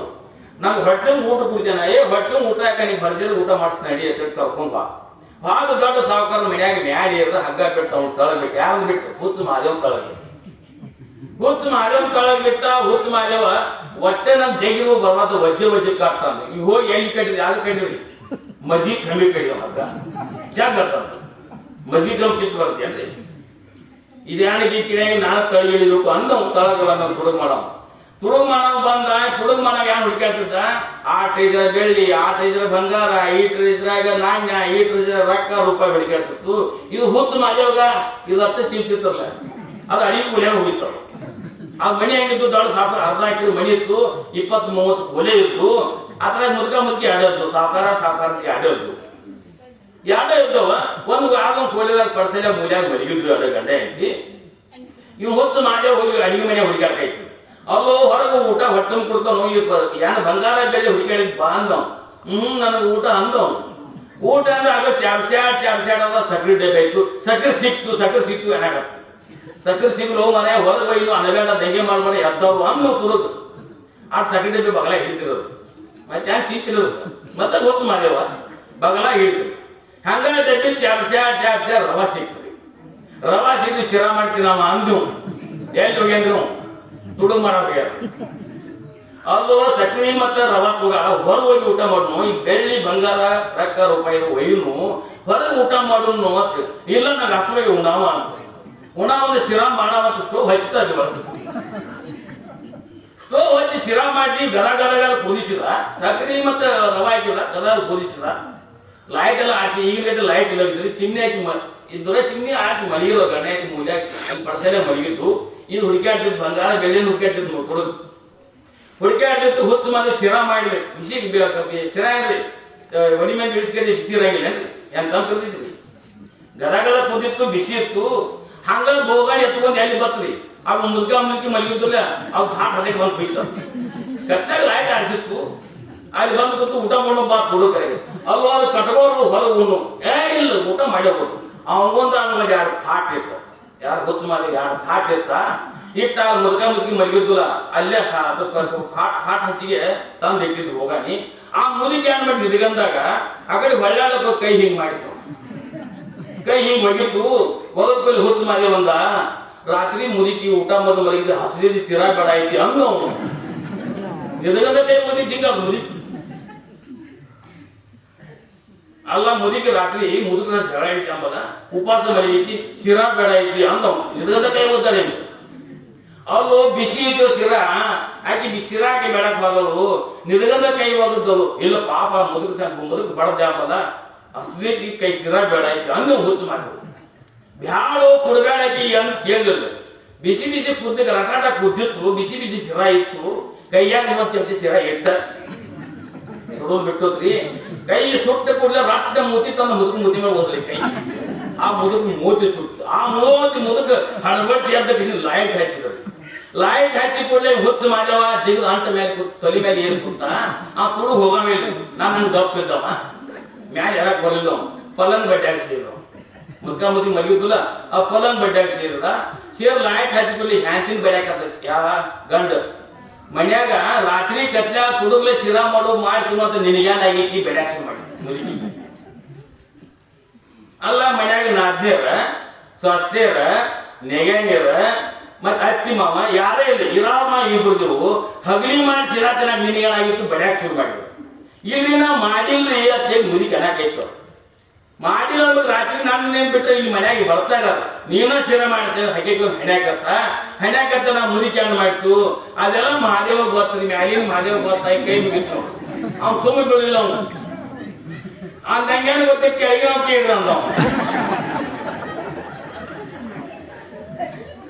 ನಮ್ಗೆ ಹೊಟ್ಟೆ ಊಟ ಕೊಡ್ತೇನೆ. ಹೊಟ್ಟೆ ಊಟ ಯಾಕ ನೀವು ಬರ್ಜಲ್ಲಿ ಊಟ ಮಾಡಿಸ್ ನಡಿ ಅಂತ ಕರ್ಕೊಂಡ್ ಬಾ. ಭಾಳ ದೊಡ್ಡ ಸಾವುಕಾರ ಮನ್ಯಾಗ ಮ್ಯಾಡಿ ಇರ್ದ ಹಗ್ಗ ಬಿಟ್ಟು ಅವ್ನು ತಳಗ್ಬಿಟ್ಟು. ಯಾರು ಬಿಟ್ಟು? ಹುಚ್ಚು ಮಹಾದೇವ್ ತಳಗ್. ಹುಚ್ಚು ಮಹಾದೇವ್ ತಳಗ್ ಬಿಟ್ಟ. ಹುಚ್ಚು ಮಹಾದೇವ ಒಟ್ಟೆ ನಮ್ ಜಗಿರು ಬರ್ಬಾರ್ದು, ವಜ್ಜೆ ಕಾಡ್ತಾನೆ. ಈಗ ಹೋಗಿ ಎಲ್ಲಿ ಕಟ್ಟಿದ್ರಿ? ಯಾರು ಕಟ್ಟಿದ್ರಿ? ಮಜೀದ್ ಕಮ್ಮಿ ಕಡಿದ ಹಗ್ಗ ಜಾಗ ಮಜೀದ್ ಕಮ್ಮಿ ಕಿತ್ತು ಬರ್ತೇನ್ರಿ. ಇದ್ಯಾನಿಗೆ ಕಿಡಿಯಾಗಿ ನಾನು ತಳಗಿಳಿಬೇಕು ಅಂದ ತಳಗಲ್ಲ ತುಡುಗ್ ಮಾಡವ. ತುಡುಗ್ ಮಾಡವ ಬಂದ. ತುಡುಗ್ ಮಾಡವ ಯಾರು ಹುಡುಕಾಡ್ತಿದ್ದ? 8 ಇದ್ರ ಬೆಳ್ಳಿ, 8 ಇದ್ರ ಬಂಗಾರ, 8 ಇದ್ರಾಗ ನಾಣ್ಯ, 8 ಇದ್ರ ರೊಕ್ಕ ರೂಪಾಯಿ ಹುಡುಕಾಡ್ತಿತ್ತು. ಇದು ಹುಚ್ಚು ಮಹಾದೇವ್ಗ ಇದು ಅಷ್ಟೇ ಚಿಂತಿತ್ತಲ್ಲ, ಅದು ಅಡಿಗೆ ಕೂಲಿಯಾಗ ಹೋಗಿತ್ತು. ಆ ಮನೆ ಹೆಂಗಿತ್ತು? ದೊಡ್ಡ ಸಾವುಕಾರ ಅರ್ಧ ಹಾಕಿದ ಮನೆ ಇತ್ತು, 20-30 ಕೊಲೆ ಇತ್ತು. ಅದ್ರ ಮುದುಕಿ ಆಡೋದು, ಸಾವುಕಾರ ಆಡೋದು ಎರಡೇ ಇದ್ದವ. ಒಂದು ಆಗ ಕೋಲಿದಾಗ ಪರ್ಸೆಲ್ಲ ಮೂಲ್ಯಾಗ ಮಲಗಿದ್ರು ಅದ ಗಂಡ ಹೆಂಡತಿ. ಇವ್ ಹುಚ್ಚು ಮಾಡೇ ಹೋಗಿ ಅಡಿಗೆ ಮನೆ ಹುಡುಕಾಡ್ತಾಯಿತ್ತು. ಅಲ್ಲೋ ಹೊರಗೆ ಊಟ ಹೊಟ್ಟೆ ಕೊಡ್ತಾವ. ಏನ್ ಬಂಗಾರ ಬೆಲೆ ಹುಡುಕಾಡಿದ್ ಬಾ ಅಂದವ್. ನನಗೆ ಊಟ ಅಂದವ್. ಊಟ ಅಂದ್ರೆ ಆಗ ಚಾಡ್ಸ್ಯಾಡ್ ಅದ. ಸಕ್ರೆ ಡಬ್ಬೆ ಇತ್ತು. ಸಕ್ರೆ ಸಿಕ್ತು ಏನಾಗತ್ತೆ. ಸಕ್ರೆ ಸಿಗ್ಲು ಮನೆ ಹೊರಗೆ ಒಯ್ದು ಅನಬೇಡ ದಂಗೆ ಮಾಡ್ಬೇಡ ಎದ್ದವ್ರು ಅಂದ್ ತುರುದು ಆ ಸಕ್ರೆ ಡಬ್ಬೆ ಬಗಲ ಹಿಡಿತಿರೋದು. ಮತ್ತೆ ಹ್ಯಾಂಗ ಚಿಂತಿರೋದು. ಮತ್ತೆ ಹುಚ್ಚು ಮಾದೇವ ಬಗಲ ಹಿಡಿದ್ರು. ಹಂಗ ಡಬ್ಬಿ ಚಾಡ್ಸ್ಯಾಡ್ ರವಾ ಸಿಕ್ತದೆ. ರವಾ ಸಿಕ್ಕಿ ಶಿರಾ ಮಾಡ್ತೀವಿ ನಾವು ಅಂದು. ಎಲ್ಲಿ ಹೋಗ್ಯಾನ್ರಿ? ತುಡುಗ್ ಮಾಡೋಗ್ಯಾರ. ಅಲ್ಲೋ ಸಕ್ರಿ ಮತ್ತೆ ರವಾ ತುಗ ಹೊರಗೆ ಹೋಗಿ ಊಟ ಮಾಡೋನು. ಈ ಬೆಳ್ಳಿ ಬಂಗಾರ ರೊಕ್ಕ ರೂಪಾಯಿ ಒಯ್ಯುನು, ಹೊರಗೆ ಊಟ ಮಾಡೋನು ಅಂತ. ಇಲ್ಲ ನಂಗೆ ಹಸುವಾಗಿ ಉಣಾವ ಅಂತ. ಒಂದು ಶಿರಾ ಮಾಡವ ಅಂತ ಸ್ಟೋವ್ ಹಚ್ತಾ ಬರ್ತದೆ. ಸ್ಟೋವ್ ಹಚ್ಚಿ ಶಿರಾ ಮಾಡಿ ಗದ ಕುದಿಸಿದ. ಸಕ್ರಿ ಮತ್ತೆ ರವಾ ಹಾಕಿದ, ಗದ ಕುದಿಸಿದ. ಲೈಟ್ ಎಲ್ಲ ಆಸಿ, ಈಗಲೇ ಲೈಟ್ ಇಲ್ಲ ಇದ್ರಿ. ಚಿನ್ನೆ ಹಚ್ಚಿ ಚಿನ್ನಿ ಆಸಿ ಮಲಗಿರೋ ಗಣ ಮೂಲ್ಯಾಗ ಪರ್ಸೆಲೆ ಮಲಗಿದ್ದು. ಇದು ಹುಡುಕಾಡ್ತಿದ್ದು ಬಂಗಾರ ಬೆಲೆ ಹುಡುಕಾಡ್ತಿದ್ದು ಕೊಡೋದು ಹುಡುಕಾಡ್ತಿತ್ತು. ಹುಚ್ಚು ಮಾಡಿ ಶಿರಾ ಮಾಡಿದ್ರಿ. ಬಿಸಿ ಶಿರಾ ಏನ್ರಿ ಒಡಿ ಮೇಲೆ ಇಳಿಸ್ಕರಿ ಬಿಸಿ ಇರಂಗಿಲ್ಲ ಎಂತ ಕುದಿದ್ರಿ. ಗದ ಕುದಿತ್ತು, ಬಿಸಿ ಇತ್ತು. ಹಂಗ ಬೋಗಾಡಿ ಎತ್ಕೊಂಡು ಎಲ್ಲಿ ಬತ್ರಿ. ಅವ್ ಮುಲ್ಕಿ ಮಲಗಿದ್ರಲ್ಲ ಅವ್ ಹಾಟ್ ಹದಕ್ಕೆ ಬಂದು ಬಿಟ್ಟು ಕತ್ತಾಗ ಲೈಟ್ ಆರಿಸಿತ್ತು. ಅಲ್ಲಿ ಬಂದು ಕೂತು ಊಟ ಮಾಡೋ ಬಾ ಹುಡುಗರೆ. ಅಲ್ಲೋ ಅದು ಕಟ್ಕೋರು ಹೊರಗೆ ಉಣ್ಣು. ಇಲ್ಲ ಊಟ ಮಾಡ್ಯಬೋದು. ಅವಗೊಂದು ಅಂಗಡಿ 2 ಹಾಟ್ ಇತ್ತು. ಯಾರು ಹುಚ್ಚು ಮಾಡಿ 2 ಹಾಟ್ ಇತ್ತ. ಇಟ್ಟ ಮುಲ್ಕಿ ಮಲಗಿದ್ದುಲ್ಲ ಅಲ್ಲೇ ಹಾಟ್ ಹಚ್ಚಿಗೆ ತಂದು ಇಟ್ಟಿದ್ದು ಹೋಗಾನಿ. ಆ ಮುದುಕಿ ಏನ್ ಮಾಡಿ ನಿದ್ಗಂದಾಗ ಆ ಕಡೆ ಹೊಳ್ಳಾಡಕ್ಕೆ ಕೈ ಹಿಂಗ್ ಮಾಡಿತ್ತು. ಕೈ ಹಿಂಗ್ ಒಗಿತ್ತು. ಒಗದ್ಕೊಳ್ಳಿ ಹುಚ್ಚು ಮಾಡಿ ಬಂದ. ರಾತ್ರಿ ಮುದುಕಿ ಊಟ ಬಂದು ಮಲಗಿದ್ದು ಹಸಿದಿ ಶಿರಾ ಬೇಡ ಐತಿ ಅಂದು ಅವನು ನಿದ್ಗಂದ ಕೈ ಮುದುಕಿ ಹಿಂಗ ಮುದುಕಿ ಅಲ್ಲ. ಮುದುಕಿ ರಾತ್ರಿ ಮುದುಕನ ಜಗಳ ಐತಿ ಅಂಬದ ಉಪವಾಸ ಮಲಗೈತಿ ಶಿರಾ ಬೇಡ ಐತಿ ಅಂದವ್. ನಿದ್ಗಂದ ಕೈ ಓದ್ತಾನೆ. ಅಲ್ಲೋ ಬಿಸಿ ಇದ್ದು ಶಿರಾ ಆಕಿ ಶಿರಾ ಹಾಕಿ ಬೇಡಕ್ ಹೋದವು. ನಿದ್ಗಂದ ಕೈ ಹೋಗದ್ದವು. ಇಲ್ಲ ಪಾಪ ಮುದುಕ ಬಡದೆ ಅಂಬದ ಹಸಿದಿ ಕೈ ಶಿರಾ ಬೇಡ ಐತಿ ಅಂದು ಹುಚ್ಚು ಮಾಡಿ ಬ್ಯಾಡೋ ಕೊಡಬೇಡಕಿ ಅಂತ ಕೇಳಿದ್ರು. ಬಿಸಿ ಕುದ್ದಿಗೆ ರಟಾಟ ಕುದ್ದಿತ್ತು. ಬಿಸಿ ಶಿರಾ ಇತ್ತು. ಕೈಯಾಗ 20 ಚಮಚ ಶಿರಾ ಇಟ್ಟ ಬಿಟ್ಟೋತ್ರಿ. ಕೈ ಸುಟ್ಟ ಕೂಡಲೇ ರಟ್ಟ ಮೂತಿ ತಂದ ಮುದುಕ ಮೇಲೆ ಓದ್ಲಿ ಕೈ. ಆ ಮುದುಕ ಮೂತಿ ಸುಟ್ಟು. ಆ ಮುದುಕ ಹಳಬಡಿಸಿ ಎದ್ದ ಲೈಟ್ ಹಚ್ಚಿದ್ರು. ಲೈಟ್ ಹಚ್ಚಿ ಕೂಡಲೇ ಹುಚ್ಚು ಮಾಡ್ಯವ ಜಿಗಿದ ಅಂಟ ಮೇಲೆ ತೊಲಿ ಮೇಲೆ ಏನ್ ಕೂತ. ಆ ತುಡು ಹೋಗಮೇಲೆ ನಾನು ಹಂಗೆ ದಪ್ಪ ಇದ್ದವ ಮ್ಯಾಲೆ ಎರಕ್ ಬರ್ಲಿಲ್ಲ. ಪಲಂಗ್ ಬಡ್ಡೆ ಹಾಕ್ಸಿದ್ರು. ಮುದುಕಿ ಮಲಗಿದ್ದಿಲ್ಲ. ಆ ಪಲಂಗ್ ಬಡ್ಡೆ ಹಾಕ್ಸಿದ. ಸೇರ್ ಲೈಟ್ ಹಚ್ಚಿ ಕೂಡಲಿ ಹ್ಯಾಂತಿನ ಬೆಳ್ಯಾಕತ್ತ ಯಾವ ಗಂಡ ಮನ್ಯಾಗ ರಾತ್ರಿ ಕತ್ಲ ತುಡುಗ್ಲೆ ಶಿರಾ ಮಾಡೋ ಮಾಡ್ತೀವಿ ಅಂತ ನಿನಗೇನಾಗೈತಿ ಬೆಳ್ಯಾಕ ಮಾಡಿ ಮುದುಕಿ. ಅಲ್ಲ ಮನ್ಯಾಗ ನಾದ್ನೇರ ಸ್ವಸ್ಥೇರ ನೆಗಣ್ಯರ ಮತ್ ಅತ್ತಿ ಮಾವ ಯಾರೇ ಇಲ್ಲ ಇರಾಮ ಇಬ್ರು ಹಗಲಿ ಮಾಡಿ ಶಿರಾ ತಿನ್ನಾಗ ನಿನಗೇನಾಗಿತ್ತು ಬೆಳ್ಯಾಕ ಶುರು ಮಾಡಿದ್ರು. ಇಲ್ಲಿ ನಾ ಮಾಡಿಲ್ರಿ ಅಂತ ಮುದುಕಿ ಅನ್ನಕೈತು. ಮಾಡಿಲ್ಲ ರಾತ್ರಿ ನಾನು ಏನ್ ಬಿಟ್ರೆ ಇಲ್ಲಿ ಮನ್ಯಾಗ ಬರ್ತಾ ಇರಲ್ಲ. ನೀನ ಶಿರಾ ಮಾಡ್ತೇನೆ ಹಕ್ಕಿಗೆ ಹೆಣ್ಯಾಕತ್ತ ನಾ ಮುದುಕಿ ಹಣ್ಣು ಮಾಡ್ತು. ಅದೆಲ್ಲ ಮಹಾದೇವ ಗೊತ್ತ್ರಿ. ಮ್ಯಾಲಿನ ಮಹಾದೇವ ಗೊತ್ತಾಗಿ ಕೈ ಮುಗಿತು. ಅವ್ನು ಸುಮ್ಮನೆ ಬೀಳಿಲ್ಲ. ಅವನು ಆ ನಂಗೇನು ಗೊತ್ತೈತಿ ಅಡಿಗೆ ಕೇಳಿದ ಅಂದ.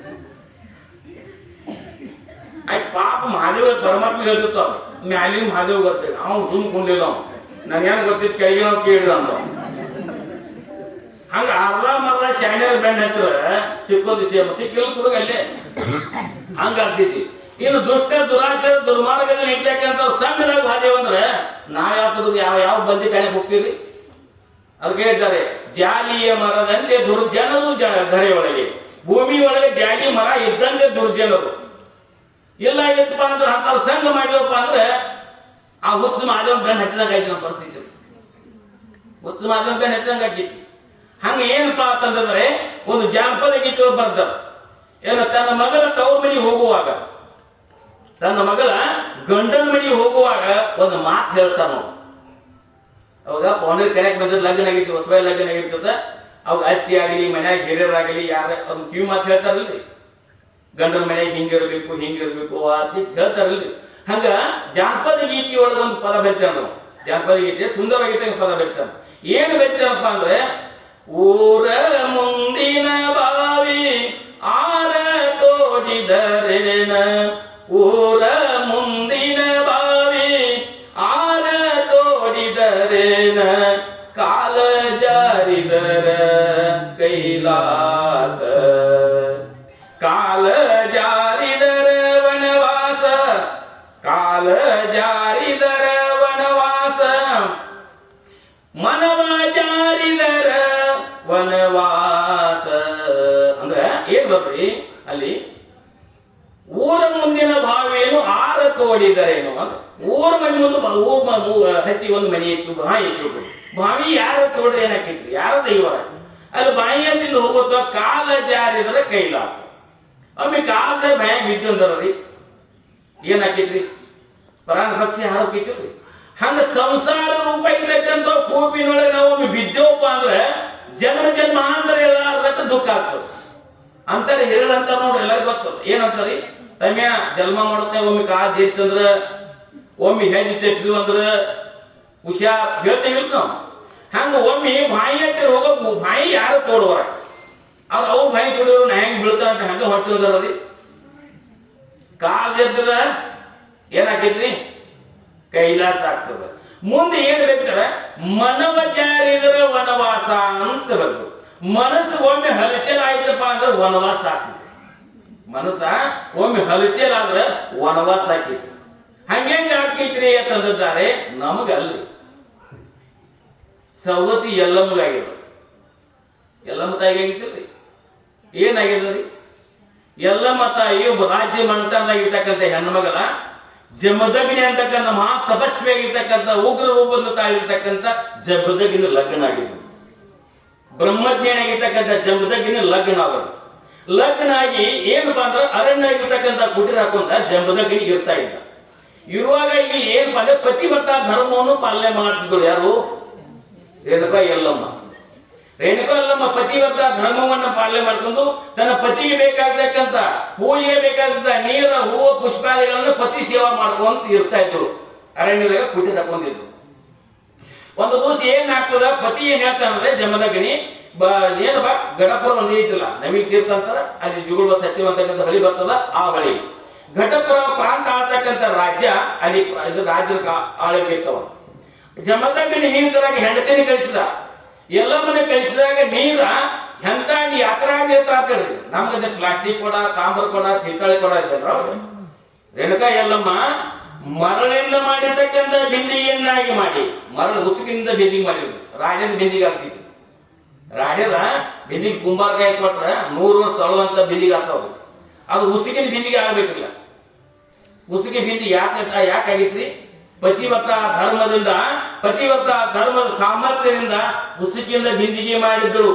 ಮತ್ತೆ ಹೇಳ್ತಿರ್ತಾವ ಮ್ಯಾಲಿನ ಹಾದೇವ್ ಗೊತ್ತಿಲ್ಲ ಅವ್ನು ತುಂಬಿಕೊಂಡಿಲ್ಲ ಅವ್ನು ನನಗೇನು ಗೊತ್ತಿತ್ತು ಕೆಳಗೆ ನಾವು ಕೇಳಿದ ಅಂತ ಹಂಗ ಅರ್ಧ ಮರ್ಧ ಶಾಣ್ಯರ ಬೆಂಡ್ ಹತ್ತಿರ ಸಿಕ್ಕೋದು ಸಿಕ್ಕಿಲ್ಲ ಕೂಡ ಅಲ್ಲೇ ಹಂಗ ಆಗ್ತೈತಿ ಇನ್ನು ದುಷ್ಟ ದುರಾಚಾರ ದುರ್ಮಾರ್ಗದಲ್ಲಿ ಇರ್ತಕ್ಕಂಥ ಸಣ್ಣದಾಗ ಹಾದೇವ್ ಅಂದ್ರೆ ನಾವ್ ಯಾವ ಬಂದಿ ಕಾಣೆ ಹೋಗ್ತೀರಿ ಅದಕ್ಕೆ ಹೇಳ್ತಾರೆ ಜಾಲಿಯ ಮರದಂತೆ ದುರ್ಜನರು ಧರೆ ಒಳಗೆ ಭೂಮಿ ಒಳಗೆ ಜಾಲಿ ಮರ ಇದ್ದಂತೆ ದುರ್ಜನರು ಇಲ್ಲ ಇತ್ತಪ್ಪ ಅಂದ್ರೆ ಅಂತ ಸಂಘ ಮಾಡಿದಪ್ಪ ಅಂದ್ರೆ ಆ ಹುಚ್ಚು ಮಾದೇವ ಬೆನ್ನ ಹತ್ತಿದಂಗ ಆಯ್ತು ನಮ್ಮ ಪರಿಸ್ಥಿತಿ ಹುಚ್ಚು ಮಾದೇವ ಬೆನ್ನ ಹತ್ತಿದಂಗ ಆಗಿತ್ತು ಹಂಗ ಏನಪ್ಪಾ ಅಂತಂದ್ರೆ ಒಂದು ಜಾನಪದ ಗೀತೆಗಳು ಬರ್ತಾರೆ ಏನು ತನ್ನ ಮಗಳ ತವ್ರ ಮನೆಗೆ ಹೋಗುವಾಗ ತನ್ನ ಮಗಳ ಗಂಡನ ಮನೆಗೆ ಹೋಗುವಾಗ ಒಂದು ಮಾತು ಹೇಳ್ತಾನ ಅವಾಗ ಪೌಂಡರ್ ಕರೆಕ್ಟ್ ಬಂದ್ರೆ ಲಗ್ನ ಆಗಿತ್ತು ಹೊಸಬಾಯಿ ಲಗ್ನ ಆಗಿರ್ತದ ಅವಾಗ ಅತ್ತಿ ಆಗಲಿ ಮನ್ಯಾಗ ಹಿರಿಯರಾಗಲಿ ಯಾರ ಅದನ್ನ ಕಿವಿ ಮಾತು ಹೇಳ್ತಾರಲ್ರಿ ಗಂಡನ ಮನೆಯಾಗ ಹಿಂಗಿರ್ಬೇಕು ಅಂತ ಹೇಳ್ತಾರಲ್ರಿ ಹಂಗ ಜಾನಪದ ಗೀತೆ ಒಳಗೆ ಒಂದು ಪದ ಬೈತಾನ ನಾವು ಜಾನಪದ ಗೀತೆ ಸುಂದರವಾಗೈತೆ ಪದ ಬೈತಾನ ಏನು ಬೈತಾನಪ್ಪ ಅಂದ್ರೆ ಊರ ಮುಂದಿನ ಬಾವಿ ಆರ ತೋಡಿದರೇನ ಊರ ಮುಂದಿನ ಬಾವಿ ಆರ ತೋಡಿದರೇನ ಕಾಲ ಜಾರಿದರ ಕೈಲಾಸ ಕಾಲ ಜಾರಿದರ ವನವಾಸ ಕಾಲ ಜಾರಿದರ ವನವಾಸ ಮನವ ಜಾರಿದರ ವನವಾಸ ಅಂದ್ರೆ ಏನ್ ಬರ್ರಿ ಅಲ್ಲಿ ಊರ ಮುಂದಿನ ಬಾವಿಯನ್ನು ಆರ ತೋಡಿದರೇನು ಅಂದ್ರೆ ಊರ ಮನೆ ಮುಂದೆ ಹಚ್ಚಿ ಒಂದು ಮನೆ ಇತ್ತು ಬಾಯಿ ಇತ್ತು ಬಾವಿ ಯಾರ ತೋಡ್ರೆ ಏನಾಕಿತ್ತು ಯಾರ ದೈವ ಅಲ್ಲಿ ಬಾಯಿ ಅಂತಿಂದ ಹೋಗುತ್ತ ಕಾಲ ಜಾರಿದರೆ ಕೈಲಾಸ ಒಮ್ಮೆ ಕಾಲದ ಬಾಯಾಗ ಬಿದ್ದರಿ ಏನಾಕಿತ್ರಿ ಪ್ರಾಣ ಪಕ್ಷಿ ಹಾರೋಕಿತ್ರಿ ಹಂಗ ಸಂಸಾರ ರೂಪ ಇರ್ತಕ್ಕಂಥ ಕೂಪಿನೊಳಗೆ ನಾವು ಒಮ್ಮೆ ಬಿದ್ದೇವಪ್ಪ ಅಂದ್ರೆ ಜನ್ಮ ಜನ್ಮಾಂತರ ಎಲ್ಲಾರ್ದಕ್ಕ ದುಃಖ ಆಗ್ತದೆ ಅಂತಾರೆ ಹಿರಳಂತ ನೋಡ್ರಿ ಎಲ್ಲರಿಗೂ ಗೊತ್ತದ ಏನಂತಾರಿ ತಮ್ಯ ಜನ್ಮ ಮಾಡುತ್ತೆ ಒಮ್ಮೆ ಕಾಲ್ ಜೀರ್ತಂದ್ರ ಒಮ್ಮೆ ಹೆಜ್ಜೆ ತೆಗ್ದು ಅಂದ್ರ ಹುಷಾರ್ ಹೇಳ್ತೇವೆ ನಾವು ಹಂಗ ಒಮ್ಮೆ ಬಾಯಿ ಹತ್ತಿರ ಹೋಗೋ ಬಾಯಿ ಯಾರು ತೋಡುವರ ಅದು ಅವ್ರ ಬಾಯಿ ತೋಡಿದ್ರು ನಾ ಹೆಂಗ್ ಬೀಳ್ತಾರ ಅಂತ ಹಂಗ ಹೊಟ್ಟಿದಾರಿ ಕಾಲ್ ಜರ್ತದ ಏನಾಕೈತ್ರಿ ಕೈಲಾಸ ಆಗ್ತದ ಮುಂದೆ ಏನ್ ಬೇಕಾರೆ ಮನವ ಜಾರಿದ್ರ ವನವಾಸ ಅಂತ ಬಂದು ಮನಸ್ಸು ಒಮ್ಮೆ ಹಲಚಲ್ ಆಯ್ತಪ್ಪ ಅಂದ್ರೆ ವನವಾಸ ಆಗ್ತದೆ ಮನಸ್ಸ ಒಮ್ಮೆ ಹಲಚಲ್ ಆದ್ರೆ ವನವಾಸ ಆಕೈತಿ ಹಂಗೆಂಗ ಆಕೈತ್ರಿ ಅಂತಂದಿದ್ದಾರೆ ನಮಗಲ್ರಿ ಸವದತ್ತಿ ಎಲ್ಲಮ್ಮಗಾಗ್ಯದ ಎಲ್ಲಮ್ಮ ತಾಯಿಗೆ ಆಗಿತ್ತಲ್ರಿ ಏನಾಗ್ಯದ್ರಿ ಎಲ್ಲಮ್ಮ ತಾಯಿ ಒಬ್ಬ ರಾಜ್ಯ ಮಂಟನಾಗಿರ್ತಕ್ಕಂಥ ಹೆಣ್ಮಗಳ ಜಮದಗ್ನಿ ಅಂತಕ್ಕಂಥ ಮಹಾ ತಪಸ್ವಿಯಾಗಿರ್ತಕ್ಕಂಥ ಉಗ್ರ ರೂಪದ ತಾಯಿರ್ತಕ್ಕಂಥ ಜಮದಗ್ನಿ ಲಗ್ನ ಆಗಿದ್ರು ಬ್ರಹ್ಮಜ್ಞಾನಿ ಆಗಿರ್ತಕ್ಕಂಥ ಜಮದಗ್ನಿ ಲಗ್ನ ಆಗೋದು ಲಗ್ನ ಆಗಿ ಏನಪ್ಪಾ ಅಂದ್ರೆ ಅರಣ್ಯ ಆಗಿರ್ತಕ್ಕಂಥ ಕುಟೀರ ಹಾಕೊಂಡ ಜಮದಗ್ನಿ ಇರ್ತಾ ಇದ್ದ ಇರುವಾಗ ಈಗ ಏನಪ್ಪಾ ಅಂದ್ರೆ ಪತಿವ್ರತ ಧರ್ಮವನ್ನು ಪಾಲನೆ ಮಾಡ್ತಿದ್ರು ಯಾರು ರೇಣುಕಾ ಯಲ್ಲಮ್ಮ ಪತಿವ್ರತ ಧರ್ಮವನ್ನ ಪಾಲನೆ ಮಾಡ್ಕೊಂಡು ತನ್ನ ಪತಿಗೆ ಬೇಕಾಗತಕ್ಕಂತ ಪೂಜೆಗೆ ಬೇಕಾದಂತ ನೀರ ಹೂವು ಪುಷ್ಪಾದಿಗಳನ್ನು ಪತಿ ಸೇವಾ ಮಾಡ್ಕೊಂತ ಇರ್ತಾ ಇದ್ರು ಅರಣ್ಯದಾಗ ಕುಟಿ ತಕೊಂಡಿದ್ರು ಒಂದು ದಿವಸ ಏನಾಗ್ತದ ಪತಿ ಏನ್ ಹೇಳ್ತಾನಂದ್ರೆ ಜಮದಗ್ನಿ ಏನಪ್ಪ ಘಟಪುರ ಒಂದು ಐತಿಲ್ಲ ನಮಗೆ ತೀರ್ಥ ಅಂತಾರ ಅಲ್ಲಿ ಜುಗುಳುವ ಸತ್ಯಂ ಅಂತಕ್ಕಂಥ ಬಳಿ ಬರ್ತದ ಆ ಬಳಿ ಘಟಪುರ ಪ್ರಾಂತ ಆಳ್ತಕ್ಕಂಥ ರಾಜ್ಯ ಅಲ್ಲಿ ರಾಜ್ಯದ ಆಳ್ವಿಕೆ ಇರ್ತವ ಜಮದಗ್ನಿ ನೀರ್ತರಾಗಿ ಹೆಂಡತಿನಿ ಕಳಿಸಿದ ಎಲ್ಲಮ್ಮನ ಕಳಿಸಿದಾಗ ನೀರ ಎಂತ ಯಾತ್ರಾ ನೀರ್ತ ಆಗ್ತದ್ರಿ ನಮ್ಗದ ಪ್ಲಾಸ್ಟಿಕ್ ಕೊಡ ತಾಮ್ರ ಕೊಡ ತಿರ್ಕಾಳಿ ಕೊಡ ಇದ್ದಲ್ರ ರೇಣುಕಾ ಎಲ್ಲಮ್ಮ ಮರಳಿಂದ ಮಾಡಿರ್ತಕ್ಕಂಥ ಬಿಂದಿಗೆಯನ್ನಾಗಿ ಮಾಡಿ ಮರಳ ಉಸುಕಿನಿಂದ ಬಿಂದಿಗೆ ಮಾಡಿದ್ರು ರಾಡ್ಯದ ಬಿಂದಿಗೆ ಆಗ್ತಿತ್ತು ರಾಡ್ಯದ ಬಿಂದಿಗೆ ಕುಂಬಾರಕಾಯಿ ಕೊಟ್ರೆ 100 ವರ್ಷ ತೊಳುವಂತ ಬಿಂದಿಗೆ ಆಗ್ತಾವ ಅದು ಉಸುಕಿನ ಬಿಂದಿಗೆ ಆಗ್ಬೇಕಿಲ್ಲ ಉಸುಕಿ ಬಿಂದಿಗೆ ಯಾಕಾಗಿತ್ರಿ ಪತಿವ್ರತ ಧರ್ಮದ ಸಾಮರ್ಥ್ಯದಿಂದ ಉಸುಕಿಯಿಂದ ಬಿಂದಿಗೆ ಮಾಡಿದ್ರು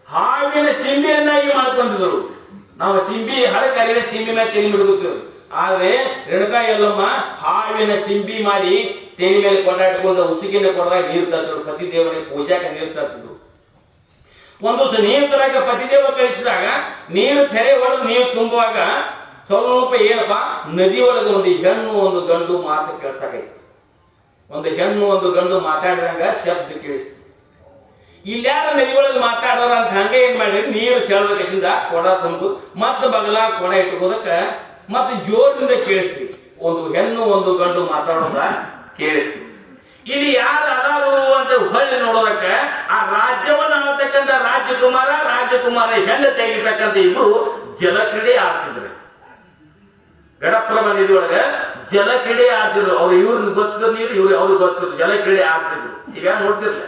ಹಾವಿನ ಸಿಂಬಿಯನ್ನಾಗಿ ಮಾಡ್ಕೊಂಡಿದ್ರು ನಾವು ಸಿಂಬಿ ಹಳಕರಿನ ಸಿಂಬಿ ಮೇಲೆ ತೆಲಿ ಬಿಡುತ್ತೇವೆ ಆದ್ರೆ ರೇಣುಕಾ ಯಲ್ಲಮ್ಮ ಹಾವಿನ ಸಿಂಬಿ ಮಾಡಿ ತೆಲಿ ಮೇಲೆ ಕೊಂಡಾಡ್ಕೊಂಡು ಉಸುಕಿನ ಕೊಡದಾಗ ನೀರು ತರ್ತಿದ್ರು ಪತಿ ದೇವರಿಗೆ ಪೂಜಾಕ ನೀರು ತರ್ತಿದ್ರು ಒಂದು ದಿವಸ ನೀರು ತರಕ ಪತಿದೇವ ಕಳಿಸಿದಾಗ ನೀರು ತೆರೆ ಹೊಡೆದು ನೀರು ತುಂಬುವಾಗ ಸ್ವಲ್ಪ ಏನಪ್ಪಾ ನದಿ ಒಳಗೆ ಒಂದು ಹೆಣ್ಣು ಒಂದು ಗಂಡು ಮಾತು ಕೇಳಿಸಾಕೈತಿ ಒಂದು ಹೆಣ್ಣು ಒಂದು ಗಂಡು ಮಾತಾಡಿದಂಗ ಶಬ್ದ ಕೇಳಿಸ್ತು ಇಲ್ಯಾರ ನದಿ ಒಳಗೆ ಮಾತಾಡೋರ ಅಂತ ಹಂಗೆ ಏನ್ ಮಾಡಿ ನೀರು ಸೆಳೆದ ಕಸಿಂದ ಕೊಡ ತಂದು ಮತ್ತ ಬಗಲ ಕೊಡ ಇಟ್ಕೋದಕ್ಕ ಮತ್ತೆ ಜೋರಿನಿಂದ ಕೇಳಿಸ್ತೀವಿ ಒಂದು ಹೆಣ್ಣು ಒಂದು ಗಂಡು ಮಾತಾಡೋದ ಕೇಳಿಸ್ತೀವಿ. ಇಲ್ಲಿ ಯಾರು ಅದಾರು ಅಂತ ಹೊಳ್ಳಿ ನೋಡೋದಕ್ಕೆ ಆ ರಾಜ್ಯವನ್ನು ಆಳ್ತಕ್ಕಂಥ ರಾಜಕುಮಾರ ಹೆಣ್ಣು ತೆಗಿತಕ್ಕಂಥ ಇಬ್ರು ಜಲಕ್ರೀಡೆ ಆಡ್ತಿದ್ರು. ಗಡಪ್ರಭ ನದಿ ಒಳಗೆ ಜಲಕ್ರೀಡೆ ಆಡ್ತಿದ್ರು. ಅವ್ರು ಇವ್ರಿಗೆ ಗೊತ್ತಿದ್ರು ನೀರು, ಇವ್ರು ಅವ್ರಿಗೆ ಗೊತ್ತಿದ್ರು, ಜಲಕ್ರೀಡೆ ಆಡ್ತಿದ್ರು. ಈಗ ನೋಡ್ತಿರ್ಲ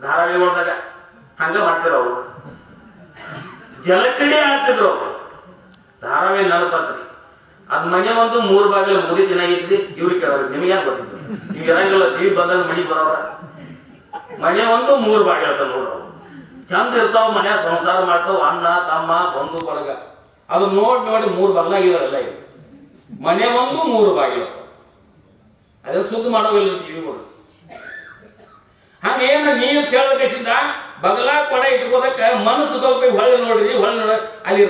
ಧಾರಾವಾಹಿಗಳದಾಗ ಹಂಗ ಮಾಡ್ತಿರ ಅವರು, ಜಲಕ್ರೀಡೆ ಆಡ್ತಿದ್ರು ಅವರು. ಧಾರಾವಾಹಿ ನೆನಪತ್ರಿ. ಅದ್ ಮನೆ ಒಂದು 3 ಬಾಗಿಲು ಮುಗಿ ದಿನ ಐತ್ರಿ. ಇವ್ರಿಗೆ ಕೇಳೋರು ನಿಮ್ಗೆ ಯಾಕೆ ಗೊತ್ತಿತ್ತು? ಈಗ ಇರಂಗಿಲ್ಲ, ಟಿವಿ ಬಂದಾಗ ಮನಿ ಬರೋರ. ಮನೆ ಒಂದು 3 ಬಾಗಿಲು ನೋಡ್ರು, ಚಂದ ಇರ್ತಾವ, ಮನೆ ಸಂಸಾರ ಮಾಡ್ತಾವ, ಅಣ್ಣ ತಮ್ಮ ಬಂಧು ಬಳಗ. ಅದು ನೋಡಿ 3 ಬಾಗಿಲಾಗಿರಲ್ಲ. ಇದು ಮನೆ ಒಂದು 3 ಬಾಗಿಲು, ಅದೇ ಸುದ್ದಿ ಮಾಡೋವಿಲ್ಲ ಟಿವಿಗಳು. ಹಂಗೇನು ನೀರು ಸೇಳಕಸಿಂದ ಬಗಲ ಕೊಡ ಇಟ್ಕೋದಕ್ಕ ಮನಸ್ಸು ಸ್ವಲ್ಪ ಹೊಳ್ಳಿ ನೋಡ್ರಿ. ಅಲ್ಲಿ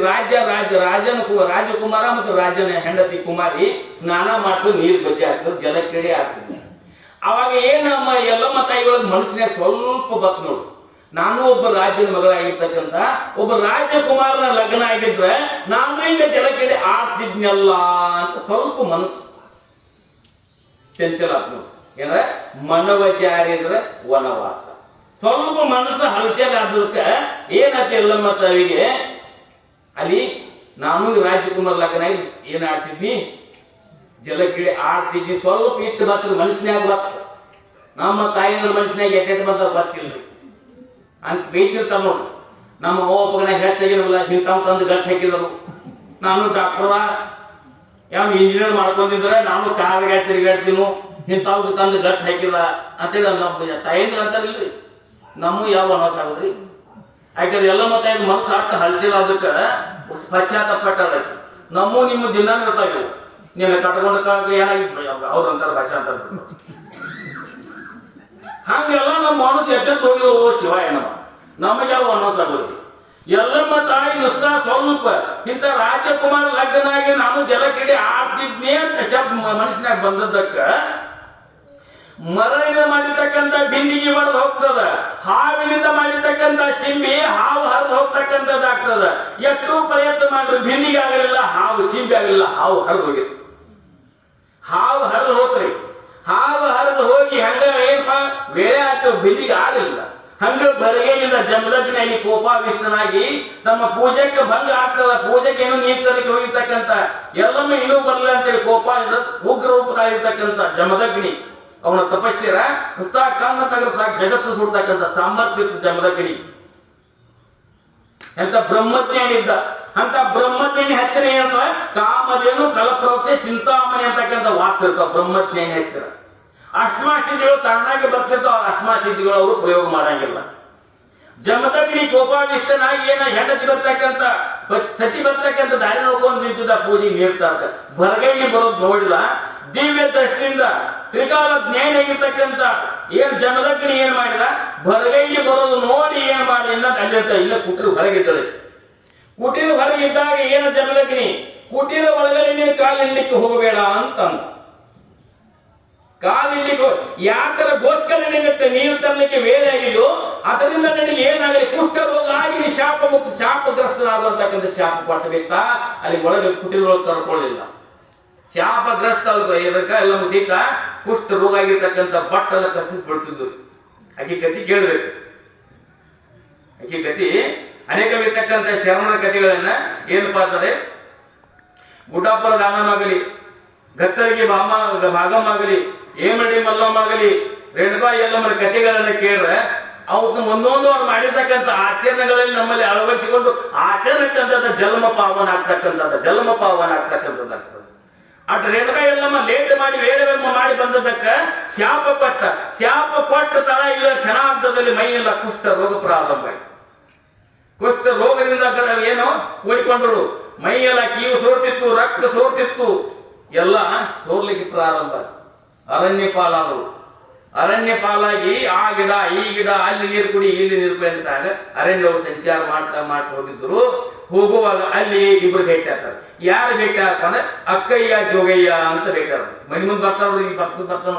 ರಾಜಕುಮಾರ ಮತ್ತು ರಾಜನ ಹೆಂಡತಿ ಕುಮಾರಿ ಸ್ನಾನ ಮಾಡ್ತು, ನೀರು ಬಜ್ಜಿ ಆಗ್ತದೆ, ಜಲಕ್ರೀಡೆ ಆಗ್ತದೆ. ಅವಾಗ ಏನಮ್ಮ ಎಲ್ಲಮ್ಮ ತಾಯಿಗಳಿಗೆ ಮನಸ್ಸಿನ ಸ್ವಲ್ಪ ಬತ್ ನೋಡು, ನಾನು ಒಬ್ಬ ರಾಜ್ಯದ ಮಗಳಾಗಿರ್ತಕ್ಕಂಥ ಒಬ್ಬ ರಾಜಕುಮಾರನ ಲಗ್ನ ಆಗಿದ್ರೆ ನಾನು ಈಗ ಜಲಕ್ರೀಡೆ ಆಡ್ತಿದ್ನಲ್ಲ ಅಂತ ಸ್ವಲ್ಪ ಮನಸ್ಸು ಚಂಚಲ ಆತ್ ನೋಡಿ. ಏನಂದ್ರೆ ಮನವ ಜಾರಿದ್ರೆ ವನವಾಸ. ಸ್ವಲ್ಪ ಮನಸ್ಸು ಹಲಚಲ್ ಆದಕ್ಕ ಏನಾಯ್ತು ಎಲ್ಲಮ್ಮ ತಾಯಿಗೆ, ಅಲ್ಲಿ ನಾನು ರಾಜಕುಮಾರ್ ಲಗ್ನ ಏನ್ ಆಡ್ತಿದ್ನಿ, ಜಲಕ್ರೀಡೆ ಆಡ್ತಿದ್ನಿ. ಸ್ವಲ್ಪ ಇಟ್ಟು ಬರ್ತದೆ ಮನುಷ್ಯನಾಗ ಬತ್ತ, ನಮ್ಮ ತಾಯಿನ ಮನುಷ್ಯನಾಗ ಎಟ್ಟೆಟ್ಟು ಬಂದ ಬರ್ತಿಲ್ರಿ ಅಂತ ಬೈತಿರ್ತಾವ ನೋಡ್ರಿ. ನಮ್ಮ ಓಪಗನ ಹೆಚ್ಚಾಗಿರಲ್ಲ, ಇಂಥವ್ ತಂದು ಗಟ್ಟಿ ಹಾಕಿದರು. ನಾನು ಡಾಕ್ಟರ ಯಾವ ಇಂಜಿನಿಯರ್ ಮಾಡ್ಕೊಂಡಿದ್ರೆ ನಾನು ಕಾರ್ಗೆ ತಿರುಗಾಡ್ತೀನು, ಇಂಥವ್ಗೆ ತಂದು ಗಟ್ಟಿ ಹಾಕಿದ ಅಂತೇಳಿ ನಮ್ಮ ತಾಯಿನ ಅಂತಾರಿಲ್ರಿ. ನಮ್ಮ ಯಾವ ವನವಾಸ ಆಗೋದ್ರಿ. ಯಾಕಂದ್ರೆ ಎಲ್ಲ ಮತ್ತೆ ಮನಸ್ಸು ಆಟ ಹಲ್ಚಿಲ್ಲ, ಅದಕ್ಕೆ ಪಶ್ಚಾತ್ತಪಟ್ಟಾಕಿ. ನಮ್ಮ ನಿಮ್ಮ ದಿನ ಇರ್ತಾವೆ. ನೀನು ಕಟ್ಕೊಂಡ ಏನಾಗಿತ್ತು ಅವ್ರು ಅಂತಾರ ಭಾಷೆ ಅಂತ ಹಂಗೆಲ್ಲ ನಮ್ಮ ಮನಸ್ಸು ಎಚ್ಚೆತ್ತು ಹೋಗಿರೋ ಓ ಶಿವ ಏನವ ನಮಗೆ ಯಾವ ವನವಾಸ ಆಗೋದ್ರಿ. ಎಲ್ಲಮ್ಮ ತಾಯಿ ನುಸ್ತಾ ಸ್ವಲ್ಪ ಇಂಥ ರಾಜಕುಮಾರ ಲಗ್ನ ಆಗಿ ನಾನು ಜಲಕ್ರೀಡೆ ಆಡ್ತಿದ್ನೇ ಅಂತ ಶಬ್ದ ಮನುಷ್ಯನಾಗ ಬಂದದ್ದಕ್ಕ ಮರಳಿಂದ ಮಾಡಿರ್ತಕ್ಕಂಥ ಬಿಂದಿಗೆ ಹೊರದು ಹೋಗ್ತದ, ಹಾವಿನಿಂದ ಮಾಡಿರ್ತಕ್ಕಂಥ ಸಿಂಬಿ ಹಾವು ಹರಿದು ಹೋಗ್ತಕ್ಕಂಥದ್ದಾಗ್ತದ. ಎಷ್ಟು ಪ್ರಯತ್ನ ಮಾಡಿದ್ರು ಬಿಂದಿಗೆ ಆಗಲಿಲ್ಲ, ಹಾವು ಸಿಂಬಿ ಆಗಲಿಲ್ಲ, ಹಾವು ಹರಿದು ಹೋಗಿತ್ತು. ಹಾವು ಹರಿದು ಹೋಗ್ರಿ, ಹಾವು ಹರಿದು ಹೋಗಿ ಹಂಗ ಏನಪ್ಪ ಬೇಳೆ ಆಯ್ತು, ಬಿಂದಿಗೆ ಆಗಲಿಲ್ಲ. ಹಂಗ ಬರಗೇನಿಂದ ಜಮದಗ್ನಾಗಿ ಕೋಪಾವಿಷ್ಟನಾಗಿ ನಮ್ಮ ಪೂಜೆಗೆ ಭಂಗ ಆಗ್ತದ, ಪೂಜೆಗೆ ಏನೋ ನೀರು ತರಲಿಕ್ಕೆ ಹೋಗಿರ್ತಕ್ಕಂಥ ಎಲ್ಲೊಮ್ಮೆ ಇನ್ನೂ ಬರಲ್ಲ ಅಂತೇಳಿ ಕೋಪ ಉಗ್ರ ರೂಪದಾಗಿರ್ತಕ್ಕಂಥ ಜಮದಗ್ನಿ ಅವನ ತಪಸ್ಯರ ಕಣ್ಣ ತಗರ ಸಾಕು ಜಗತ್ತು ಸುಡ್ತಕ್ಕಂಥ ಸಾಮರ್ಥ್ಯ ಜಮದಗ್ನಿ. ಎಂತ ಬ್ರಹ್ಮಜ್ಞಾನಿ ಇದ್ದ. ಅಂತ ಬ್ರಹ್ಮಜ್ಞಾನಿ ಹತ್ತಿರ ಏನಂತ ಕಾಮಧೇನು ಕಲಪ್ರೋಕ್ಷೆ ಚಿಂತಾಮಣಿ ಅಂತಕ್ಕಂಥ ವಾಸ ಇರ್ತಾವ ಬ್ರಹ್ಮಜ್ಞಾನಿ ಹತ್ತಿರ. ಅಷ್ಟಮಾಸಿದ್ಧಿಗಳು ತಾನಾಗಿ ಬರ್ತಿರ್ತಾವ, ಅಷ್ಟಮಾಸಿದ್ಧಿಗಳು ಅವರು ಪ್ರಯೋಗ ಮಾಡಂಗಿಲ್ಲ. ಜಮದಗ್ನಿ ಕೋಪಾವಿಷ್ಟನಾಗಿ ಏನ ಹೆಂಡತಿ ಬರ್ತಕ್ಕಂಥ ಸತಿ ಬರ್ತಕ್ಕಂಥ ದಾರಿ ನೋಡ್ಕೊಂಡು ನಿಂತಿದ್ದ ಪೂಜೆಗೆ ನೀಡ್ತಾ ಇರ್ತಾರೆ. ಬರಗೈಲಿ ಬರೋದು ನೋಡಿಲ್ಲ, ದಿವ್ಯ ದೃಷ್ಟಿಯಿಂದ ತ್ರಿಕಾಲ ಜ್ಞಾನ ಆಗಿರ್ತಕ್ಕಂಥ ಏನ್ ಜಮದಗ್ನಿ ಏನ್ ಮಾಡಿದ, ಬರಗೈಲಿ ಬರೋದು ನೋಡಿ ಏನ್ ಮಾಡಿ ಅಲ್ಲಿರ್ತ ಇಲ್ಲ ಕುಟೀರ ಹೊರಗಿದ್ದಳೆ. ಕುಟೀರ ಹೊರಗಿದ್ದಾಗ ಏನು ಜಮದಗ್ನಿ ಕುಟೀರ ಒಳಗಡೆ ನೀನು ಕಾಲಿಡ್ಲಿಕ್ಕೆ ಹೋಗಬೇಡ ಅಂತಂದ. ಕಾಲಿಡ್ಲಿಕ್ಕೆ ಯಾತರ ಗೋಸ್ಕರ ನಿನಗೆ ನೀರು ತರಲಿಕ್ಕೆ ವೇಳೆ ಆಗಿದೆಯೋ ಅದರಿಂದ ನಿನಗೆ ಏನಾಗಲಿ ಕುಷ್ಠ ರೋಗ ಆಗಿ ಶಾಪಗ್ರಸ್ತನಾಗುವಂತಕ್ಕಂಥ ಶಾಪ ಪಟ್ಟಬೇಕಾ ಅಲ್ಲಿ ಒಳಗೆ ಕುಟೀರೊಳಗೆ ಕರ್ಕೊಳ್ಳಿಲ್ಲ. ಶಾಪಗ್ರಸ್ತ ಇರಕ ಎಲ್ಲ ಸೀತ ಕುಷ್ಠ ರೋಗ ಆಗಿರ್ತಕ್ಕಂಥ ಬಟ್ಟೆಲ್ಲ ಕತ್ತಿಸ್ಬಿಡ್ತಿದ್ದು. ಆಕಿ ಕತಿ ಕೇಳ್ಬೇಕು. ಆಕಿ ಕತಿ ಅನೇಕವಿರ್ತಕ್ಕಂಥ ಶರಣರ ಕಥೆಗಳನ್ನ ಏನಪ್ಪಾ ಅಂತಂದ್ರೆ ಗುಡ್ಡಾಪುರ ದಾನಮಾಗಲಿ, ಗತ್ತರಿಗೆ ಭಾಗಮಾಗಲಿ, ಏಮಡಿ ಮಲ್ಲಮ್ಮಾಗಲಿ, ರೇಣುಕಾ ಎಲ್ಲಮ್ಮರ ಕಥೆಗಳನ್ನ ಕೇಳ್ರೆ ಅವ್ರು ಒಂದೊಂದು ಅವ್ರು ಮಾಡಿರ್ತಕ್ಕಂಥ ಆಚರಣೆಗಳಲ್ಲಿ ನಮ್ಮಲ್ಲಿ ಅಳವಡಿಸಿಕೊಂಡು ಆಚರಣೆಕ್ಕಂಥದ್ದು ಜನ್ಮ ಪಾವನ ಆಗ್ತಕ್ಕಂಥದ್ದಾಗ್ತದೆ. ಅಟ್ ರೇಣುಕಾ ಎಲ್ಲಮ್ಮ ಲೇಟ್ ಮಾಡಿ ವೇಳೆ ಮಾಡಿ ಬಂದದಕ್ಕ ಶಾಪ ಕೊಟ್ಟ ತಡ ಇಲ್ಲ ಕ್ಷಣಾರ್ಧದಲ್ಲಿ ಮೈ ಎಲ್ಲ ಕುಷ್ಠ ರೋಗ ಪ್ರಾರಂಭ ಆಯ್ತು. ಕುಷ್ಠ ರೋಗದಿಂದ ಏನೋ ಓಡಿಕೊಂಡಳು, ಮೈ ಎಲ್ಲ ಕೀವು ಸೋರ್ತಿತ್ತು, ರಕ್ತ ಸೋರ್ತಿತ್ತು, ಎಲ್ಲ ಸೋರ್ಲಿಕ್ಕೆ ಪ್ರಾರಂಭ. ಅರಣ್ಯ ಪಾಲಾದವು. ಅರಣ್ಯ ಪಾಲಾಗಿ ಆ ಗಿಡ ಈ ಗಿಡ ಅಲ್ಲಿ ನೀರು ಕುಡಿ ಇಲ್ಲಿ ನೀರು ಕುಡಿ ಅಂತ ಅರಣ್ಯವರು ಸಂಚಾರ ಮಾಡ್ತಾ ಹೋಗಿದ್ರು. ಹೋಗುವಾಗ ಅಲ್ಲಿ ಇಬ್ರು ಭೇಟಿ ಆಗ್ತಾರೆ. ಯಾರು ಭೇಟಿ ಆಗ್ತಾರ ಅಂದ್ರೆ ಅಕ್ಕಯ್ಯ ಜೋಗಯ್ಯ ಅಂತ ಭೇಟಿ ಮನಿ ಮುಂದೆ ಬರ್ತಾರ, ಬಸ್ ಬರ್ತಾನ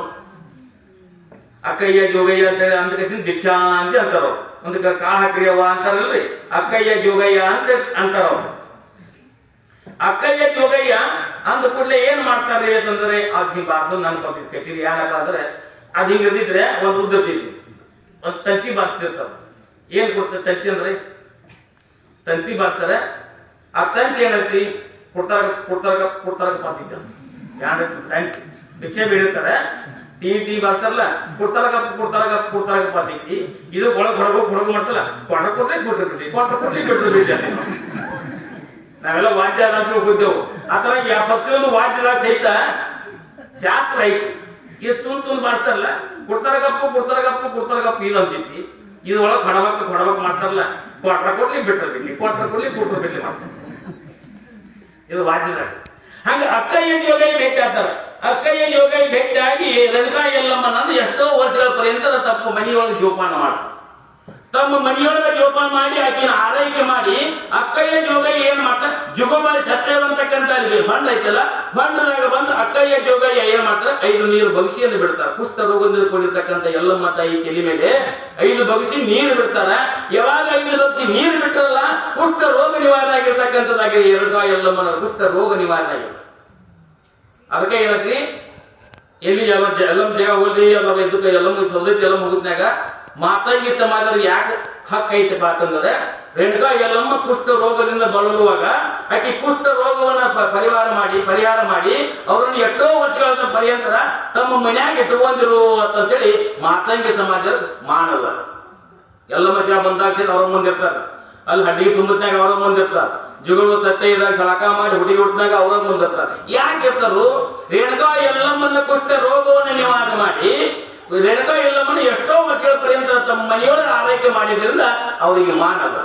ಅಕ್ಕಯ್ಯ ಜೋಗಯ್ಯ ಅಂತ ಹೇಳಿ ಅಂದ್ರೇಸಿನ ಭಿಕ್ಷಾ ಅಂತ ಅಂತಾರ. ಒಂದು ಕಾಳು ಹಾಕ್ರಿಯವ್ವ ಅಂತಾರಲ್ರಿ, ಅಕ್ಕಯ್ಯ ಜೋಗಯ್ಯ ಅಂತ ಅಂತಾರ. ಅಕ್ಕಯ್ಯ ಜೋಗಯ್ಯ ಅಂದ ಕೂಡಲೇ ಏನ್ ಮಾಡ್ತಾರ್ರಿ ಅಂತಂದ್ರೆ ಅದ್ ಹಿಂಗ್ ಬಾರ್ಸೋದು ನನ್ ಕತ್ತಿದ್ ಏನಪ್ಪ ಅಂದ್ರೆ ಅದ್ ಹಿಂಗ್ ಇರ್ದಿದ್ರೆ ಒಂದ್ ಉದ್ದಿರ್ತಿದ್ವಿ ಒಂದ್ ತಂತಿ ಬಾರ್ಸ್ತಿರ್ತಾರ. ಏನ್ ಕೊಡ್ತಾರೆ ತಂತಿ ಅಂದ್ರೆ ತಂತಿ ಬಾರ್ಸ್ತಾರೆ. ಆ ತಂತಿ ಏನೈತಿ ಕೊಡ್ತಾರ ಪಾತಿದ್ದ ತಂತಿ ಭಿಕ್ಷೆ ಬೀಳಿರ್ತಾರೆ. ಟೀ ಬಾರ್ತಾರಲ್ಲ ಕೊಡ್ತಾರ ಪಾತಿಕ್ಕಿ ಇದು ಒಳಗ್ ಹೊಡಗು ಮಾಡ್ತಲ್ಲ ಕೊಟ್ರೆ ಬಿಟ್ರು ಬಿಟ್ಟೆ ನಾವೆಲ್ಲ ವಾದ್ಯ ಹೋಗಿದ್ದೆವು. ಆತರ ಪ್ರತಿಯೊಂದು ವಾದ್ಯದ ಸಹಿತ ಶಾಸ್ತ್ರ ಐತಿ. ಇದು ತುಂಡು ಬಾರ್ತಾರಲ್ಲ ಕೊಡ್ತಾರ ಗಪ್ಪು ಇದು ಅಂತೈತಿ. ಇದು ಒಳಗ್ ಹೊಡಬೇಕು ಮಾಡ್ತಾರಲ್ಲ ಕೊಟ್ರೆ ಬಿಟ್ರು ಬಿಡ್ಲಿ ಮಾಡ್ತಾರೆ. ಇದು ವಾದ್ಯದಾಗ ಹಂಗ ಅಕ್ಕಯ್ಯ ಯೋಗೈ ಭೇಟಿ ಆಗ್ತಾರ. ಅಕ್ಕಯ್ಯ ಯೋಗೈ ಭೇಟಿ ಆಗಿ ರೇಣುಕಾ ಯಲ್ಲಮ್ಮನನ್ನು ಎಷ್ಟೋ ವರ್ಷಗಳ ಪರ್ಯಂತ ತಮ್ಮ ಮನೆಯೊಳಗೆ ಜೋಪಾನ ಮಾಡ್ತಾರೆ. ತಮ್ಮ ಮನೆಯೊಳಗೆ ಜೋಪಾನ ಮಾಡಿ ಆಕಿನ ಆರೈಕೆ ಮಾಡಿ ಅಕ್ಕಯ್ಯ ಜೋಗೈ ಏನ್ ಮಾಡ್ತಾರೆ, ಜುಗುಮಾರಿ ಸತ್ಯವಂತಕ್ಕಂತ ಅಲ್ಲಿ ಹೊಂಡ ಐತಲ್ಲ, ಹೊಂಡದಾಗ ಬಂದು ಅಕ್ಕಯ್ಯ ಜೋಗಯ್ಯ ಏನ್ ಮಾಡ್ತಾರೆ, 5 ನೀರು ಬಗಸಿಯನ್ನು ಬಿಡ್ತಾರೆ. ಕುಷ್ಠ ರೋಗದಿಂದ ಕೂಡಿರ್ತಕ್ಕಂಥ ಯಲ್ಲಮ್ಮ ತಾಯಿ ತಲೆ ಮೇಲೆ 5 ಬಗಸಿ ನೀರು ಬಿಡ್ತಾರ. ಯಾವಾಗ 5 ಬಗಸಿ ನೀರು ಬಿಟ್ಟರಲ್ಲ ಕುಷ್ಠ ರೋಗ ನಿವಾರಣೆ ಆಗಿರ್ತಕ್ಕಂಥದ್ದಾಗಿದೆ. ರೇಣುಕಾ ಯಲ್ಲಮ್ಮನ ಕುಷ್ಠ ರೋಗ ನಿವಾರಣೆ ಆಗಿದೆ. ಅದಕ್ಕೆ ಏನಂತ್ರಿ, ಎಲ್ಲಿ ಎಲ್ಲಮ್ಮ ಜಾಗ ಹೋಗಿ ಎಲ್ಲಮ್ಮ ಸೌದತ್ತಿ ಎಲ್ಲ ಮುಗಿದ್ನಾಗ ಮಾತಂಗಿ ಸಮಾಜದ ಯಾಕೆ ಹಕ್ಕ ಐತಪ್ಪ ಅಂತಂದ್ರೆ, ರೇಣುಕಾ ಯಲ್ಲಮ್ಮ ಕುಷ್ಠ ರೋಗದಿಂದ ಬಳಲುವಾಗ ಆಕೆ ಕುಷ್ಠ ರೋಗವನ್ನ ಪರಿಹಾರ ಮಾಡಿ ಅವರನ್ನು ಎಷ್ಟೋ ವರ್ಷಗಳ ಪರ್ಯಂತರ ತಮ್ಮ ಮನ್ಯಾಗ ಇಟ್ಕೊಂಡಿರು ಅಂತೇಳಿ ಮಾತಂಗಿ ಸಮಾಜದ ಮಾನವ. ಯಲ್ಲಮ್ಮ ಜಾಗ ಬಂದಾಗ ಅವ್ರ ಮುಂದಿರ್ತಾರೆ, ಅಲ್ಲಿ ಹಡ್ಡಿ ತುಂಬತ್ನಾಗ ಅವ್ರ ಮುಂದಿರ್ತಾರೆ, ಜುಗಳು ಸತ್ಯ ಇದ್ದಾಗ ಸಳಕ ಮಾಡಿ ಹುಡುಗಿ ಹುಟ್ಟಿದಾಗ ಅವ್ರ ಮುಂದಿರ್ತಾರೆ. ಯಾಕೆ ಇರ್ತಾರು? ರೇಣುಕಾ ಯಲ್ಲಮ್ಮನ ಕುಷ್ಠ ರೋಗವನ್ನು ನಿವಾರಣೆ ಮಾಡಿ ರೇಣುಕಾ ಯಲ್ಲಮ್ಮನ ಎಷ್ಟೋ ವರ್ಷಗಳ ಪರ್ಯಂತ ತಮ್ಮ ಮನೆಯೊಳಗೆ ಆರೈಕೆ ಮಾಡಿದ್ರಿಂದ ಅವರಿಗೆ ಮಾನವ.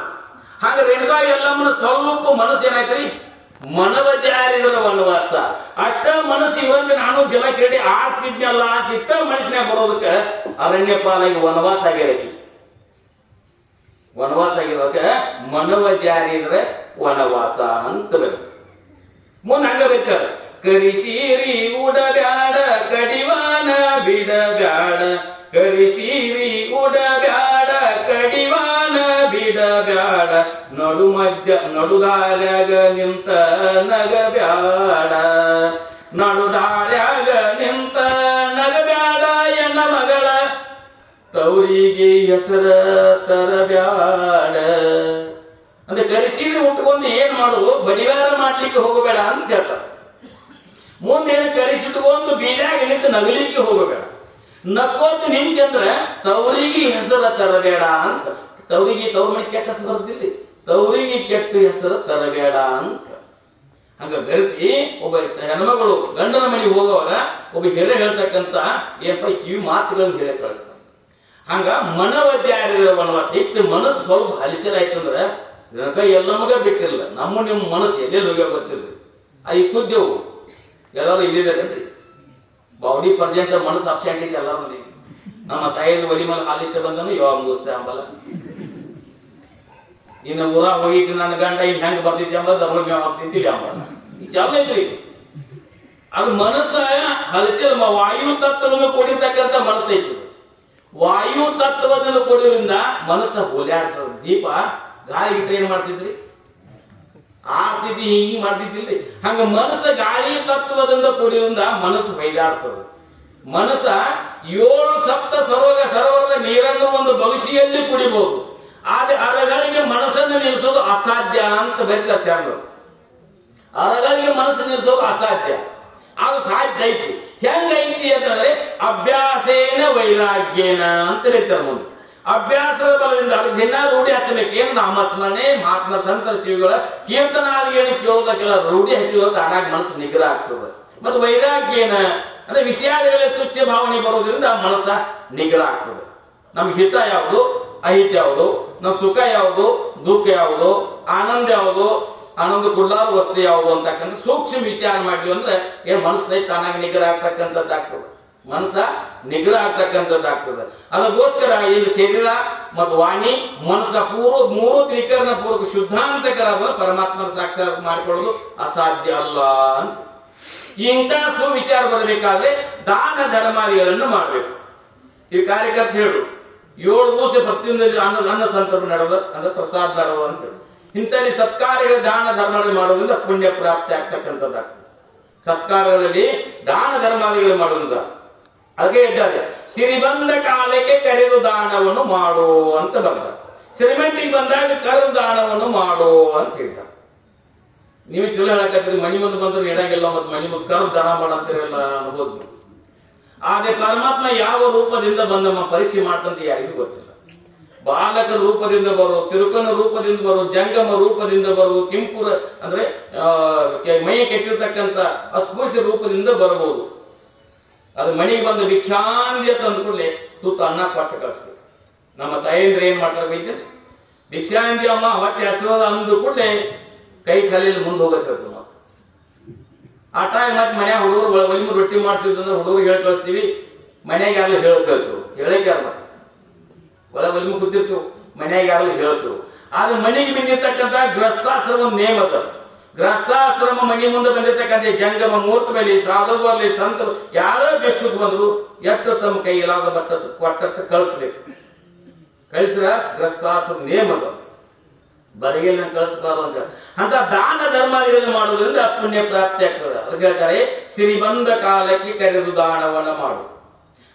ಹಾಗ ರೇಣುಕಾ ಯಲ್ಲಮ್ಮನ ಸ್ವಲ್ಪ ಮನಸ್ಸು ಏನಾಯ್ತ್ರಿ, ಮನವ ಜಾರಿಗಳ ವನವಾಸ. ಅಷ್ಟ ಮನಸ್ಸು ಇವತ್ತು ನಾನು ಜಲ ಕ್ರೀಡೆ ಆಡ್ತಿದ್ನಲ್ಲ ಇಷ್ಟ ಮನುಷ್ಯನಾಗ ಬರೋದಕ್ಕೆ ಅರಣ್ಯ ಪಾಲಾಗಿ ವನವಾಸ ಆಗಿರೋದಕ್ಕೆ ಮನವ ಜಾರಿ ಇದ್ರೆ ವನವಾಸ ಅಂತ ಬೇಕು. ಮುಂದೆ ಹಂಗ ಬೇಕಾರೆ ಕರಿಸೀರಿ ಉಡಬ್ಯಾಡ ಕಡಿವಾನ ಬಿಡಬ್ಯಾಡ, ಕರಿಸೀರಿ ಉಡಬ್ಯಾಡ ಕಡಿವಾನ ಬಿಡಬ್ಯಾಡ, ನಡುದಾರ್ಯಾಗ ನಿಂತ ನಗಬ್ಯಾಡ, ನಡುದಾರ್ಯಾಗ ನಿಂತ ನಗಬ್ಯಾಡ, ಎನ್ನ ಮಗಳ ತವರಿಗೆ ಹೆಸರ ತರಬ್ಯಾಡ. ಅಂದ್ರೆ ಕರಿಸೀರಿ ಉಟ್ಕೊಂಡು ಏನ್ ಮಾಡುದು, ಬಡಿವಾರ ಮಾಡ್ಲಿಕ್ಕೆ ಹೋಗಬೇಡ ಅಂತ ಹೇಳ್ತಾರೆ. ಮುಂದೇನು ಕರಿಸಿಟ್ಕೊಂಡು ಬೀಜಾಗ ನಿಂತು ನಗಲಿಕ್ಕೆ ಹೋಗಬೇಡ, ನಕ್ಕೋತು ನಿಂತಂದ್ರೆ ತವರಿಗೆ ಹೆಸರ ತರಬೇಡ ಅಂತ. ತವರಿಗೆ ತವ್ರ ಮನೆ ಕೆಟ್ಟ ಹೆಸರು ಬರ್ತಿಲ್ಲ, ತವರಿಗೆ ಕೆಟ್ಟ ಹೆಸರು ತರಬೇಡ ಅಂತ. ಹಂಗ ಬೆರೆತಿ ಒಬ್ಬ ಹೆಣ್ಮಗಳು ಗಂಡನ ಮನೆಗೆ ಹೋಗುವಾಗ ಒಬ್ಬ ಹಿರಿಯ ಹೇಳ್ತಕ್ಕಂತ ಏನಪ್ಪ ಕಿವಿ ಮಾತುಗಳನ್ನು ಹೇಳಿ ಕಳಿಸ್ತಾರೆ. ಹಂಗ ಮನವಜ್ಜಾರಿರೋ ವನವಾಸ ಇತ್ತು. ಮನಸ್ಸು ಸ್ವಲ್ಪ ಹಲಚಲ ಆಯ್ತಂದ್ರೆ ರೇಣುಕಾ ಯಲ್ಲಮ್ಮಗ ಬಿಟ್ಟಿರಲ್ಲ, ನಿಮ್ಮ ಮನಸ್ಸು ಎದೆಲ್ಲಿ ಹೋಗ್ಯ ಗೊತ್ತಿರ್ಲಿ. ಈ ಕುದ್ದೆವು ಎಲ್ಲರೂ ಇಲ್ಲಿದ್ದಾರೇನ್ರಿ, ಬಾಡಿ ಪರ್ಜೆಂಟ್ ಮನಸ್ಸು ಅಬ್ಸೆಂಟ್ ಇದೆ ಎಲ್ಲರೂ. ನಮ್ಮ ತಾಯಿಯಲ್ಲಿ ಒಲಿ ಮೇಲೆ ಹಾಲಿಟ್ಟು ಬಂದನು ಯಾವಾಗ ಮುಗಿಸ್ತೆ ಅಂಬಲ್ಲ. ಇನ್ನು ಊರ ಹೋಗಿದ್ದು ನನ್ನ ಗಂಡ ಇನ್ ಹೆಂಗ್ ಬರ್ತಿದ್ದೆ ಅಂಬ ದರ್ಮ ಬರ್ತಿದ್ದಿಲ್ಲ ಅಂಬಲ್ಲ. ಈ ಚಾಲ ಐತ್ರಿ. ಅದು ಮನಸ್ಸ ಹಲಚಲ ವಾಯು ತತ್ವವನ್ನು ಕೊಡಿರ್ತಕ್ಕಂಥ ಮನಸ್ಸು ಐತಿ. ವಾಯು ತತ್ವವನ್ನು ಕೊಡೋದ್ರಿಂದ ಮನಸ್ಸ ಓಲಾಡ್ತದ. ದೀಪ ಗಾಳಿ ಇಟ್ಟರೆ ಏನ್ ಮಾಡ್ತಿದ್ರಿ, ಆಡ್ತಿದ್ದಿ ಹಿಂಗಿ ಮಾಡ್ತಿದ್ದಿಲ್ರಿ. ಹಂಗ ಮನಸ್ಸ ಗಾಳಿ ತತ್ವದಿಂದ ಕೂಡಿದ್ರಿಂದ ಮನಸ್ಸು ಬೈದಾಡ್ತದ. ಮನಸ್ಸ 7 ಸಪ್ತ ಸರೋವರದ ನೀರನ್ನು ಒಂದು ಭವಿಷ್ಯಲ್ಲಿ ಕುಡಿಬಹುದು, ಆದ್ರೆ ಅರಗಳಿಗೆ ಮನಸ್ಸನ್ನು ನಿಲ್ಲಿಸೋದು ಅಸಾಧ್ಯ ಅಂತ ಬರೀತಾರೆ ಶರಣರು. ಅರಗಳಿಗೆ ಮನಸ್ಸು ನಿಲ್ಲಿಸೋದು ಅಸಾಧ್ಯ, ಅದು ಸಾಧ್ಯ ಐತಿ. ಹೆಂಗೈತಿ ಅಂತಂದ್ರೆ ಅಭ್ಯಾಸೇನ ವೈರಾಗ್ಯೇನ ಅಂತ ಹೇಳ್ತಾರೆ. ಮುಂದೆ ಅಭ್ಯಾಸದ ಬಲದಿಂದ ಅದಕ್ಕೆ ದಿನ ರೂಢಿ ಹಚ್ಚಬೇಕು. ಏನು ನಾಮಸ್ಮರಣೆ, ಮಹಾತ್ಮ ಸಂತರ ಶಿವಗಳ ಕೀರ್ತನಾದಿಗಳನ್ನು ಕೇಳೋದಕ್ಕೆಲ್ಲ ರೂಢಿ ಹಚ್ಚಿರೋದು ತಾನಾಗ ಮನಸ್ಸು ನಿಗ್ರಹ ಆಗ್ತದೆ. ಮತ್ತು ವೈರಾಗ್ಯೇನ ಅಂದ್ರೆ ವಿಷಯಾದಿಗಳ ತುಚ್ಛ ಭಾವನೆ ಬರೋದ್ರಿಂದ ಮನಸ್ಸ ನಿಗ್ರಹ ಆಗ್ತದೆ. ನಮ್ಗೆ ಹಿತ ಯಾವುದು, ಅಹಿತ ಯಾವುದು, ನಮ್ ಸುಖ ಯಾವುದು, ದುಃಖ ಯಾವುದು, ಆನಂದ ಯಾವುದು, ಆನಂದ ಕೊಡ್ಲಾರ ವಸ್ತು ಯಾವುದು ಅಂತಕ್ಕಂಥ ಸೂಕ್ಷ್ಮ ವಿಚಾರ ಮಾಡಿದ್ವಿ ಅಂದ್ರೆ ಏನ್ ಮನಸ್ಸೈ ತಾನಾಗ ನಿಗ್ರಹ ಆಗ್ತಕ್ಕಂಥದ್ದಾಗ್ತದೆ. ಮನಸ್ಸ ನಿಗ್ರಹ ಆಗ್ತಕ್ಕಂಥದ್ದಾಗ್ತದೆ. ಅದಕ್ಕೋಸ್ಕರ ಇಲ್ಲಿ ಶರೀರ ಮತ್ತು ವಾಣಿ ಮನಸ್ಸ ಮೂರು ತ್ರಿಕರಣ ಪೂರ್ವಕ ಶುದ್ಧಾಂತಕರಾದ ಪರಮಾತ್ಮನ ಸಾಕ್ಷಾತ್ ಮಾಡಿಕೊಳ್ಳೋದು ಅಸಾಧ್ಯ ಅಲ್ಲ ಅಂತ. ಇಂಥ ಸುವಿಚಾರ ಬರಬೇಕಾದ್ರೆ ದಾನ ಧರ್ಮಾದಿಗಳನ್ನು ಮಾಡಬೇಕು. ಈ ಕಾರ್ಯಕರ್ತ ಹೇಳು 7 ದಿವಸ ಪ್ರತಿಯೊಂದು ಅನ್ನ ಸಂತರ್ಪಣೆ ನಡೆದ ಅಂದ್ರೆ ಪ್ರಸಾದ ನಡೆದ ಅಂತ. ಇಂಥಲ್ಲಿ ಸತ್ಕಾರ್ಯಗಳ ದಾನ ಧರ್ಮಗಳು ಮಾಡೋದ್ರಿಂದ ಪುಣ್ಯ ಪ್ರಾಪ್ತಿ ಆಗ್ತಕ್ಕಂಥದ್ದಾಗ್ತದೆ. ಸತ್ಕಾರಗಳಲ್ಲಿ ದಾನ ಧರ್ಮಾದಿಗಳು ಮಾಡೋದ್ರಿಂದ ಅದಕ್ಕೆ ಇದ್ದಾರೆ ಸಿರಿ ಬಂದ ಕಾಲಕ್ಕೆ ಕರೆದು ದಾನವನ್ನು ಮಾಡು ಅಂತ ಬರ್ತಾರೆ. ಶ್ರೀಮಂತಿಗೆ ಬಂದಾಗ ಕರೆದು ದಾನವನ್ನು ಮಾಡು ಅಂತ ಹೇಳ್ತಾರೆ. ನೀವೇ ಚಲೋ ಹೇಳಕತ್ತೀರಿ, ಮನಿ ಮುಂದೆ ಬಂದ್ರೆ ಇಡಂಗಿಲ್ಲ ಮತ್ತೆ ಮನಿ ಮುಂದೆ ಕರೆದು ದಾನ ಮಾಡಂತಿರಲ್ಲ ಅನ್ಬೋದು. ಆದ್ರೆ ಪರಮಾತ್ಮ ಯಾವ ರೂಪದಿಂದ ಬಂದಮ್ಮ ಪರೀಕ್ಷೆ ಮಾಡ್ತಂತ ಯಾರಿಗೂ ಗೊತ್ತಿಲ್ಲ. ಬಾಲಕ ರೂಪದಿಂದ ಬರೋ, ತಿರುಕನ ರೂಪದಿಂದ ಬರೋ, ಜಂಗಮ ರೂಪದಿಂದ ಬರೋ, ಕೆಂಪುರ ಅಂದ್ರೆ ಮೈ ಕೆಟ್ಟಿರ್ತಕ್ಕಂಥ ಅಸ್ಪೃಶ್ಯ ರೂಪದಿಂದ ಬರಬಹುದು. ಅದು ಮನೆಗೆ ಬಂದು ಭಿಕ್ಷಾಂದಿ ಅಂತ ಅಂದ್ಕೂಡ್ಲೆ ತುತ್ತು ಅನ್ನ ಕೊಟ್ಟು ಕಳಿಸ್ಬೇಕು. ನಮ್ಮ ತಾಯಂದ್ರೆ ಏನ್ ಮಾಡ್ತಾರೆ ಬೈತೆ, ಭಿಕ್ಷಾಂದಿ ಅಮ್ಮ ಹೊಟ್ಟೆ ಹಸದ ಅಂದು ಕೂಡಲೇ ಕೈ ಕಾಲಿಲ್ಲಿ ಮುಂದೆ ಹೋಗತ್ತಿರ್ತೀವಿ ನಾವು. ಆ ಟೈಮ್ ಮತ್ತೆ ಮನ್ಯಾಗ ಹುಡುಗರು ಒಲಿಮು ರೊಟ್ಟಿ ಮಾಡ್ತಿದ್ದಂದ್ರೆ ಹುಡುಗರು ಹೇಳಿ ಕಳಿಸ್ತೀವಿ, ಮನ್ಯಾಗ ಯಾರು ಹೇಳ್ತಿರ್ತೀವಿ, ಹೇಳಕ್ಕೆ ಯಾರು ಮತ್ತೆ ಒಳ ಒಲಿಮು ಕೂತಿರ್ತೀವಿ, ಮನ್ಯಾಗ ಯಾರು ಹೇಳ್ತೀವಿ. ಆದ್ರೆ ಮನೆಗೆ ಬಂದಿರ್ತಕ್ಕಂಥ ಗೃಹಸ್ಥಾಶ್ರಮ ನೇಮ ಅದ. ಗೃಹಸ್ಥಾಶ್ರಮ ಮನೆ ಮುಂದೆ ಬಂದಿರ್ತಕ್ಕಂಥ ಜಂಗಮ ಮೂರ್ತ ಮೇಲೆ ಸಾಧು ಬರಲಿ ಸಂತರು ಯಾರೋ ಭಿಕ್ಷುಕ್ ಬಂದ್ರು ಎಷ್ಟು ತಮ್ಮ ಕೈ ಇಲಾದ ಬಟ್ಟ ಕೊಟ್ಟಟ್ಟು ಕಳಿಸ್ಬೇಕು. ಕಳಿಸ್ರ ಗೃಹಸ್ಥಾಶ್ರಮ ನೇಮ ಅದ, ಬರಿಗೆಲ್ಲ ಕಳಿಸ್ಬಾರ್ದು ಅಂತ. ಅಂತ ದಾನ ಧರ್ಮಾದಿಗಳನ್ನು ಮಾಡುವುದರಿಂದ ಪುಣ್ಯ ಪ್ರಾಪ್ತಿ ಆಗ್ತದೆ. ಅದಕ್ಕೆ ಹೇಳ್ತಾರೆ ಸಿರಿ ಬಂದ ಕಾಲಕ್ಕೆ ಕರೆದು ದಾನವನ್ನ ಮಾಡು.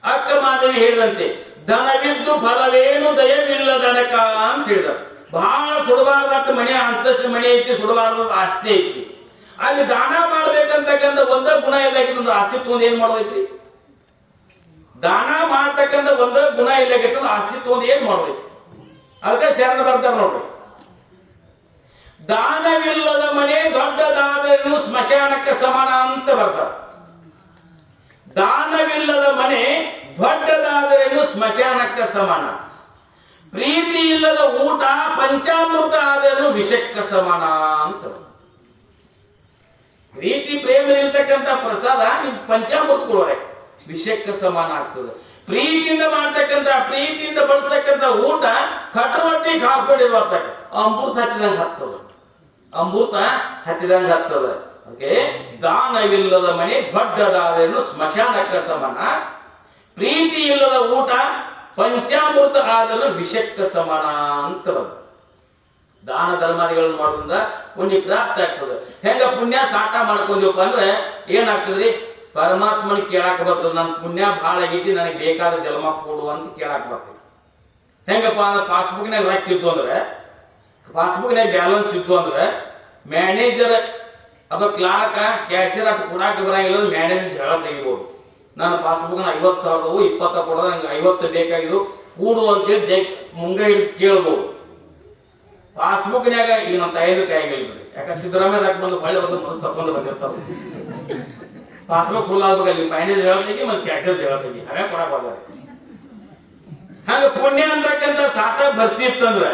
ಅಕ್ಕ ಮಾದೇವಿ ಹೇಳಿದಂತೆ ಧನವಿದ್ದು ಫಲವೇನು ದಯವಿಲ್ಲದನಕ ಅಂತ ಹೇಳಿದರು. ಬಹಳ ಸುಡಬಾರ್ದಟ್ಟು ಮನೆ ಅಂತಸ್ತು ಮನೆ ಐತಿ, ಸುಡಬಾರ್ದ ಆಸ್ತಿ ಐತಿ, ಅಲ್ಲಿ ದಾನ ಮಾಡ್ಬೇಕಂತಕ್ಕಂಥ ಒಂದ ಗುಣ ಇಲ್ಲಾಗಿತ್ತು ಆಸ್ತಿ ತಗೊಂಡು ಏನ್ ಮಾಡೋದೈತ್ರಿ? ದಾನ ಮಾಡ್ತಕ್ಕಂಥ ಒಂದ ಗುಣ ಇಲ್ಲಾಗಿತ್ತು ಆಸ್ತಿ ತಗೊಂಡು ಏನ್ ಮಾಡೋದೈತಿ? ಅದಕ್ಕೆ ಶರಣ ಬರ್ತಾರೆ ನೋಡ್ರಿ, ದಾನವಿಲ್ಲದ ಮನೆ ದೊಡ್ಡದಾದರೂ ಸ್ಮಶಾನಕ್ಕೆ ಸಮಾನ ಅಂತ ಬರ್ತಾರೆ. ದಾನವಿಲ್ಲದ ಮನೆ ದೊಡ್ಡದಾದರೇನು ಸ್ಮಶಾನಕ್ಕೆ ಸಮಾನ. ಪ್ರೀತಿ ಇಲ್ಲದ ಊಟ ಪಂಚಾಮೃತ ಆದರೂ ವಿಷಕ್ಕೆ ಸಮಾನ ಅಂತ. ಪ್ರೀತಿ ಪ್ರೇಮ ಇರ್ತಕ್ಕಂಥ ಪ್ರಸಾದ ನೀವು ಪಂಚಾಮೃತ ಕೊಡುವರೆ ವಿಷಕ್ಕೆ ಸಮಾನ ಆಗ್ತದೆ. ಪ್ರೀತಿಯಿಂದ ಮಾಡ್ತಕ್ಕಂಥ ಪ್ರೀತಿಯಿಂದ ಬಳಸ್ತಕ್ಕಂಥ ಊಟ ಕಟರೊಟ್ಟಿ ಕಾಪಿಡಿರುವಂತ ಅಮೃತ ಹತ್ತಿದಂಗೆ ಹತ್ತದ, ಅಮೃತ ಹತ್ತಿದಂಗೆ ಹತ್ತದ. ಓಕೆ, ದಾನವಿಲ್ಲದ ಮನೆ ದೊಡ್ಡದಾದರೇನು ಸ್ಮಶಾನಕ್ಕೆ ಸಮಾನ. ಪ್ರೀತಿ ಇಲ್ಲದ ಊಟ ಪಂಚಾಮೃತ ಆದರೂ ವಿಷಕ್ಕೆ ಸಮಾನ ಅಂತ. ದಾನ ಧರ್ಮಾದಿಗಳನ್ನು ಮಾಡೋದ್ರಿಂದ ಪುಣ್ಯ ಪ್ರಾಪ್ತಿ ಆಗ್ತದೆ. ಹೆಂಗ ಪುಣ್ಯ ಸಾಟ ಮಾಡ್ಕೊಂಡ್ವಪ್ಪ ಅಂದ್ರೆ ಏನಾಗ್ತದ್ರಿ? ಪರಮಾತ್ಮನ ಕೇಳಾಕ ಬರ್ತದೆ, ನನ್ನ ಪುಣ್ಯ ಭಾಳ ಆಗೈತಿ, ನನಗೆ ಬೇಕಾದ ಜನ್ಮ ಕೊಡು ಅಂತ ಕೇಳಾಕ ಬರ್ತದೆ. ಹೆಂಗಪ್ಪ ಅಂದ್ರೆ ಪಾಸ್ಬುಕ್ನಾಗ ರೊಕ್ಕ ಇತ್ತು ಅಂದ್ರೆ, ಪಾಸ್ಬುಕ್ನಾಗ ಬ್ಯಾಲೆನ್ಸ್ ಇತ್ತು ಅಂದ್ರೆ ಮ್ಯಾನೇಜರ್ ಅಥವಾ ಕ್ಲಾರ್ಕ ಕ್ಯಾಶಿಯರ್ ಅದು ಕೊಡಾಕ ಬರಂಗಿಲ್ಲ, ಮ್ಯಾನೇಜರ್ ಹೇಳ ತೆಗಿಬೋದು. ನಾನು ಪಾಸ್ಬುಕ್ 50,000 20 ಕೊಡೋದು, ನಂಗೆ 50 ಬೇಕಾಗಿದ್ದು ಕೂಡು ಅಂತೇಳಿ ಜೈ ಮುಂಗೈ ಕೇಳ್ಬೋದು. ಪಾಸ್ಬುಕ್ನ್ಯಾಗ ಈಗ ನಮ್ಮ ತಾಯಿನ ಕಾಯಿಗಿಲ್ಲ ಬಿಡಿ, ಯಾಕಂದ್ರೆ ಸಿದ್ದರಾಮಯ್ಯ ರೊಕ್ಕ ಬಂದು ಹೊಳ್ಳಿ ಒಂದು ಮನಸ್ಸು ತಕೊಂಡು ಬಂದಿರ್ತಾವೆ. ಪಾಸ್ಬುಕ್ ಫುಲ್ ಆಗ್ಬೇಕಲ್ಲಿ ಮ್ಯಾನೇಜರ್ ಹೇಳ್ತೀವಿ ಮತ್ತೆ ಕ್ಯಾಶಿಯರ್ ಹೇಳ್ತೀವಿ, ಅವೇ ಕೊಡಕ್ ಹೋಗ್ತಾರೆ. ಹಂಗ ಪುಣ್ಯ ಅಂತಕ್ಕಂಥ ಸಾಟ ಬರ್ತಿತ್ತಂದ್ರೆ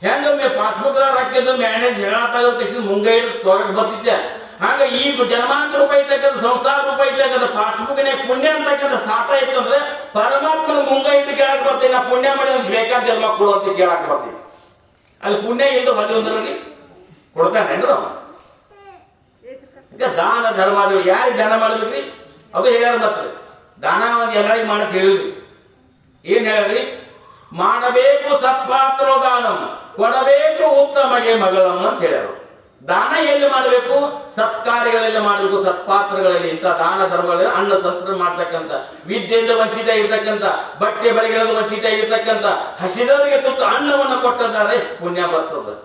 ಹೆಂಗೊಮ್ಮೆ ಪಾಸ್ಬುಕ್ ರೊಕ್ಕ ಮ್ಯಾನೇಜ್ ಹೇಳತ್ತಾಗ ಮುಂಗೈ ತೊಗೊಳಕ್ ಬರ್ತಿದ್ದೆ. ಹಾಗ ಈ ಜನ್ಮಾಂತರ ರೂಪಾಯಿ ಇರ್ತಕ್ಕಂಥ ಸಂಸಾರ ರೂಪಾಯಿ ಇರ್ತಕ್ಕಂಥ ಪಾಸ್ಬುಕ್ನಾಗ ಪುಣ್ಯ ಅಂತಕ್ಕಂಥ ಸಾಟ ಇತ್ತು ಅಂದ್ರೆ ಪರಮಾತ್ಮನ ಮುಂಗೈ ಇದ್ದು ಕೇಳಕ್ ಬರ್ತೀನಿ, ನಾ ಪುಣ್ಯ ಮಾಡಿ ಬೇಕಾದ ಜನ್ಮ ಕೊಡು ಅಂತ ಕೇಳಕ್ ಬರ್ತೀನಿ. ಅಲ್ಲಿ ಪುಣ್ಯ ಇದ್ದು ಹೊಲಿ ಒಂದರಲ್ಲಿ ಕೊಡ್ತಾನೇನ್ರು? ಈಗ ದಾನ ಧರ್ಮಾದಿಗಳು ಯಾರಿಗೆ ದಾನ ಮಾಡ್ಬೇಕ್ರಿ? ಅದು ಹೇಳ್ಯಾರ ಮಾತ್ರ ದಾನ ಒಂದು ಎಲ್ಲರಿಗೂ ಮಾಡಕ್ ಹೇಳಿದ್ರಿ. ಏನ್ ಹೇಳ್ರಿ? ಮಾಡಬೇಕು ಸತ್ಪಾತ್ರ ದಾನಂ, ಕೊಡಬೇಕು ಉತ್ತಮಗೆ ಮಗಳಮ್ಮ ಅಂತ ಹೇಳ್ಯಾರು. ದಾನ ಎಲ್ಲಿ ಮಾಡಬೇಕು? ಸತ್ಕಾರ್ಯಗಳಲ್ಲಿ ಮಾಡಬೇಕು, ಸತ್ಪಾತ್ರಗಳಲ್ಲಿ. ಇಂಥ ದಾನ ಧರ್ಮಗಳಲ್ಲಿ ಅನ್ನ ಸಂಸ್ಕರಣೆ ಮಾಡ್ತಕ್ಕಂಥ, ವಿದ್ಯೆಯಿಂದ ವಂಚಿತ ಇರ್ತಕ್ಕಂಥ, ಬಟ್ಟೆ ಬಳೆಗಳಿಂದ ವಂಚಿತ ಇರ್ತಕ್ಕಂಥ ಹಸಿದವರಿಗೆ ತುತ್ತು ಅನ್ನವನ್ನು ಕೊಟ್ಟಿದ್ದಾರೆ, ಪುಣ್ಯ ಬರ್ತದ,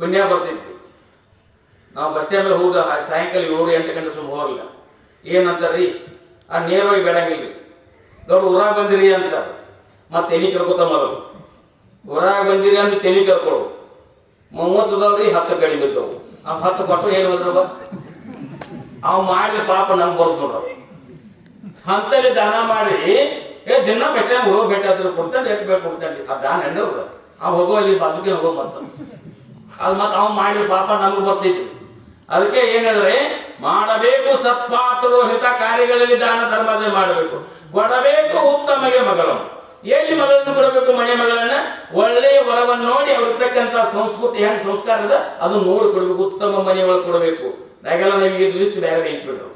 ಪುಣ್ಯ ಬರ್ತೈತಿ. ನಾವು ಬಸ್ ಸ್ಟ್ಯಾಂಡ್ ಹೋಗ ಸಾಯಂಕಾಲ 7-8 ಗಂಟೆ ಸುಮ್ಮ ಹೋಗಲ್ಲ. ಏನಂತಾರ್ರಿ? ಆ ನೇರವಾಗಿ ಬೇಡಂಗಿಲ್ರಿ, ದೊಡ್ಡ ಊರಾಗ ಬಂದಿರಿ ಅಂತ ಮತ್ತೆ ತೆಲಿ ಕರ್ಕೋತ ಮಾಡೋದು. ಊರಾಗ ಬಂದಿರಿ ಅಂತ ತೆಲಿ ಕರ್ಕೊಳ್ಳು. 30 10 ಕಡಿಮೆ ಇದ್ದವು. ಆ 10 ಕೊಟ್ಟು ಏನು ಬಂದ್ರವ ಅವ್ ಮಾಡಿದ ಪಾಪ ನಮ್ಗೆ ಬರ್ದು ನೋಡ್ರಿ. ಅಂತಲ್ಲಿ ದಾನ ಮಾಡಿ ದಿನ ಬೆಟ್ಟ ಹೋಗೋ ಬೆಟ್ಟ ಆದ್ರೂ ಕೊಡ್ತಾನೆ, ಎಷ್ಟು ಬೇಕು ಕೊಡ್ತಾನೆ. ಆ ದಾನ ಹೆಣ್ಣವ್ರು ಅವ್ ಹೋಗೋ ಇಲ್ಲಿ ಬಾಜುಗೆ ಹೋಗೋ ಮತ್ತ ಅದು ಮತ್ತೆ ಅವ್ ಮಾಡಿದ ಪಾಪ ನಮ್ಗೆ ಬರ್ತೈತಿ. ಅದಕ್ಕೆ ಏನಿದ್ರೆ ಮಾಡಬೇಕು ಸತ್ಪಾತ್ರೋ ಹಿತ ಕಾರ್ಯಗಳಲ್ಲಿ ದಾನ ಧರ್ಮದಲ್ಲಿ ಮಾಡಬೇಕು. ಕೊಡಬೇಕು ಉತ್ತಮಗೆ ಮಗಳನ್ನು. ಎಲ್ಲಿ ಮಗಳನ್ನು ಕೊಡಬೇಕು? ಮನೆ ಮಗಳನ್ನ ಒಳ್ಳೆಯ ವರವನ್ನು ನೋಡಿ ಅವ್ರಿರ್ತಕ್ಕಂಥ ಸಂಸ್ಕೃತಿ ಹೆಂಗ್ ಸಂಸ್ಕಾರ ಅದ ಅದು ನೋಡಿ ಕೊಡ್ಬೇಕು. ಉತ್ತಮ ಮನೆಯೊಳಗೆ ಕೊಡಬೇಕು. ನಾಗೆಲ್ಲ ನಮಗೆ ಲಿಸ್ಟ್ ಬೇರೆ ಇಟ್ಬಿಟ್ರು.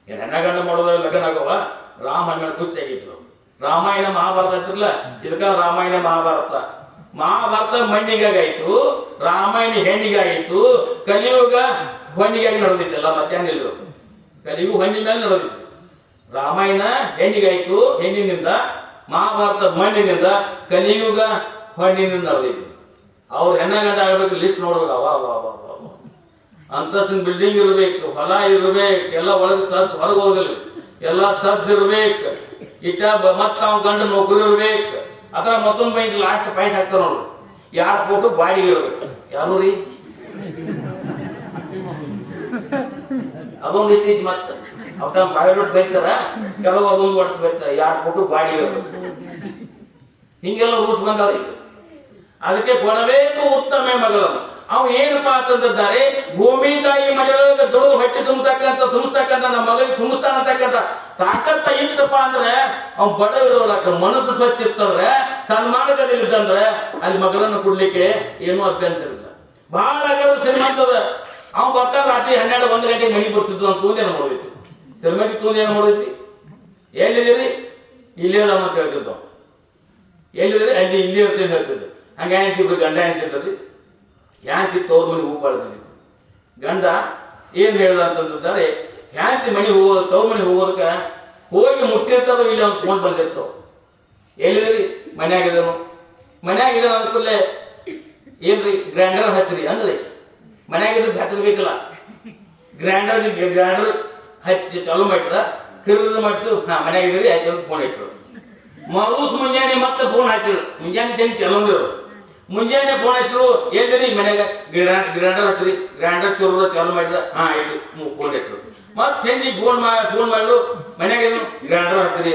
ಹೆಣ್ಣ ಗಂಡ ಮಾಡೋದ ಲಗ್ನ ಆಗವ ರಾಮ ಹಣ್ಣ ಕುಸ್ತಿ ಆಗಿದ್ರು. ರಾಮಾಯಣ ಮಹಾಭಾರತ ಇದ್ರಲ್ಲ, ಇದಕ್ಕ ರಾಮಾಯಣ ಮಹಾಭಾರತ ಮಹಾಭಾರತ ಮಣ್ಣಿಗಾಗಾಯ್ತು, ರಾಮಾಯಣ ಹೆಣ್ಣಿಗಾಯಿತು, ಕಲಿಯುಗ ಹೊಣ್ಣಿಗಾಗಿ ನಡೆದಿತ್ತಲ್ಲ, ಮಧ್ಯಾಹ್ನ ಇಲ್ಲರು ಕಲಿಯುಗ ಹೊಣ್ಣಿನ ಮೇಲೆ ನಡೆದಿತ್ತು. ರಾಮಾಯಣ ಹೆಣ್ಣಿಗಾಯ್ತು ಹೆಣ್ಣಿನಿಂದ, ಮಹಾಭಾರತ ಮಣ್ಣಿನಿಂದ, ಕಲಿಯುಗ ಹೊಣ್ಣಿನಿಂದ ನಡೆದಿತ್ತು. ಅವ್ರು ಹೆಣ್ಣಾಗಂಟ ಆಗ್ಬೇಕು, ಲಿಸ್ಟ್ ನೋಡ್ಬೇಕು. ಅಂತಸ್ತಿನ ಬಿಲ್ಡಿಂಗ್ ಇರ್ಬೇಕು, ಹೊಲ ಇರ್ಬೇಕು, ಎಲ್ಲ ಒಳಗೆ ಸಜ್ಜ್ ಹೊರಗೆ ಹೋಗಲಿ, ಎಲ್ಲ ಸಜ್ಜ್ ಇರ್ಬೇಕು, ಇಟ್ಟ ಮತ್ತ ಅವ್ನ ಗಂಡ ನೌಕರಿ ಇರ್ಬೇಕು. ಅಥವಾ ಮತ್ತೊಂದು ಪಾಯಿಂಟ್ ಲಾಸ್ಟ್ ಪಾಯಿಂಟ್ ಹಾಕ್ತಾರ ನೋಡ್ರಿ, ಯಾರ ಫೋಟೋ ಬಾಡಿಗೆ ಇರ್ಬೇಕು. ಯಾರು ರೀ ಅದೊಂದು ಇರ್ತೈತಿ. ಮತ್ತೆ ಅವ್ರ ಪ್ರೈವೇಟ್ ಬೈತಾರ, ಕೆಲವು ಅದೊಂದು ವರ್ಷ ಬೈತಾರೆ, ಯಾರ ಫೋಟೋ ಬಾಡಿಗೆ ಇರ್ಬೇಕು. ಹಿಂಗೆಲ್ಲ ರೂಲ್ಸ್ ಬಂದಾರ. ಅದಕ್ಕೆ ಕೊಡಬೇಕು ಉತ್ತಮ ಮಗಳನ್ನು. ಅವ್ ಏನಪ್ಪಾ ಅಂತಂದಿದ್ದಾರೆ, ಭೂಮಿ ತಾಯಿ ಮನೆಯೊಳಗೆ ದುಡಿದು ಹೊಟ್ಟೆ ತುಂಬಿಸ್ತಕ್ಕಂಥ ನಮ್ಮ ಮಗಳಿಗೆ ತುಂಬಿಸ್ತಾನ ಅಂತಕ್ಕಂಥ ತಾಕತ್ತ ಇತ್ತಪ್ಪ ಅಂದ್ರೆ ಅವ್ ಬಡ ಇರೋಲಕ್ಕ ಮನಸ್ಸು ಸ್ವಚ್ಛ ಇರ್ತಂದ್ರೆ, ಸನ್ಮಾನದಲ್ಲಿದ್ದಂದ್ರೆ ಅಲ್ಲಿ ಮಗಳನ್ನು ಕೊಡ್ಲಿಕ್ಕೆ ಏನೂ ಅಭ್ಯಂತರ ಇಲ್ಲ. ಬಹಳ ಆಗಲು ಶ್ರೀಮಂತದ ಅವ್ ಬರ್ತಾರ ರಾತ್ರಿ 12-1 ಗಂಟೆಗೆ ಮನೆಗೆ ಬರ್ತಿದ್ದು ಅಂತ ತೂಂದೇನ ನೋಡೈತಿ. ಶ್ರೀಮಂತಿ ತೂಂದೇನ ನೋಡೈತಿ. ಎಲ್ಲಿದ್ದೀರಿ? ಇಲ್ಲೇ ಅಂತ ಹೇಳ್ತಿದ್ದವ್. ಎಲ್ಲಿದ್ದೀರಿ? ಅಲ್ಲಿ ಇಲ್ಲಿ ಇರ್ತೇನೆ ಹೇಳ್ತಿದ್ದೆ. ಹಂಗೆ ಏನಿದ್ರು ಗಂಡ ಅಂತಿದ್ರಿ, ಯಾಂತಿ ತೋರ್ ಮನೆ ಹೂ ಬಾಳ್ದಿದ್ವಿ. ಗಂಡ ಏನ್ ಹೇಳ್ದ ಅಂತಂದಿದ್ದಾರೆ, ಯಾಂತಿ ಮನೆ ಹೋಗೋ ತವ್ರ ಮನೆ ಹೋಗೋದಕ್ಕೆ ಹೋಗಿ ಮುಟ್ಟಿರ್ತಾರೋ ಇಲ್ಲ ಅಂತ ಫೋನ್ ಬಂದಿರ್ತಾವ. ಎಲ್ಲಿದ್ರಿ? ಮನ್ಯಾಗಿದನು. ಮನ್ಯಾಗಿದ್ದಾನ ಅಂದ್ಕೂಡ್ಲೆ ಏನ್ರಿ ಗ್ರೈಂಡರ್ ಹಚ್ಚಿರಿ ಅಂದ್ರಿ. ಮನ್ಯಾಗಿದ್ದು ಹಚ್ಚಬೇಕಲ್ಲ, ಗ್ರೈಂಡರ್ ಹಚ್ಚಿ ಚಾಲು ಮಾಡಿದ, ಕಿರ್ರ ಮಾಡಿದ್ದು, ಹಾ ಮನ್ಯಾಗಿದ್ರಿ ಆಯ್ತು ಅಂತ ಫೋನ್ ಇಟ್ಟರು. ಮರುಸ್ ಮುಂಜಾನೆ ಮತ್ತೆ ಫೋನ್ ಹಚ್ಚಿರು. ಮುಂಜಾನೆ ಚೆಂದ ಚಲೋಂದಿರು. ಮುಂಜಾನೆ ಫೋನ್ ಹಚ್ಚಿರು, ಎಲ್ಲಿರಿ? ಮನ್ಯಾಗ ಗ್ರೈಂಡರ್ ಹಚ್ಚಿರಿ. ಗ್ರೈಂಡರ್ ಚೂರು ಚಾಲು ಮಾಡಿದ, ಹಾ ಆಯ್ತು ಫೋನ್ ಇಟ್ಟರು. ಮತ್ತೆ ಸಂಜೆ ಫೋನ್ ಮಾಡಿದ್ರು, ಮನ್ಯಾಗ ಗ್ರೈಂಡರ್ ಹಚ್ಚಿರಿ.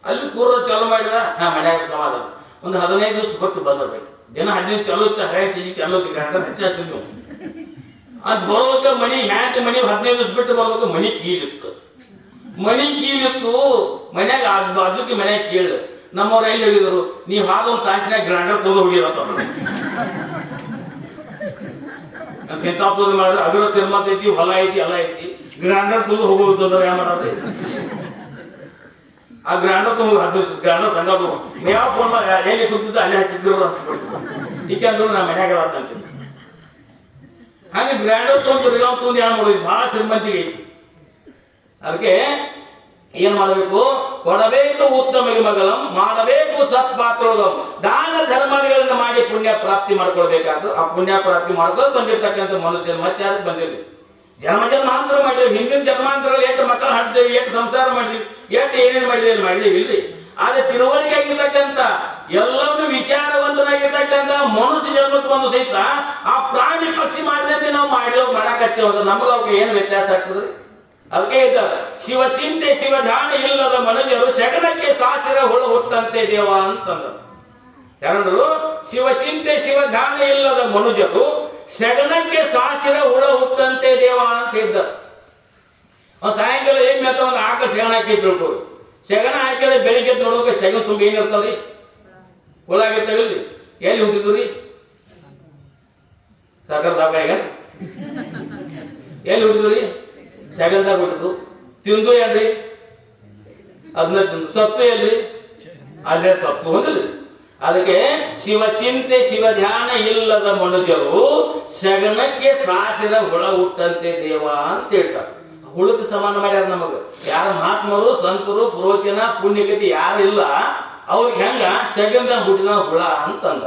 ಅಲ್ಲಿ ಕೂರ ಚಾಲು ಮಾಡಿದ, ಹಾ ಮನ್ಯಾಗ ಸಮಾಧಾನ. ಒಂದು 15 ದಿವಸ ಕೊಟ್ಟು ಬಂದಿರ್ಬೇಕು. ದಿನ 15 ಚಾಲು ಇತ್ತು, ಹ್ಯಾಂಡ್ ಸಂಜೆ ಚಾಲು ಇತ್ತು, ಗ್ರೈಂಡರ್ ಹಚ್ಚಿರ್ತೀವಿ. ಅದ್ ಬರೋದಕ್ಕೆ ಮನಿ ಹ್ಯಾಂಡ್ ಮನಿ 15 ದಿವಸ ಬಿಟ್ಟು ಬರೋದಕ್ಕೆ ಮನಿ ಕೀಲಿತ್ತು. ಮನ್ಯಾಗ ಬಾಜುಕಿ ಮನ್ಯಾಗ ಕೇಳಿದ್ರು, ನಮ್ಮವ್ರು ಎಲ್ಲಿ ಹೋಗಿದ್ರು? ನೀವು ಹಾಗೆ ಒಂದು ತಾಸಿನಾಗ ಗ್ರೈಂಡರ್ ತೊಗೊಂಡು ಹೋಗಿರತ್ತ ಮಾಡಿದ್ರೆ ಅದ್ರ ಶ್ರೀಮಂತ ಐತಿ, ಹೊಲ ಐತಿ, ಎಲ್ಲ ಐತಿ, ಗ್ರೈಂಡರ್ ತೊಗೊಂಡು ಹೋಗೋದು ಏನ್ ಮಾಡ್ರಿ? ಆ ಗ್ರೈಂಡರ್ ತೊಗೊಂಡು 15 ಗ್ರೈಂಡರ್ ಸಂಘ ಯಾವ ಫೋನ್ ಎಲ್ಲಿ ಕೂತಿದ್ದು ಅಲ್ಲಿ ಹಚ್ಚಿದ್ರು ಈಕೆ ಅಂದ್ರು ನಾ ಮನ್ಯಾಗ ಅಂತೀನಿ. ಹಾಗೆ ಗ್ರೈಂಡರ್ ತೊಗೊಂಡು ತೊಗೊಂಡು ಏನ್ ಮಾಡೋದು? ಬಹಳ ಶ್ರೀಮಂತಿಗೆ ಐತಿ. ಅದಕ್ಕೆ ಏನ್ ಮಾಡಬೇಕು? ಕೊಡಬೇಕು ಉತ್ತಮ ಮಗಳಂ, ಮಾಡಬೇಕು ಸತ್ಪಾತ್ರೋದಂ, ದಾನ ಧರ್ಮಗಳನ್ನ ಮಾಡಿ ಪುಣ್ಯ ಪ್ರಾಪ್ತಿ ಮಾಡ್ಕೊಳ್ಬೇಕಾದ್ರು. ಆ ಪುಣ್ಯ ಪ್ರಾಪ್ತಿ ಮಾಡ್ಕೊಂಡು ಬಂದಿರ್ತಕ್ಕಂಥ ಮನುಷ್ಯ ಮತ್ತೆ ಯಾರಿಗೆ ಬಂದಿರ್ಲಿ? ಜನ್ಮಾಂತರ ಮಾಡಿದ್ವಿ. ಹಿಂದಿನ ಜನ್ಮಾಂತರಲ್ಲಿ ಎಷ್ಟು ಮಕ್ಕಳು ಹಾಡ್ತೇವೆ, ಎಷ್ಟು ಸಂಸಾರ ಮಾಡಿದ್ವಿ, ಎಷ್ಟು ಏನೇನು ಮಾಡಿದೇವಿ ಇಲ್ರಿ. ಆದ್ರೆ ತಿಳುವಳಿಕೆ ಆಗಿರ್ತಕ್ಕಂಥ ಎಲ್ಲವನ್ನೂ ವಿಚಾರವಂತನಾಗಿರ್ತಕ್ಕಂಥ ಮನುಷ್ಯ ಜನ್ಮಕ್ಕೆ ಬಂದು ಸಹಿತ ಆ ಪ್ರಾಣಿ ಪಕ್ಷಿ ಮಾಡಿದಂತೆ ನಾವು ಮಾಡಕತ್ತೇವ ಅಂದ್ರೆ ನಮಗ ಅವ್ರಿಗೆ ಏನು ವ್ಯತ್ಯಾಸ ಆಗ್ತದ್ರಿ? ಅದಕ್ಕೆ ಇದ್ದಾರೆ, ಶಿವ ಚಿಂತೆ ಶಿವ ಧ್ಯಾನ ಇಲ್ಲದ ಮನುಜರು ಶಗನಕ್ಕೆ ಸಾಸಿರ ಹುಳ ಹುಟ್ಟಂತೆ ದೇವ ಅಂತಂದ್ರು. ಯಾರಂದ್ರು? ಶಿವ ಚಿಂತೆ ಶಿವ ಧ್ಯಾನ ಇಲ್ಲದ ಮನುಜರು ಶಗನಕ್ಕೆ ಸಾಸಿರ ಹುಳ ಹುಟ್ಟಂತೆ ದೇವ ಅಂತ ಇದ್ದಾರೆ. ಸಾಯಂಕಾಲ ಏನ್ ಮೇತ ಒಂದು ಆಕ ಶಗನ ಹಾಕಿ ತಿಳ್ಕೊರು. ಶಗನ ಹಾಕಿದ್ರೆ ಬೆಳಿಗ್ಗೆ ನೋಡೋಕೆ ಶಗನ ತುಂಬ ಏನಿರ್ತಾವ್ರಿ? ಹುಳ ಆಗಿರ್ತಾವಿಲ್ರಿ. ಎಲ್ಲಿ ಹುಟ್ಟಿದ್ರಿ? ಸರ್ಕಾರ ದಾಬಾಗ ಎಲ್ಲಿ ಹುಟ್ಟಿದ್ರಿ? ಶಗನ್ದಾಗ ಹುಟ್ಟಿದ್ರು. ತಿಂದು ಏನ್ರಿ? ಅದನ್ನ ತಿಂದು. ಸತ್ತು ಎಲ್ರಿ? ಅದೇ ಸತ್ತು ಹೊಂದಿಲ್ರಿ. ಅದಕ್ಕೆ ಶಿವ ಚಿಂತೆ ಶಿವ ಧ್ಯಾನ ಇಲ್ಲದ ಮನುಜರು ಶಗನಕ್ಕೆ ಸಾಸಿರ ಹುಳ ಹುಟ್ಟಂತೆ ದೇವ ಅಂತ ಹೇಳ್ತಾರೆ. ಹುಳಕ್ಕೆ ಸಮಾನ ಮಾಡ್ಯಾರ ನಮಗ. ಯಾರ ಮಹಾತ್ಮರು ಸಂತರು ಪುರೋಚನ ಪುಣ್ಯಕತಿ ಯಾರಿಲ್ಲ ಅವ್ರಿಗೆ ಹೆಂಗ ಶಗನ್ದಾಗ ಹುಟ್ಟಿದ ಹುಳ ಅಂತಂದ.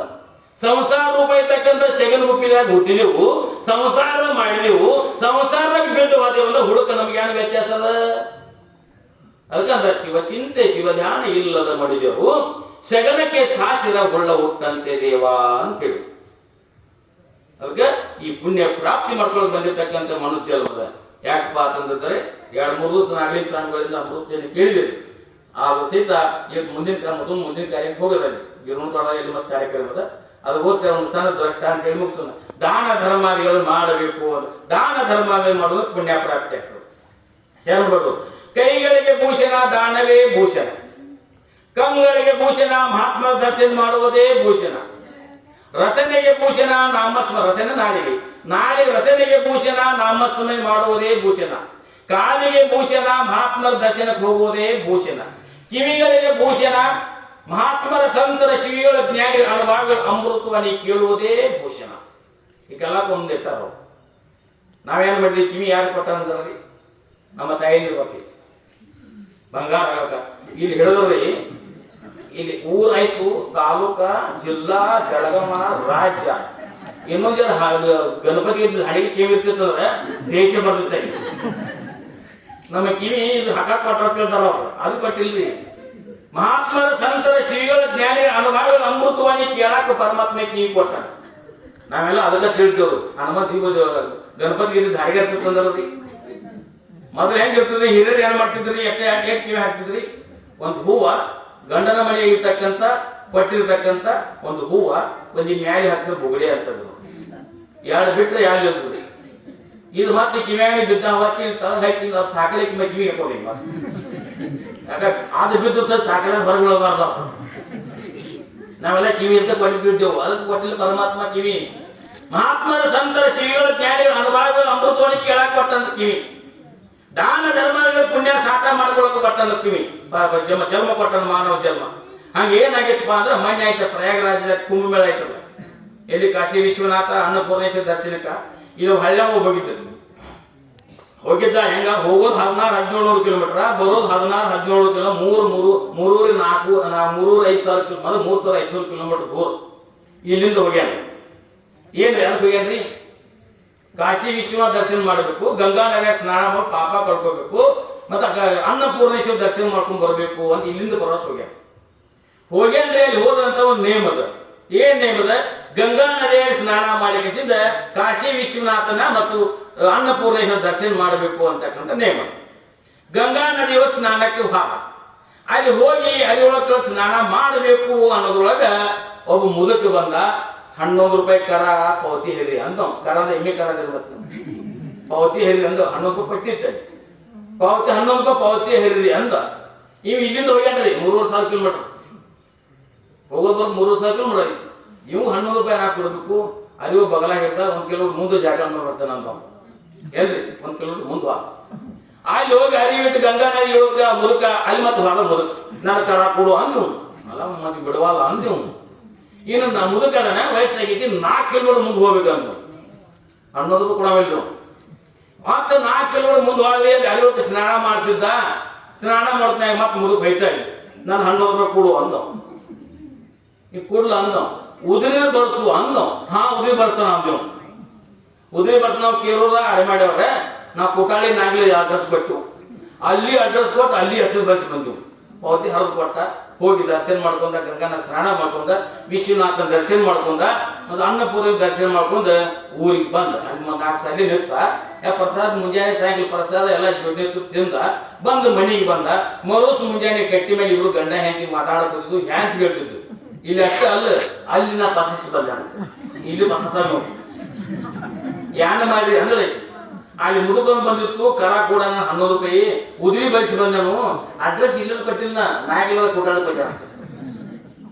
ಸಂಸಾರ ರೂಪ ಇರ್ತಕ್ಕಂಥ ಶಗನ್ ರೂಪಿದಾಗ ಹುಟ್ಟಿದೆವು, ಸಂಸಾರ ಮಾಡಿದೆವು, ಸಂಸಾರದಾಗ ಬಿದ್ದು ಹೋದೆವಲ್ಲ, ಹುಡುಕ ನಮ್ಗೆ ಏನು ವ್ಯತ್ಯಾಸ ಅದ? ಅದಕ್ಕಂತ ಶಿವ ಚಿಂತೆ ಶಿವ ಧ್ಯಾನ ಇಲ್ಲದ ಮನುಜರು ಶಗನಕ್ಕೆ ಸಾಸಿರ ಹುಳ ಹುಟ್ಟಂತೆ ದೇವ ಅಂತೇಳಿ. ಅದಕ್ಕೆ ಈ ಪುಣ್ಯ ಪ್ರಾಪ್ತಿ ಮಾಡ್ಕೊಳ್ಳೋಕೆ ಬಂದಿರ್ತಕ್ಕಂಥ ಮನುಷ್ಯ ಅಲ್ವದ. ಯಾಕಪ್ಪ ಅಂತಂದ್ರೆ 2-3 ದಿವಸ ನಾಗಲಿಂಗ ಸ್ವಾಮಿಗಳಿಂದ ಅಮೃತವನ್ನು ಕೇಳಿದಿರಿ. ಆಗ ಸಹಿತ ಮುಂದಿನ ಕಾರ್ಯಕ್ಕೆ ಹೋಗೋದಲ್ಲಿ ಗಿರುಮಠ ಎಲ್ಲಿ ಮತ್ತೆ ಕಾರ್ಯಕ್ರಮ ಅದ. ಅದಕ್ಕೋಸ್ಕರ ಒಂದು ಸಣ್ಣ ದೃಷ್ಟ ಅಂತ ಹೇಳಿ ಮುಗಿಸೋಣ. ದಾನ ಧರ್ಮಾದಿಗಳು ಮಾಡಬೇಕು. ದಾನ ಧರ್ಮಾದಿ ಮಾಡೋದು ಪುಣ್ಯ ಪ್ರಾಪ್ತಿ ಆಗ್ತದೆ. ಸೇರ್ಬೇಕು. ಕೈಗಳಿಗೆ ಭೂಷಣ ದಾನವೇ ಭೂಷಣ, ಕಂಗಳಿಗೆ ಭೂಷಣ ಮಹಾತ್ಮ ದರ್ಶನ ಮಾಡುವುದೇ ಭೂಷಣ, ರಸನೆಗೆ ಭೂಷಣ ರಸನೆ ನಾಲಿಗೆ ರಸನೆಗೆ ಭೂಷಣ ನಾಮಸ್ಮರಣೆ ಮಾಡುವುದೇ ಭೂಷಣ, ಕಾಲಿಗೆ ಭೂಷಣ ಮಹಾತ್ಮರ ದರ್ಶನಕ್ಕೆ ಹೋಗುವುದೇ ಭೂಷಣ, ಕಿವಿಗಳಿಗೆ ಭೂಷಣ ಮಹಾತ್ಮರ ಸಂತರ ಶ್ರೀಗಳ ಜ್ಞಾನಿ ಅನುಭವ ಅಮೃತವನಿ ಕೇಳುವುದೇ ಭೂಷಣ. ಈಗೆಲ್ಲ ಒಂದಿಟ್ಟಾರ. ನಾವೇನ್ ಮಾಡಿದ್ವಿ? ಕಿವಿ ಯಾರು ಕೊಟ್ಟ ಅಂದ್ರಿ? ನಮ್ಮ ತಾಯಿನ ಬಗ್ಗೆ ಬಂಗಾರ ಆಗಕ ಇಲ್ಲಿ ಹೇಳಿದ್ರಿ. ಇಲ್ಲಿ ಊರಾಯ್ತು, ತಾಲೂಕ, ಜಿಲ್ಲಾ, ಜಳಗಾವ, ರಾಜ್ಯ. ಇನ್ನೊಂದು ಗಣಪತಿ ಹಡಿಗೆ ಕಿವಿ ಇರ್ತಿತ್ತಂದ್ರೆ ದೇಶ ಬರ್ತಿತ್ತ. ನಮ್ಮ ಕಿವಿ ಇದು ಹಾಕಕ್ ಕೊಟ್ಟ ಕೇಳ್ತಾರ ಅವ್ರು, ಅದು ಕೊಟ್ಟಿಲ್ರಿ. ಮಹಾತ್ಮರ ಸಂತರ ಶ್ರೀಗಳ ಜ್ಞಾನಿ ಅನುಭವ ಅಮೃತವಾಣಿ ಕೇಳಾಕ ಪರಮಾತ್ಮ ಕಿವಿ ಕೊಟ್ಟ. ನಾವೆಲ್ಲ ಅದಕ್ಕೆ ತಿಳ್ತೇವ್ರು. ಹನುಮಂತ ಗಣಪತಿ ಧಾಡಿಗೆ ಇರ್ತಿತ್ತಂದ್ರಿ. ಮೊದಲು ಹೆಂಗಿರ್ತದೆ? ಹಿರಿಯರು ಏನ್ ಮಾಡ್ತಿದ್ರಿ? ಎಕ್ಕೆ ಕಿವಿ ಹಾಕ್ತಿದ್ರಿ. ಒಂದು ಹೂವ, ಗಂಡನ ಮನೆಗೆ ಇರ್ತಕ್ಕಂಥ ಪಟ್ಟಿರ್ತಕ್ಕಂಥ ಒಂದು ಹೂವ ಒಂದು ಮ್ಯಾಲೆ ಹಾಕಿದ್ರೆ ಬುಗಡಿ ಅಂತದ್ದು. ಎರಡು ಬಿಟ್ರೆ ಯಾರು ಇರ್ತದೆ. ಇದು ಮತ್ತೆ ಕಿವ್ಯಾಗಿ ಬಿದ್ದ ಹೊತ್ತಿ ತಳ ಹಾಕಿ ಅದು ಸಾಕಲಿಕ್ಕೆ ಮಜ್ಜಿಗೆ ಹಾಕೋದಿ. ಯಾಕಂದ್ರೆ ಅದು ಬಿದ್ದು ಸರ್ ಸಾಕಲ ಹೊರಗೊಳ್ಳಬಾರ್ದು. ನಾವೆಲ್ಲ ಕಿವಿ ಅಂತ ಕೊಟ್ಟಿದ್ದೇವು, ಅದಕ್ಕೆ ಕೊಟ್ಟಿಲ್ಲ ಪರಮಾತ್ಮ ಕಿವಿ. ಮಹಾತ್ಮರ ಸಂತರ ಶ್ರೀಗಳ ಜ್ಞಾನಿಗಳ ಅನುಭವ ಅಮೃತವನಿ ಕೇಳಾಕ್ ಕೊಟ್ಟಂತ ಕಿವಿ. ದಾನ ಧರ್ಮಗಳ ಪುಣ್ಯ ಸಾಟ ಮಾಡ್ಕೊಳಕ್ ಕೊಟ್ಟಂತ ಕಿವಿ. ಜನ್ಮ ಕೊಟ್ಟಂತ ಮಾನವ ಜನ್ಮ. ಹಂಗ ಏನಾಗಿತ್ತಪ್ಪ ಅಂದ್ರೆ ಮೊನ್ನೆ ಆಯ್ತ ಪ್ರಯಾಗರಾಜ ಕುಂಭಮೇಳ ಆಯ್ತಲ್ಲ, ಎಲ್ಲಿ ಕಾಶಿ ವಿಶ್ವನಾಥ ಅನ್ನಪೂರ್ಣೇಶ್ವರ ದರ್ಶನಕ್ಕ ಇದು ಹಳ್ಳ್ಯಾಗ ಹೋಗಿದ್ದ. ಹೆಂಗ ಹೋಗೋದು 16-17 ಕಿಲೋಮೀಟರ್, ಬರೋದು 16-17 ಕಿಲೋ, 3,500 ಕಿಲೋಮೀಟರ್ ದೂರ ಇಲ್ಲಿಂದ ಹೋಗ್ಯಾನ. ಏನ್ರಿ ಅದಕ್ಕೆ ಹೋಗ್ಯಾನ್ರಿ? ಕಾಶಿ ವಿಶ್ವನಾಥ ದರ್ಶನ ಮಾಡಬೇಕು, ಗಂಗಾ ನದಿಯ ಸ್ನಾನ ಮಾಡಿ ಪಾಪ ಕಳ್ಕೋಬೇಕು, ಮತ್ತೆ ಅನ್ನಪೂರ್ಣೇಶ್ವರ ದರ್ಶನ ಮಾಡ್ಕೊಂಡ್ ಬರ್ಬೇಕು ಅಂತ ಇಲ್ಲಿಂದ ಬರೋಸ್ ಹೋಗ್ಯಾನ್ರಿ. ಅಲ್ಲಿ ಹೋದಂತ ಒಂದು ನೇಮ್ ಅದ. ಏನ್ ನೇಮ್ ಅದ? ಗಂಗಾ ನದಿಯಲ್ಲಿ ಸ್ನಾನ ಮಾಡಿಸಿದ ಕಾಶಿ ವಿಶ್ವನಾಥನ ಮತ್ತು ಅನ್ನಪೂರ್ಣೇಶ್ವರ ದರ್ಶನ ಮಾಡಬೇಕು ಅಂತಕ್ಕಂಥ ನೇಮ. ಗಂಗಾ ನದಿಯ ಸ್ನಾನಕ್ಕೆ ಅಲ್ಲಿ ಹೋಗಿ ಅರಿಯೊಳಗೆ ಸ್ನಾನ ಮಾಡಬೇಕು ಅನ್ನೋದ್ರೊಳಗ ಒಬ್ಬ ಮುದಕ ಬಂದ. 11 ರೂಪಾಯಿ ಕರ ಪಾವತಿ ಹೇರಿ ಅಂದ. ಕರದ ಎಮ್ಮೆ ಕರ ಪಾವತಿ ಹೇರಿ ಅಂದ. 11 ರೂಪಾಯಿ ಪಟ್ಟಿರ್ತದೆ ಪಾವತಿ, 11 ರೂಪಾಯಿ ಪಾವತಿ ಹೇರಿ ಅಂದ. ಇವ್ ಇಲ್ಲಿಂದ ಹೋಗ್ಯಾನ್ರಿ 3,500 ಕಿಲೋಮೀಟರ್. ಹೋಗೋದ್ 3,500 ಕಿಲೋಮೀಟರ್. ಇವು 11 ರೂಪಾಯಿ ಹಾಕ್ಬಿಡ್ಬೇಕು. ಅರಿವು ಬಗಲ ಹಿಡ್ದ 1 ಕಿಲೋಮೀಟರ್ ಮುಂದೆ ಜಾಗ ಬರ್ತಾನೆ ಅಂತ. ಎಲ್ರಿ 1 ಕಿಲೋಮೀಟರ್ ಮುಂದೆ ಅಲ್ಲಿ ಹೋಗಿ ಅರಿವಿಟ್ಟು ಗಂಗಾ ನದಿ ಇಳೋಗ ಮುದುಕ ಅಲ್ಲಿ ಮತ್ತೆ ಹೊಲ ಮುದುಕ ನಾನು ಕರ ಕೊಡು ಅಂದು. ಅಲ್ಲ ಮತ್ತೆ ಬಿಡವಲ್ಲ ಅಂದೇವು. ಇನ್ನು ನಾ ಮುದುಕನ ವಯಸ್ಸಾಗೈತಿ, 4 ಕಿಲೋಮೀಟರ್ ಮುಂದೆ ಹೋಗ್ಬೇಕಂತ 11 ರೂಪಾಯಿ ಕೊಡವಿಲ್ಲ. ಮತ್ತೆ 4 ಕಿಲೋಮೀಟರ್ ಮುಂದೆ ಹೋಗಿ ಅಲ್ಲಿ ಹೋಗಿ ಸ್ನಾನ ಮಾಡ್ತಿದ್ದ. ಸ್ನಾನ ಮಾಡ್ತಾಗ ಮತ್ತೆ ಮುದುಕ ಬೈತಾ ಇಲ್ಲ, ನಾನು 11 ರೂಪಾಯಿ ಕೊಡು ಅಂದ. ಈ ಕೂಡ್ಲ ಅಂದ. ಉದುರಿ ಬರ್ಸು ಅಂದ. ಹಾ ಉದುರಿ ಬರ್ತಾನ ಅಂದೇವ್. ಉದುರಿ ಬರ್ತ ನಾವು ಕೇಳೋದ ಅರೆ ಮಾಡ್ಯವ್ರ. ನಾವು ಕುಟಾಳಿ ನಾಗ್ಲಿ ಅಡ್ರೆಸ್ ಕೊಟ್ಟು ಅಲ್ಲಿ ಅಡ್ರೆಸ್ ಕೊಟ್ಟು ಅಲ್ಲಿ ಹೆಸರು ಬಸ್ ಬಂದೆವು. ಪಾವತಿ ಹರಿದು ಕೊಟ್ಟ. ಹೋಗಿ ದರ್ಶನ ಮಾಡ್ಕೊಂಡ, ಗಂಗನ ಸ್ನಾನ ಮಾಡ್ಕೊಂಡ, ವಿಶ್ವನಾಥನ ದರ್ಶನ ಮಾಡ್ಕೊಂಡ, ಮತ್ತು ಅನ್ನಪೂರ್ಣ ದರ್ಶನ ಮಾಡ್ಕೊಂಡ ಊರಿಗೆ ಬಂದ. ಅಲ್ಲಿ 4 ಸಾಲಿ ನಿಂತ. ಪ್ರಸಾದ ಮುಂಜಾನೆ ಸಾಯಂಕಾಲ ಪ್ರಸಾದ ಎಲ್ಲ ಜೊತೆ ತಿಂದ ಬಂದು ಮನೆಗೆ ಬಂದ. ಮರೋಸು ಮುಂಜಾನೆ ಕಟ್ಟಿ ಮೇಲೆ ಇಬ್ರು ಗಂಡ ಹೆಂಡತಿ ಮಾತಾಡೋದು ಹ್ಯಾಂತ ಹೇಳ್ತಿದ್ರು. ಇಲ್ಲಿ ಅಷ್ಟೇ ಅಲ್ಲ, ಅಲ್ಲಿ ನಾ ಬಸಸ್ ಬಂದ. ಇಲ್ಲಿ ಬಸಸ ಯಾನ ಮಾಡಿ ಅಂದ್ರೆ ಅಲ್ಲಿ ಮುದುಕೊಂಡು ಬಂದಿತ್ತು. ಕರ ಕೂಡ 11 ರೂಪಾಯಿ ಉದುರಿ ಬಯಸಿ ಬಂದನು. ಅಡ್ರೆಸ್ ಇಲ್ಲದ ಕೊಟ್ಟಿಲ್ಲ, ನಾಯಿಗಳ ಕೂಟಾಳ ಕೊಟ್ಟ.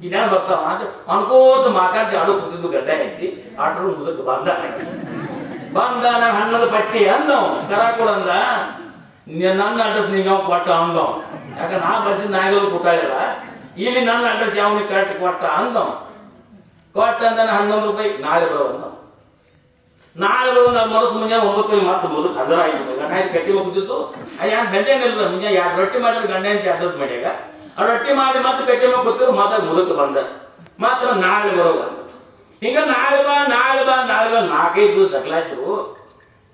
ಇದ್ಯಾನ ಬರ್ತಾವ ಅನ್ಕೋತ ಮಾತಾಡ್ತಿ ಆಡೋ ಕೂತಿದ್ದು ಗಡ್ಡ ಐತಿ. ಆಟರು ಮುದುಕ ಬಂದ. ನಾನು 11 ಪಟ್ಟಿ ಅಂದವ್. ಕರ ಕೂಡ ಅಂದ, ನನ್ನ ಅಡ್ರೆಸ್ ನೀವು ಯಾವ ಕೊಟ್ಟ ಅಂದವ್. ಯಾಕಂದ್ರೆ ನಾ ಬಸ್ಸಿದ ನಾಯಿಗಳು ಕೂಟಾಳಿಲ್ಲ. ಇಲ್ಲಿ ನನ್ನ ಅಡ್ರೆಸ್ ಯಾವನಿಗೆ ಕರೆಕ್ಟ್ ಕೊಟ್ಟ ಅಂದವ್. ಕೊಟ್ಟ ಅಂದ 11 ರೂಪಾಯಿ. ನಾಳೆ ಬರೋ ಅಂದವ್. ನಾಳೆ ಬರೋ ನಮ್ಮ ಮನಸ್ಸು ಮುಂಜಾನೆ 9 ಮತ್ತೆ ಮುದುಕ ಹಜರ ಆಗಿದ್ದು. ಗಂಡ ಕಟ್ಟಿ ಹೋಗ್ತಿತ್ತು. ಯಾರು ಗಂಡೇನಿಲ್ಲ. ಮುಂಜಾನೆ 2 ರೊಟ್ಟಿ ಮಾಡಿದ್ರೆ ಗಂಡ ಅಂತ ಅಡ್ರೆಸ್ ಮಾಡ್ಯಾಗ ಆ ರೊಟ್ಟಿ ಮಾಡಿ ಮತ್ತೆ ಕಟ್ಟಿ ಮೇಲೆ ಕೂತಿದ್ರು. ಮತ್ತೆ ಮುದುಕ ಬಂದ. ಮಾತ್ರ ನಾಳೆ ಬರೋದು ಹಿಂಗ ನಾಳೆ ಬಾ 4-5 ದಕ್ಲಾಸರು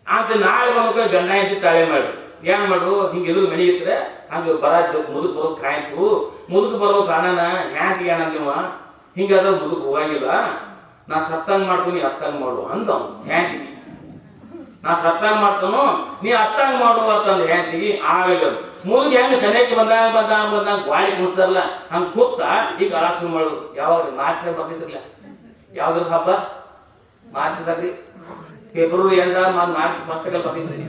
ಅಂತ. ನಾಳೆ ಬಂದ ಗಂಡ ಅಂತ ತಾಳೆ ಮಾಡ್ರು. ಏನ್ ಮಾಡ್ರು? ಹಿಂಗಿದ್ರು ಮನೆ ಇದ್ರೆ ಹಂಗ ಬರ ಮುದುಕ್ ಬರೋದು ಕಾಯ್ತು. ಮುದುಕ್ ಬರೋ ಕಾರಣ ಹ್ಯಾಂಗ ಏನಂದಿವ ಹಿಂಗಾದ್ರೆ ಮುದುಕ್ ಹೋಗಂಗಿಲ್ಲ. ನಾ ಸತ್ತಂಗ್ ಮಾಡ್ತೀನಿ, ಅತ್ತಂಗ್ ಮಾಡು ಅಂದವ್. ಹ್ಯಾಂತಿ ನಾ ಸತ್ತಂಗ್ ಮಾಡ್ತಾನು, ನೀ ಅತ್ತಂಗ್ ಮಾಡು ಅಂತಂದು ಹ್ಯಾಂತಿಗೆ ಆಗಲ್ಲ. ಮುದುಕ್ ಹೆಂಗ ಸನೇಕ್ ಬಂದಾಗ ಗಾಳಿ ಕುಣಿಸ್ತಾರಲ್ಲ ಹಂಗ ಕೂತ ಈಗ ಅಲಾಸು ಮಾಡೋದು. ಯಾವಾಗ ಮಾರ್ಚ್ ಬರ್ತಿದ್ರಲ್ಲ, ಯಾವ್ದ್ರ ಹಬ್ಬ ಮಾರ್ಚ್ದಾಗ್ರಿ, ಫೆಬ್ರವರಿ ಎಂದ ಮಾರ್ಚ್ ಫಸ್ಟ್ಗಲ್ಲಿ ಬರ್ತಿದ್ರಿ.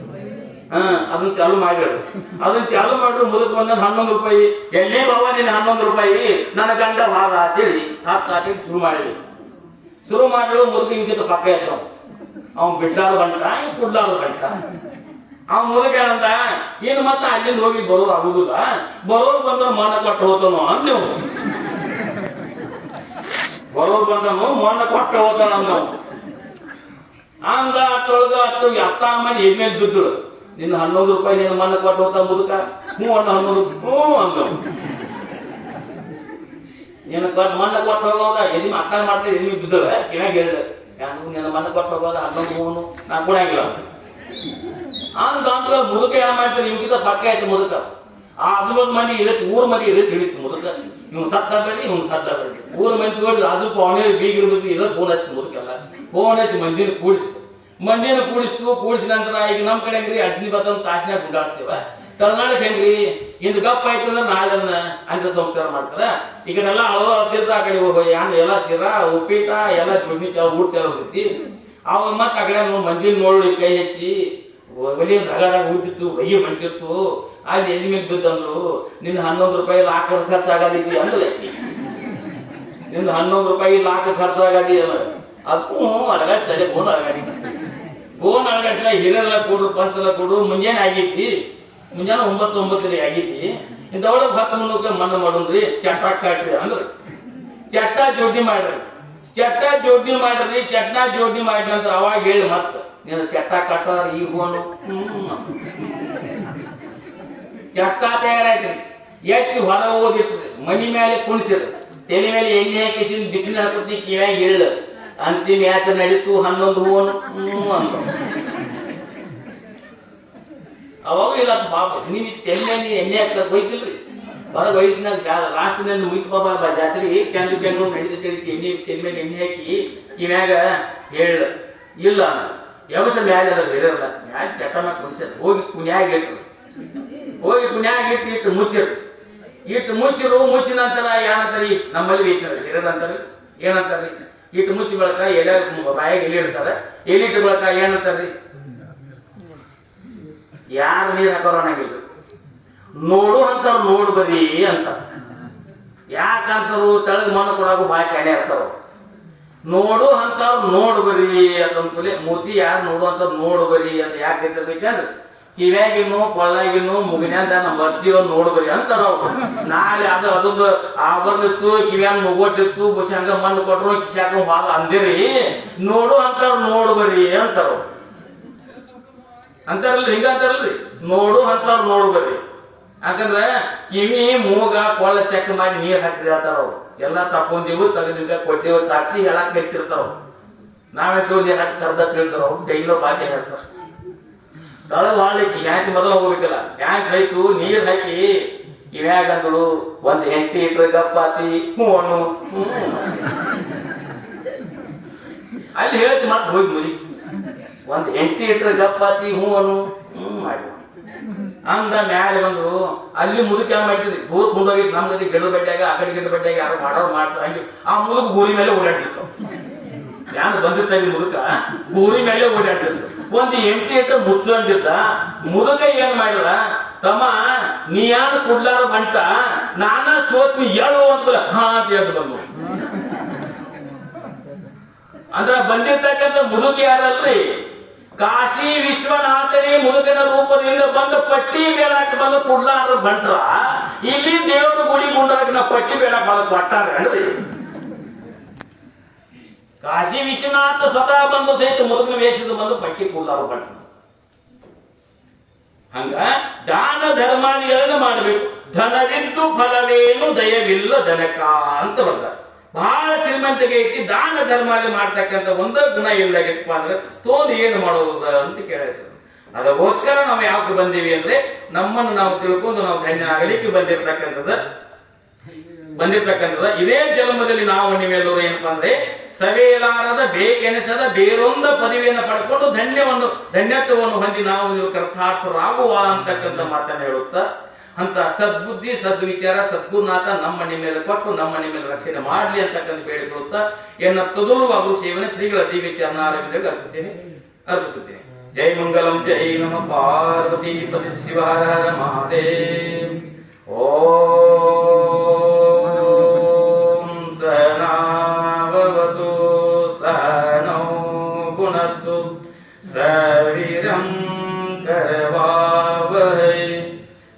ಅದನ್ನ ಚಾಲು ಮಾಡ್ಯಾರು. ಅದನ್ನ ಚಾಲು ಮಾಡ್ರು. ಮುದುಕ ಬಂದ 11 ರೂಪಾಯಿ. ಎಲ್ಲೇ ಬಾವ ನೀನ್ 11 ರೂಪಾಯಿ ನನ್ನ ಗಂಡ ವಾದ ಅಂತೇಳಿ ಹಾಕಿ ಶುರು ಮಾಡಿದ್ರು. ಮುದುಕ ಇಂಕಿತ ಪಕ್ಕ ಇತ್ತು. ಅವ್ನು ಬಿಡ್ಲಾರು ಬಂಟ, ಕುಡ್ಲಾರು ಬಂಟ. ಅವ್ನ ಮುದುಕ ಏನಂತ, ಇನ್ನು ಮತ್ತೆ ಅಲ್ಲಿಂದ ಹೋಗಿ ಬರೋರು ಆಗುದಿಲ್ಲ, ಬರೋರು ಬಂದ್ರೆ ಮನ ಕೊಟ್ಟು ಹೋತನು ಅಂದೇವು. ಬರೋರು ಬಂದನು ಮಣ್ಣು ಕೊಟ್ಟು ಹೋದ ನಮ್ದು ಹಂಗ ತೊಳ್ಗ ಅಷ್ಟು ಎತ್ತ ಮಾಡಿ ಎದ್ಮೇಲೆ ಬಿದ್ದಳು. ನಿನ್ನ 11 ರೂಪಾಯಿ ನಿನ್ನ ಮಣ್ಣು ಕೊಟ್ಟು ಹೋದ ಮುದುಕ. ಹ್ಞೂ ಅಣ್ಣ 11 ಹ್ಞೂ ಅಂದ. ನಿನ್ನ ಮಣ್ಣು ಕೊಟ್ಟು ಹೋಗೋದ ಎದ್ಮಿ ಅಕ್ಕ ಮಾಡ್ತಾರೆ ಎದ್ಮಿ ಬಿದ್ದಳ ಕಿವ್ಯಾಗ ಹೇಳಿದ ನಿನ್ನ ಮಣ್ಣು ಕೊಟ್ಟು ಹೋಗೋದ 11 ಹೂನು ನಾ ಕೊಡಂಗಿಲ್ಲ ಅಂತ ಅಂತ ಮುದುಕ ಏನ್ ಮಾಡ್ತಾರೆ ಇವ್ಕಿಂತ ಪಕ್ಕ ಆಯ್ತು ಮುದುಕ. ಆ ಆಜು ಮಂದಿ ಇದಕ್ಕೆ ಊರ್ ಮಂದಿ ಇದಕ್ಕೆ ತಿಳಿಸ್ತು ಮುದುಕ ಇವ್ನು ಸತ್ತ ಬೇಡಿ ಇವ್ನು ಸತ್ತ ಬೇಡಿ ಊರ್ ಮಂದಿ ತೋಡಿ ಆಜು ಅವನೇ ಬೀಗಿರ್ಬೇಕು ಇದಕ್ಕೆ ಫೋನ್ ಹಚ್ತು ಮುದುಕೆಲ್ಲ. ಫೋನ್ ಹಚ್ಚಿ ಮಂದಿನ ಕೂಡಿಸಿದ ನಂತರ ಈಗ ನಮ್ಮ ಕಡೆ ಹೆಂಗ್ರಿ ಅಡ್ಸಿನಿ ಬತ್ತ ತಾಸಿನಾಗ ಗುಂಡಾಡ್ಸ್ತೇವ. ಕರ್ನಾಟಕ ಹೆಂಗ್ರಿ ಇಂದು ಗಪ್ಪ ಆಯ್ತು ಅಂದ್ರೆ ನಾಳೆ ಅಂತ ಸಂಸ್ಕಾರ ಮಾಡ್ತಾರ. ಈ ಕಡೆ ಎಲ್ಲ ಹತ್ತಿರದ ಆ ಕಡೆ ಎಲ್ಲ ಶಿರಾ ಉಪ್ಪಿಟ ಎಲ್ಲ ಜೊಡ್ನಿ ಊಟ ಇರ್ತೈತಿ. ಅವಾಗ ಮತ್ತೆ ಆ ಕಡೆ ಮಂದಿನ ನೋಡಿ ಕೈ ಹೆಚ್ಚಿ ಒಲಿ ಧಗಾದಾಗ ಊತಿತ್ತು ಬಯ್ಯ ಮಂಟಿತ್ತು. ಅಲ್ಲಿ ಎದಿ ಮೇಲೆ ಬಿದ್ದಂದ್ರು ನಿನ್ನ 11 ರೂಪಾಯಿ ಲಾಖ ಖರ್ಚಾಗದಿ ಅಂದ್ರೆ ನಿನ್ನ 11 ರೂಪಾಯಿ ಲಾಖ ಖರ್ಚಾಗದಿ ಅಲ್ಲ ಅದಕ್ಕೂ ಅಳಗಾಡ್ಸ್ತಾರೆ. ಗೋನ್ ಅಳಗಾಡ್ಸಿಲ್ಲ ಹಿರಿಯರೆಲ್ಲ ಕೊಡ್ರು ಪಂಚೆಲ್ಲ ಕೊಡ್ರು. ಮುಂಜಾನೆ ಆಗೈತಿ ಮುಂಜಾನೆ 9 ಆಗೈತಿ. ಇಂಥವಳ 10 ಮುಂದಕ್ಕೆ ಮಣ್ಣು ಮಾಡೋದ್ರಿ ಚಟ್ಟ ಕಾಟ್ರಿ ಅಂದ್ರೆ ಚಟ್ಟ ಜೋಡ್ನಿ ಮಾಡ್ರಿ ಚಟ್ನ ಜೋಡ್ನಿ ಮಾಡಿ ನಂತರ ಅವಾಗ ಹೇಳಿ ಮತ್ತ ನೀನು ಚಟ್ಟ ಕಟ್ಟ ಈ ಗೋನು ಚಟ್ಟ ತಯಾರಾಯ್ತ್ರಿ. ಎತ್ತಿ ಹೊರ ಹೋಗಿರ್ತದೆ ಮನಿ ಮೇಲೆ ಕುಣಿಸಿದ್ರು ತಲೆ ಮೇಲೆ ಎಣ್ಣೆ ಹಾಕಿಸಿ ಬಿಸಿಲು ಹಾಕಿ ಕಿವ್ಯಾಗ ಹೇಳ ಅಂತಿಮ ಯಾಕೆ ನಡೀತು 11 ಹೂವನು ಅಂತ ಅವಾಗ ಇಲ್ಲ ಪಾಪ ನೀವು ತೆಲೆ ಮೇಲೆ ಎಣ್ಣೆ ಹಾಕ್ತಾ ಹೋಯ್ತಿಲ್ರಿ ಹೊರಗೆ ಒಯ್ತಿನಾಗ ಲಾಸ್ಟ್ನಲ್ಲಿ ಮುಯ್ತು ಬಾಬಾ ಜಾತ್ರೆ ಕೆಂದು ನಡೀತೈತಿ ಎಣ್ಣೆ ತೆಲೆ ಮೇಲೆ ಎಣ್ಣೆ ಹಾಕಿ ಕಿವ್ಯಾಗ ಹೇಳ ಇಲ್ಲ ಯಾವಸ ಮ್ಯಾಲೆ ಅದ ಇರಲ್ಲ ಮ್ಯಾಲೆ ಚಟನ ಕುಣಿಸ್ಯಾರ. ಹೋಗಿ ಕುಣ್ಯಾಗ ಇಟ್ಟು ಮುಚ್ಚಿರು ಮುಚ್ಚಿದ ನಂತರ ಏನಂತಾರಿ ನಮ್ಮಲ್ಲಿ ಐತಿ ಇರೋದಂತಾರಿ ಏನಂತಾರಿ ಇಟ್ಟು ಮುಚ್ಚಿ ಬಳಕ ಎಲೆ ಬಾಯಾಗ ಎಲೆ ಇಡ್ತಾರೆ. ಎಲೆ ಇಟ್ಟು ಬಳಕ ಏನಂತಾರ್ರಿ ಯಾರು ನೀರು ಹಾಕೋರು ಅನ್ನಂಗಿಲ್ಲ. ನೋಡು ಅಂತಾರ ನೋಡ್ ಬರೀ ಅಂತ ಯಾಕಂತಾರು ತಳಗ್ ಮಣ್ಣು ಕೊಡಾಕು ಭಾಷೆ ಎಣ್ಣೆ ಇರ್ತಾರ. ನೋಡು ಅಂತಾವ್ ನೋಡ್ ಬರೀ ಅಂತಂದ್ಕೂಲೆ ಮೂತಿ ಯಾರು ನೋಡು ಅಂತ ನೋಡು ಬರೀ ಅಂತ ಯಾಕೆ ಇರ್ಬೇಕಂದ್ರೆ ಕಿವ್ಯಾಗಿನ್ನು ಕೊಳ್ಳಾಗಿನ್ನು ಮುಗಿನ್ಯಾಗ ನಮ್ಮ ಬರ್ತೀವ ನೋಡು ಬರೀ ಅಂತಾರ ಅವ್ರು. ನಾಳೆ ಅದೊಂದು ಆಭರಣಿತ್ತು ಕಿವ್ಯಾಗ ಮುಗೋಟಿತ್ತು ಬುಸಿ ಹಂಗ ಮಣ್ಣು ಕೊಟ್ರು ಕಿಸ್ಯಾಕ ಹಾಲು ಅಂದಿರಿ ನೋಡು ಅಂತಾರ ನೋಡು ಬರೀ ಅಂತಾರಲ್ರಿ ಹಿಂಗ ಅಂತಾರಲ್ರಿ ನೋಡು ಅಂತಾರ ನೋಡು ಬರೀ. ಯಾಕಂದ್ರೆ ಕಿವಿ ಮೂಗ ಕೊಳ್ಳ ಚೆಕ್ ಮಾಡಿ ನೀರ್ ಹಾಕಿದ್ರೆ ಅಂತಾರ ಅವ್ರು. ಎಲ್ಲ ತಕೊಂಡೀವು ತೆಗೆದಿದ್ದ ಕೊಟ್ಟೇವು ಸಾಕ್ಷಿ ಹೇಳಕ್ ಹೇಳ್ತಿರ್ತಾರ. ನಾವೆಂತೂ ನೀರ್ ಹಾಕಿ ಕರ್ದ ಕೇಳ್ತಾರ ಅವ್ರು ಡೈಲೋ ಭಾಷೆ ಹೇಳ್ತಾರ. ತಳಗ್ ಮಾಡ್ಲಿಕ್ಕೆ ಯಾಕೆ ಮೊದಲು ಹೋಗ್ಬೇಕಲ್ಲ ಯಾಕೆ ಆಯ್ತು ನೀರ್ ಹಾಕಿ ಇವ್ಯಾಗಂದ್ರು ಒಂದ್ ಹೆಂಡತಿ ಇಟ್ರೆ ಗಪ್ಪಾತಿ ಹ್ಞೂ ಅಲ್ಲಿ ಹೇಳ್ತಿ ಮತ್ತೆ ಹೋಗಿ ಮುಗಿ ಒಂದ್ ಹೆಂಡತಿ ಇಟ್ರೆ ಗಪ್ಪಾತಿ ಹ್ಞೂ ಮಾಡಿ ಅಂದ ಮ್ಯಾಲೆ ಬಂದ್ರು. ಅಲ್ಲಿ ಮುದುಕ ಏನ್ ಮಾಡ್ತಿದ್ರಿ ದೂರ ಮುಂದೋಗಿತ್ತು ನಮ್ ಗತಿ ಗೆಡ್ಡ ಬಡ್ಡ್ಯಾಗ ಆ ಕಡೆ ಗೆಡ್ಡ ಬಡ್ಡ್ಯಾಗ ಯಾರು ಮಾಡೋರು ಮಾಡ್ತಾರೆ. ಹಂಗೆ ಆ ಮುದುಕ ಗೋರಿ ಮೇಲೆ ಓಡಾಡ್ತಿತ್ತು. ಯಾರು ಬಂದಿರ್ತಾರೆ ಮುದುಕ ಗೋರಿ ಮೇಲೆ ಓಡಾಡ್ತಿತ್ತು. ಒಂದು ಹೆಂಡತಿ ಇಟ್ರೆ ಮುಚ್ಚು ಅಂತಿದ್ದ. ಮುದುಕ ಏನ್ ಮಾಡಿದ ತಮ್ಮ ನೀ ಯಾರು ಕುಡ್ಲಾರ ಬಂಟ ನಾನ ಸೋತ್ನಿ ಹೇಳು ಅಂತ ಹಾ ಅಂತ ಹೇಳ್ದು ಬಂದು. ಅಂದ್ರ ಬಂದಿರ್ತಕ್ಕಂಥ ಮುದುಕ ಯಾರಲ್ರಿ ಕಾಶಿ ವಿಶ್ವನಾಥನೇ ಮುದುಕನ ರೂಪದಿಂದ ಬಂದು ಪಟ್ಟಿ ಬೇಡಾಕ್ ಬಂದು ಕುಡ್ಲಾರ ಬಂಟ್ರ ಇಲ್ಲಿ ದೇವರ ಗುಡಿ ಮುಂಡಾಗ ಪಟ್ಟಿ ಬೇಡಾಕ್ ಬಂದು ಕೊಟ್ಟಾರ್ರಿ. ಕಾಶಿ ವಿಶ್ವನಾಥ ಸ್ವತಃ ಬಂದು ಸಹಿತ ಮುದುಕನ ವೇಷದ ಬಂದು ಪಟ್ಟಿ ಕುಡ್ಲಾರ ಬಂಟ್ರ. ಹಂಗ ದಾನ ಧರ್ಮಾದಿಗಳನ್ನ ಮಾಡಬೇಕು. ಧನವಿದ್ದು ಫಲವೇನು ದಯವಿಲ್ಲ ದನಕ ಅಂತ ಬರ್ತಾರೆ. ಬಹಳ ಶ್ರೀಮಂತಿಗೆ ಐತಿ ದಾನ ಧರ್ಮಾದಿ ಮಾಡ್ತಕ್ಕಂಥ ಒಂದ ಗುಣ ಇಲ್ಲಾಗಿತ್ತಪ್ಪ ಅಂದ್ರೆ ತೋಂದು ಏನು ಮಾಡೋದ ಅಂತ ಕೇಳಿದ್ರು. ಅದಕ್ಕೋಸ್ಕರ ನಾವು ಯಾಕೆ ಬಂದೀವಿ ಅಂದ್ರೆ ನಮ್ಮನ್ನು ನಾವು ತಿಳ್ಕೊಂಡು ನಾವು ಧನ್ಯ ಆಗಲಿಕ್ಕೆ ಬಂದಿರ್ತಕ್ಕಂಥದ್ದು ಇದೇ ಜನ್ಮದಲ್ಲಿ ನಾವು ನೀವೆಲ್ಲರೂ ಏನಪ್ಪಾ ಅಂದ್ರೆ ಸವೇಲಾರದ ಬೇಕೆನಿಸದ ಬೇರೊಂದ ಪದವಿಯನ್ನು ಪಡ್ಕೊಂಡು ಧನ್ಯತ್ವವನ್ನು ಹೊಂದಿ ನಾವು ನೀವು ಕೃತಾರ್ಥರಾಗುವ ಅಂತಕ್ಕಂಥ ಮಾತನ್ನು ಹೇಳುತ್ತಾ ಅಂತ ಸದ್ಬುದ್ಧಿ ಸದ್ವಿಚಾರ ಸದ್ಗುರುನಾಥ ನಮ್ಮ ಮೇಲೆ ಕೊಟ್ಟು ನಮ್ಮ ಮೇಲೆ ರಕ್ಷಣೆ ಮಾಡಲಿ ಅಂತಕ್ಕಂಥ ಬೇಡಿಕೊಳ್ಳುತ್ತಾ ಎನ್ನ ತೊದಲುವಾಗುವ ಸೇವನೆ ಶ್ರೀಗಳ ದಿವ್ಯ ಚರಣಾರವಿಂದಕ್ಕೆ ಅರ್ಪಿಸುತ್ತೇನೆ. ಜೈ ಮಂಗಲಂ ಜೈ ನಮ ಪಾರ್ವತಿ ಪತಿ ಶಿವ ಹರ ಹರ ಮಹಾದೇವ್. ಓಂ ಸಹನಾವವತು ಸಹನೋ ಗುಣತು ಸವಿರಂ ಕರವಾವಹೈ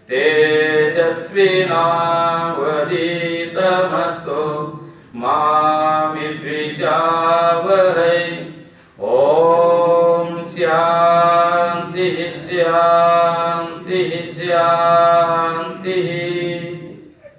ತೇಜಸ್ವಿನಾವಧೀತಮಸ್ತು ಮಾ ಶಾಂತಿ ಸ್ಯಾತ್.